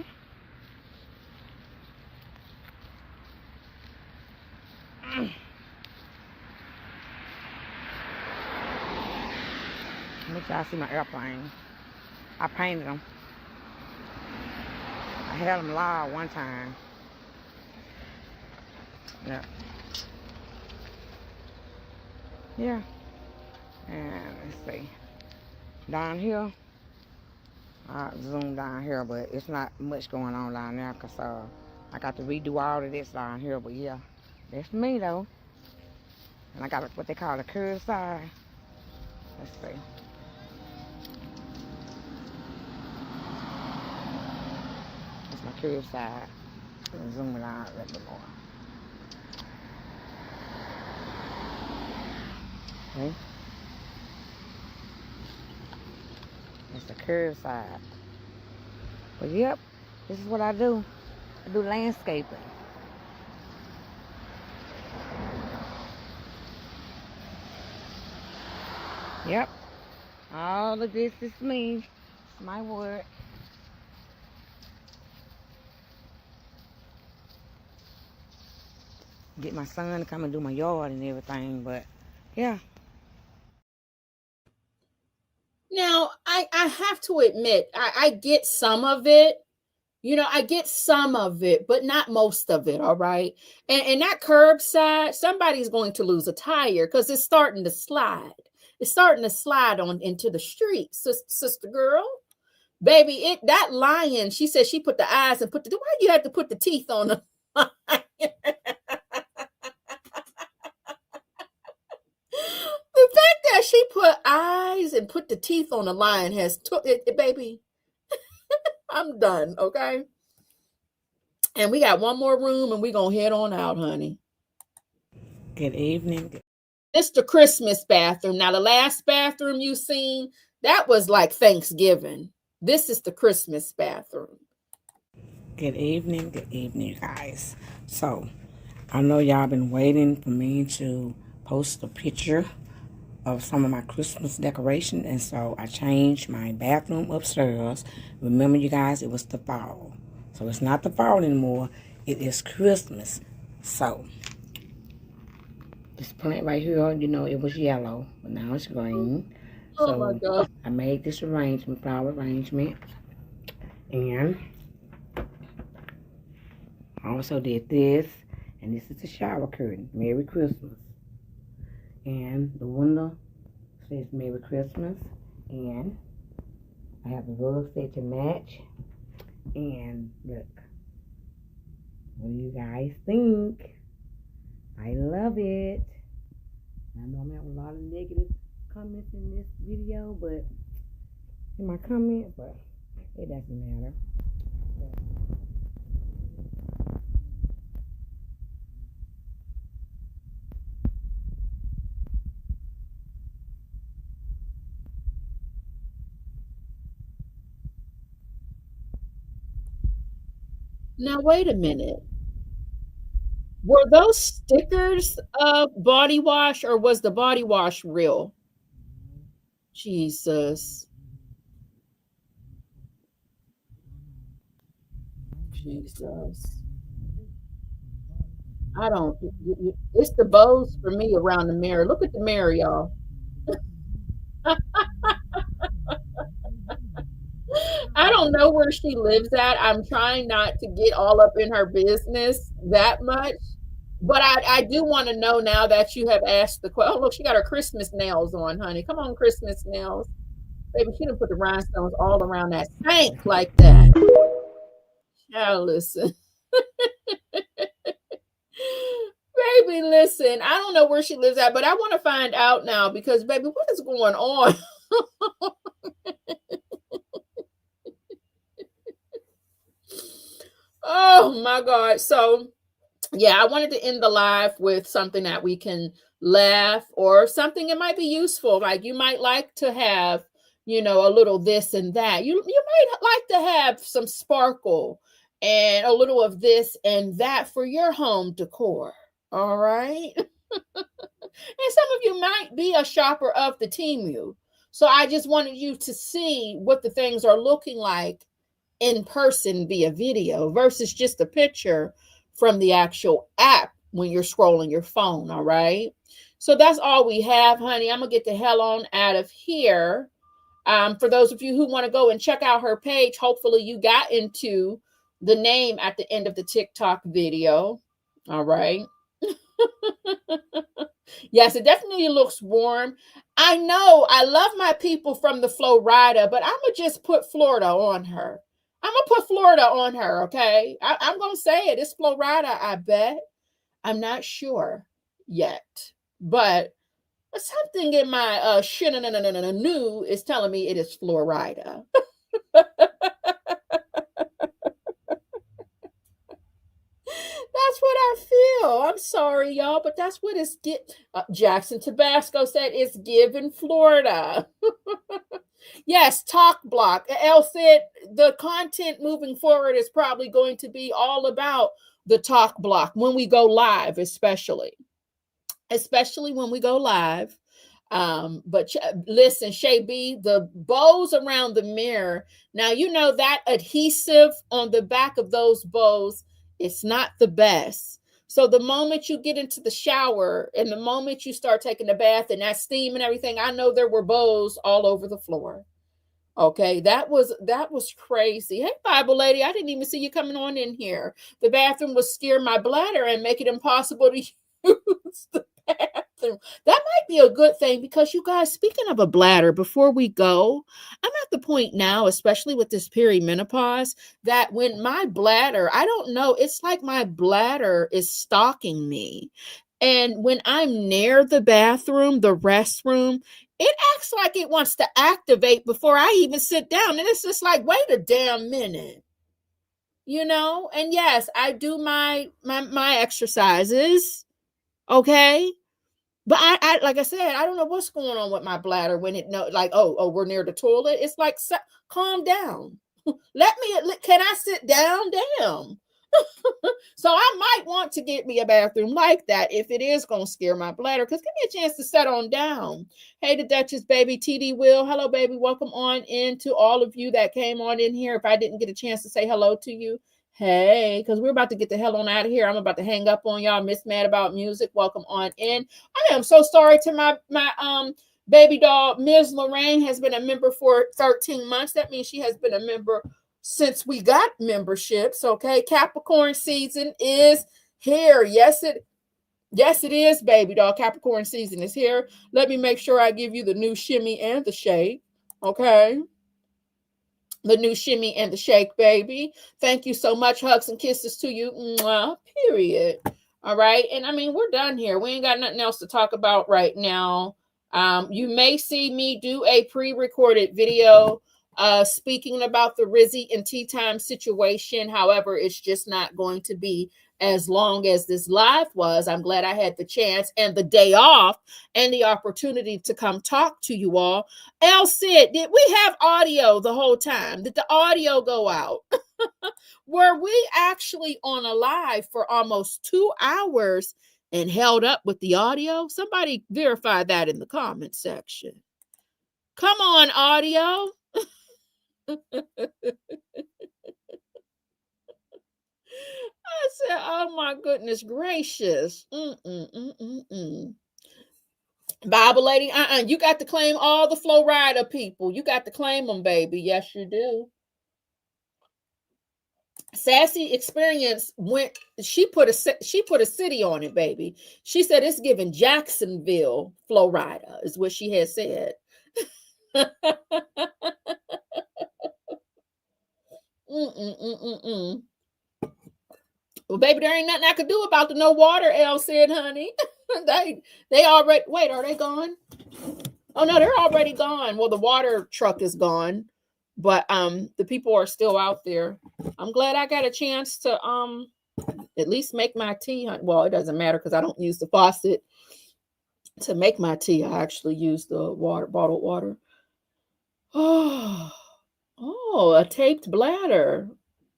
Let y'all see my airplane. I painted them. I had them live one time. Yeah. Yeah. And let's see. Down here, I zoom down here, but it's not much going on down there because I got to redo all of this down here. But yeah, that's me though. And I got what they call a curved side. Let's see. That's my curved side. Zoom it out a little bit more. Okay. That's the curved side. But yep, this is what I do. I do landscaping. Yep. All of this is me. It's my work. Get my son to come and do my yard and everything, but yeah. Now, I have to admit, I get some of it. You know, I get some of it, but not most of it, all right? And that curbside, somebody's going to lose a tire because it's starting to slide. It's starting to slide on into the street, sister girl. Baby, that lion, she said she put the eyes and why do you have to put the teeth on the lion? The fact that she put eyes and put the teeth on the lion has baby. I'm done, okay? And we got one more room and we're going to head on out, honey. Good evening. It's the Christmas bathroom. Now, the last bathroom you seen, that was like Thanksgiving. This is the Christmas bathroom. Good evening, guys. So, I know y'all been waiting for me to post a picture of some of my Christmas decoration, and so I changed my bathroom upstairs. Remember, you guys, it was the fall. So it's not the fall anymore. It is Christmas. So this plant right here, you know, it was yellow, but now it's green. Oh my God. I made this arrangement, flower arrangement, and I also did this, and this is the shower curtain. Merry Christmas. And the window says Merry Christmas, and I have the rug set to match. And look, what do you guys think? I love it. I know I'm having a lot of negative comments in this video, but in my comments, but it doesn't matter. Now, wait a minute. Were those stickers of body wash or was the body wash real? Jesus. Jesus. I don't, it's the bows for me around the mirror. Look at the mirror, y'all. I don't know where she lives at. I'm trying not to get all up in her business that much. But I do want to know now that you have asked the question. Oh, look, she got her Christmas nails on, honey. Come on, Christmas nails. Baby, she done put the rhinestones all around that sink like that. Child, listen. Baby, listen. I don't know where she lives at, but I want to find out now because, baby, what is going on? Oh, my God. So, yeah, I wanted to end the live with something that we can laugh or something that might be useful. Like you might like to have, a little this and that. You might like to have some sparkle and a little of this and that for your home decor. All right. And some of you might be a shopper of the Temu. So I just wanted you to see what the things are looking like in person via video versus just a picture from the actual app when you're scrolling your phone. All right. So that's all we have, honey. I'm going to get the hell on out of here. For those of you who want to go and check out her page, hopefully you got into the name at the end of the TikTok video. All right. Yes, it definitely looks warm. I know I love my people from the Florida, but I'm going to just put Florida on her. I'm going to put Florida on her, okay? I'm going to say it. It's Florida, I bet. I'm not sure yet. But something in my new is telling me it is Florida. That's what I feel. I'm sorry, y'all, but that's what it's Jackson Tabasco said it's given Florida. Yes, talk block. Elle said the content moving forward is probably going to be all about the talk block when we go live, especially when we go live. But listen, Shay B, the bows around the mirror. Now, that adhesive on the back of those bows, it's not the best. So the moment you get into the shower and the moment you start taking a bath and that steam and everything, I know there were bows all over the floor. Okay, that was crazy. Hey, Bible lady, I didn't even see you coming on in here. The bathroom was scare my bladder and make it impossible to use the bathroom. That might be a good thing because you guys, speaking of a bladder, before we go, I'm at the point now, especially with this perimenopause, that when my bladder, I don't know, it's like my bladder is stalking me. And when I'm near the bathroom, the restroom, it acts like it wants to activate before I even sit down. And it's just like, wait a damn minute. And yes, I do my exercises. Okay. But I like I said, I don't know what's going on with my bladder when it like, oh, we're near the toilet. It's like, calm down. Can I sit down? Damn. So I might want to get me a bathroom like that if it is going to scare my bladder, because give me a chance to set on down. Hey, the Duchess, baby. TD Will. Hello, baby. Welcome on in to all of you that came on in here. If I didn't get a chance to say hello to you, hey, because we're about to get the hell on out of here. I'm about to hang up on y'all. Miss Mad About Music. Welcome on in. I am so sorry to my baby doll. Ms. Lorraine has been a member for 13 months. That means she has been a member since we got memberships. Okay, Capricorn season is here. Yes, it is, baby doll. Capricorn season is here. Let me make sure I give you the new shimmy and the shake. Okay, the new shimmy and the shake, baby. Thank you so much. Hugs and kisses to you. Mwah, period. All right, and I mean, we're done here. We ain't got nothing else to talk about right now. You may see me do a pre-recorded video speaking about the Rizzy and Tea Time situation. However, it's just not going to be as long as this live was. I'm glad I had the chance and the day off and the opportunity to come talk to you all. El Cid, did we have audio the whole time? Did the audio go out? Were we actually on a live for almost 2 hours and held up with the audio? Somebody verify that in the comment section. Come on, audio. I said, oh my goodness gracious. Bible lady, you got to claim all the Florida people. You got to claim them, baby. Yes, you do. Sassy Experience went. She put a city on it, baby. She said it's giving Jacksonville, Florida, is what she had said. Well, baby, there ain't nothing I could do about the no water. Elle said, honey. they already. Wait, are they gone? Oh no, they're already gone. Well, the water truck is gone, but the people are still out there. I'm glad I got a chance to at least make my tea. Well, it doesn't matter because I don't use the faucet to make my tea. I actually use the bottled water. Oh, a taped bladder.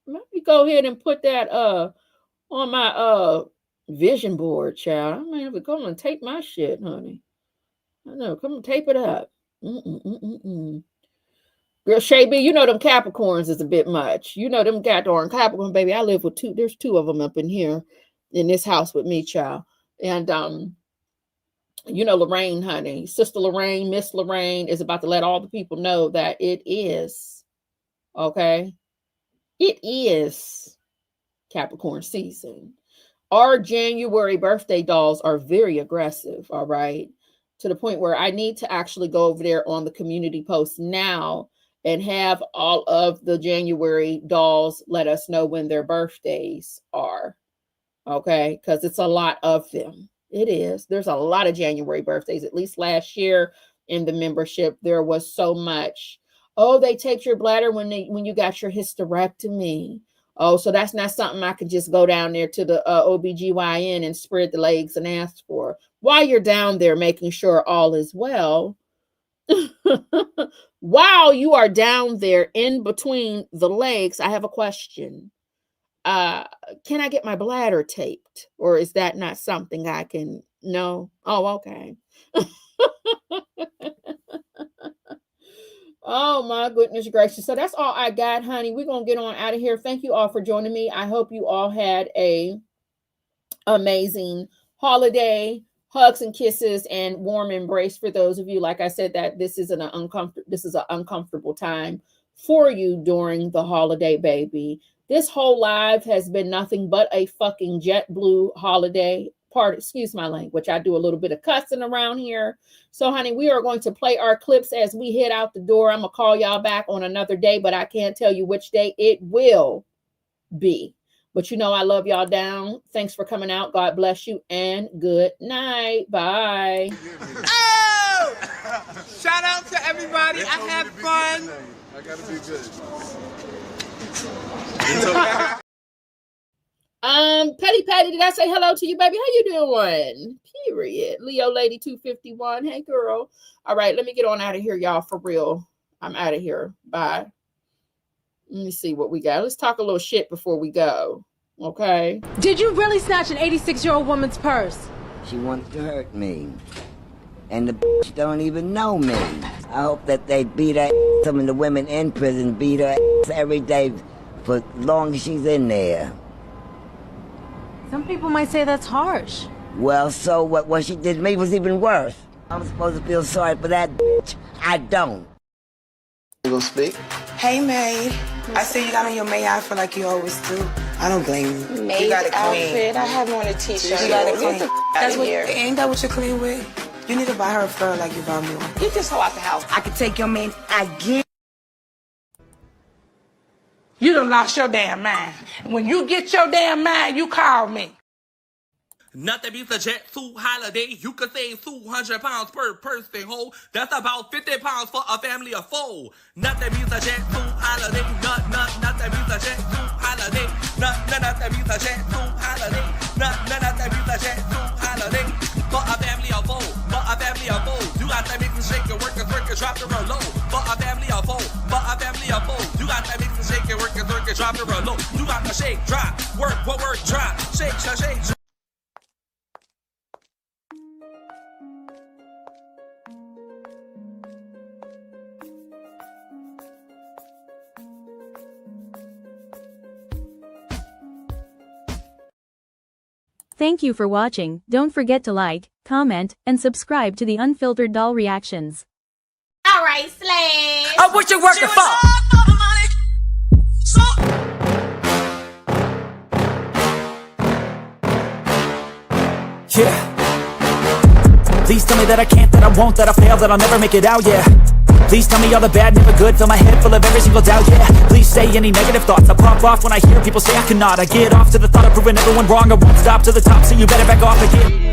Let me go ahead and put that on my vision board, child. I mean, if it come and tape my shit, honey. I know, come and tape it up. Girl, Shay B, you know them Capricorns is a bit much. You know them goddamn Capricorn, baby. I live with two. There's two of them up in here in this house with me, child. And you know Lorraine, honey. Sister Lorraine, Miss Lorraine is about to let all the people know that it is, okay? It is Capricorn season. Our January birthday dolls are very aggressive, all right? To the point where I need to actually go over there on the community post now and have all of the January dolls let us know when their birthdays are, okay? Because it's a lot of them. It is. There's a lot of January birthdays. At least last year in the membership, there was so much. Oh, they taped your bladder when you got your hysterectomy. Oh, so that's not something I could just go down there to the OBGYN and spread the legs and ask for. While you're down there making sure all is well, while you are down there in between the legs, I have a question. Can I get my bladder taped? Or is that not something I can? No? Oh, okay. Oh my goodness gracious. So that's all I got, honey. We're going to get on out of here. Thank you all for joining me. I hope you all had a amazing holiday. Hugs and kisses and warm embrace for those of you. Like I said, that this is an uncomfortable time for you during the holiday, baby. This whole live has been nothing but a fucking JetBlue holiday party. Excuse my language. I do a little bit of cussing around here. So, honey, we are going to play our clips as we head out the door. I'm going to call y'all back on another day, but I can't tell you which day it will be. But you know I love y'all down. Thanks for coming out. God bless you and good night. Bye. Oh! Shout out to everybody. I had fun. I gotta be good. Petty, did I say hello to you, baby? How you doing? Period. Leo Lady 251. Hey, girl. All right, let me get on out of here, y'all, for real. I'm out of here. Bye. Let me see what we got. Let's talk a little shit before we go. Okay. Did you really snatch an 86-year-old woman's purse? She wants to hurt me. And the bitch don't even know me. I hope that they beat her ass. Some of the women in prison beat her ass every day for as long as she's in there. Some people might say that's harsh. Well, so what she did to me was even worse. I'm supposed to feel sorry for that bitch. I don't. You gonna speak? Hey, Maid. I see you got on your May outfit like you always do. I don't blame you. Maid you got it outfit. I have on a t-shirt. You got it clean. That's what. Ain't that what you're clean with? You need to buy her a fur like you buy me one. Get this hoe out the house. I can take your man again. You done lost your damn mind. When you get your damn mind, you call me. Nothing beats a jet two holiday. You could save 200 pounds per person, ho. That's about 50 pounds for a family of four. Nothing beats a jet two holiday. Nothing beats a jet two holiday. Nothing beats a jet two holiday. Nothing beats a jet two holiday. For a family of four. For a family of four. You got to mix and shake and work and drop the roll low. For a family of four. For a family of four. You got to mix and shake and work and drop the roll low. You got to shake, drop, work, drop, shake, shake. Thank you for watching. Don't forget to like, comment, and subscribe to the Unfiltered Doll Reactions. Alright, Slash. Oh, what you working for? yeah. Please tell me that I can't, that I won't, that I'll fail, that I'll never make it out, yeah. Please tell me all the bad, never good, fill my head full of every single doubt, yeah. Please say any negative thoughts, I pop off when I hear people say I cannot. I get off to the thought of proving everyone wrong, I won't stop to the top, so you better back off again.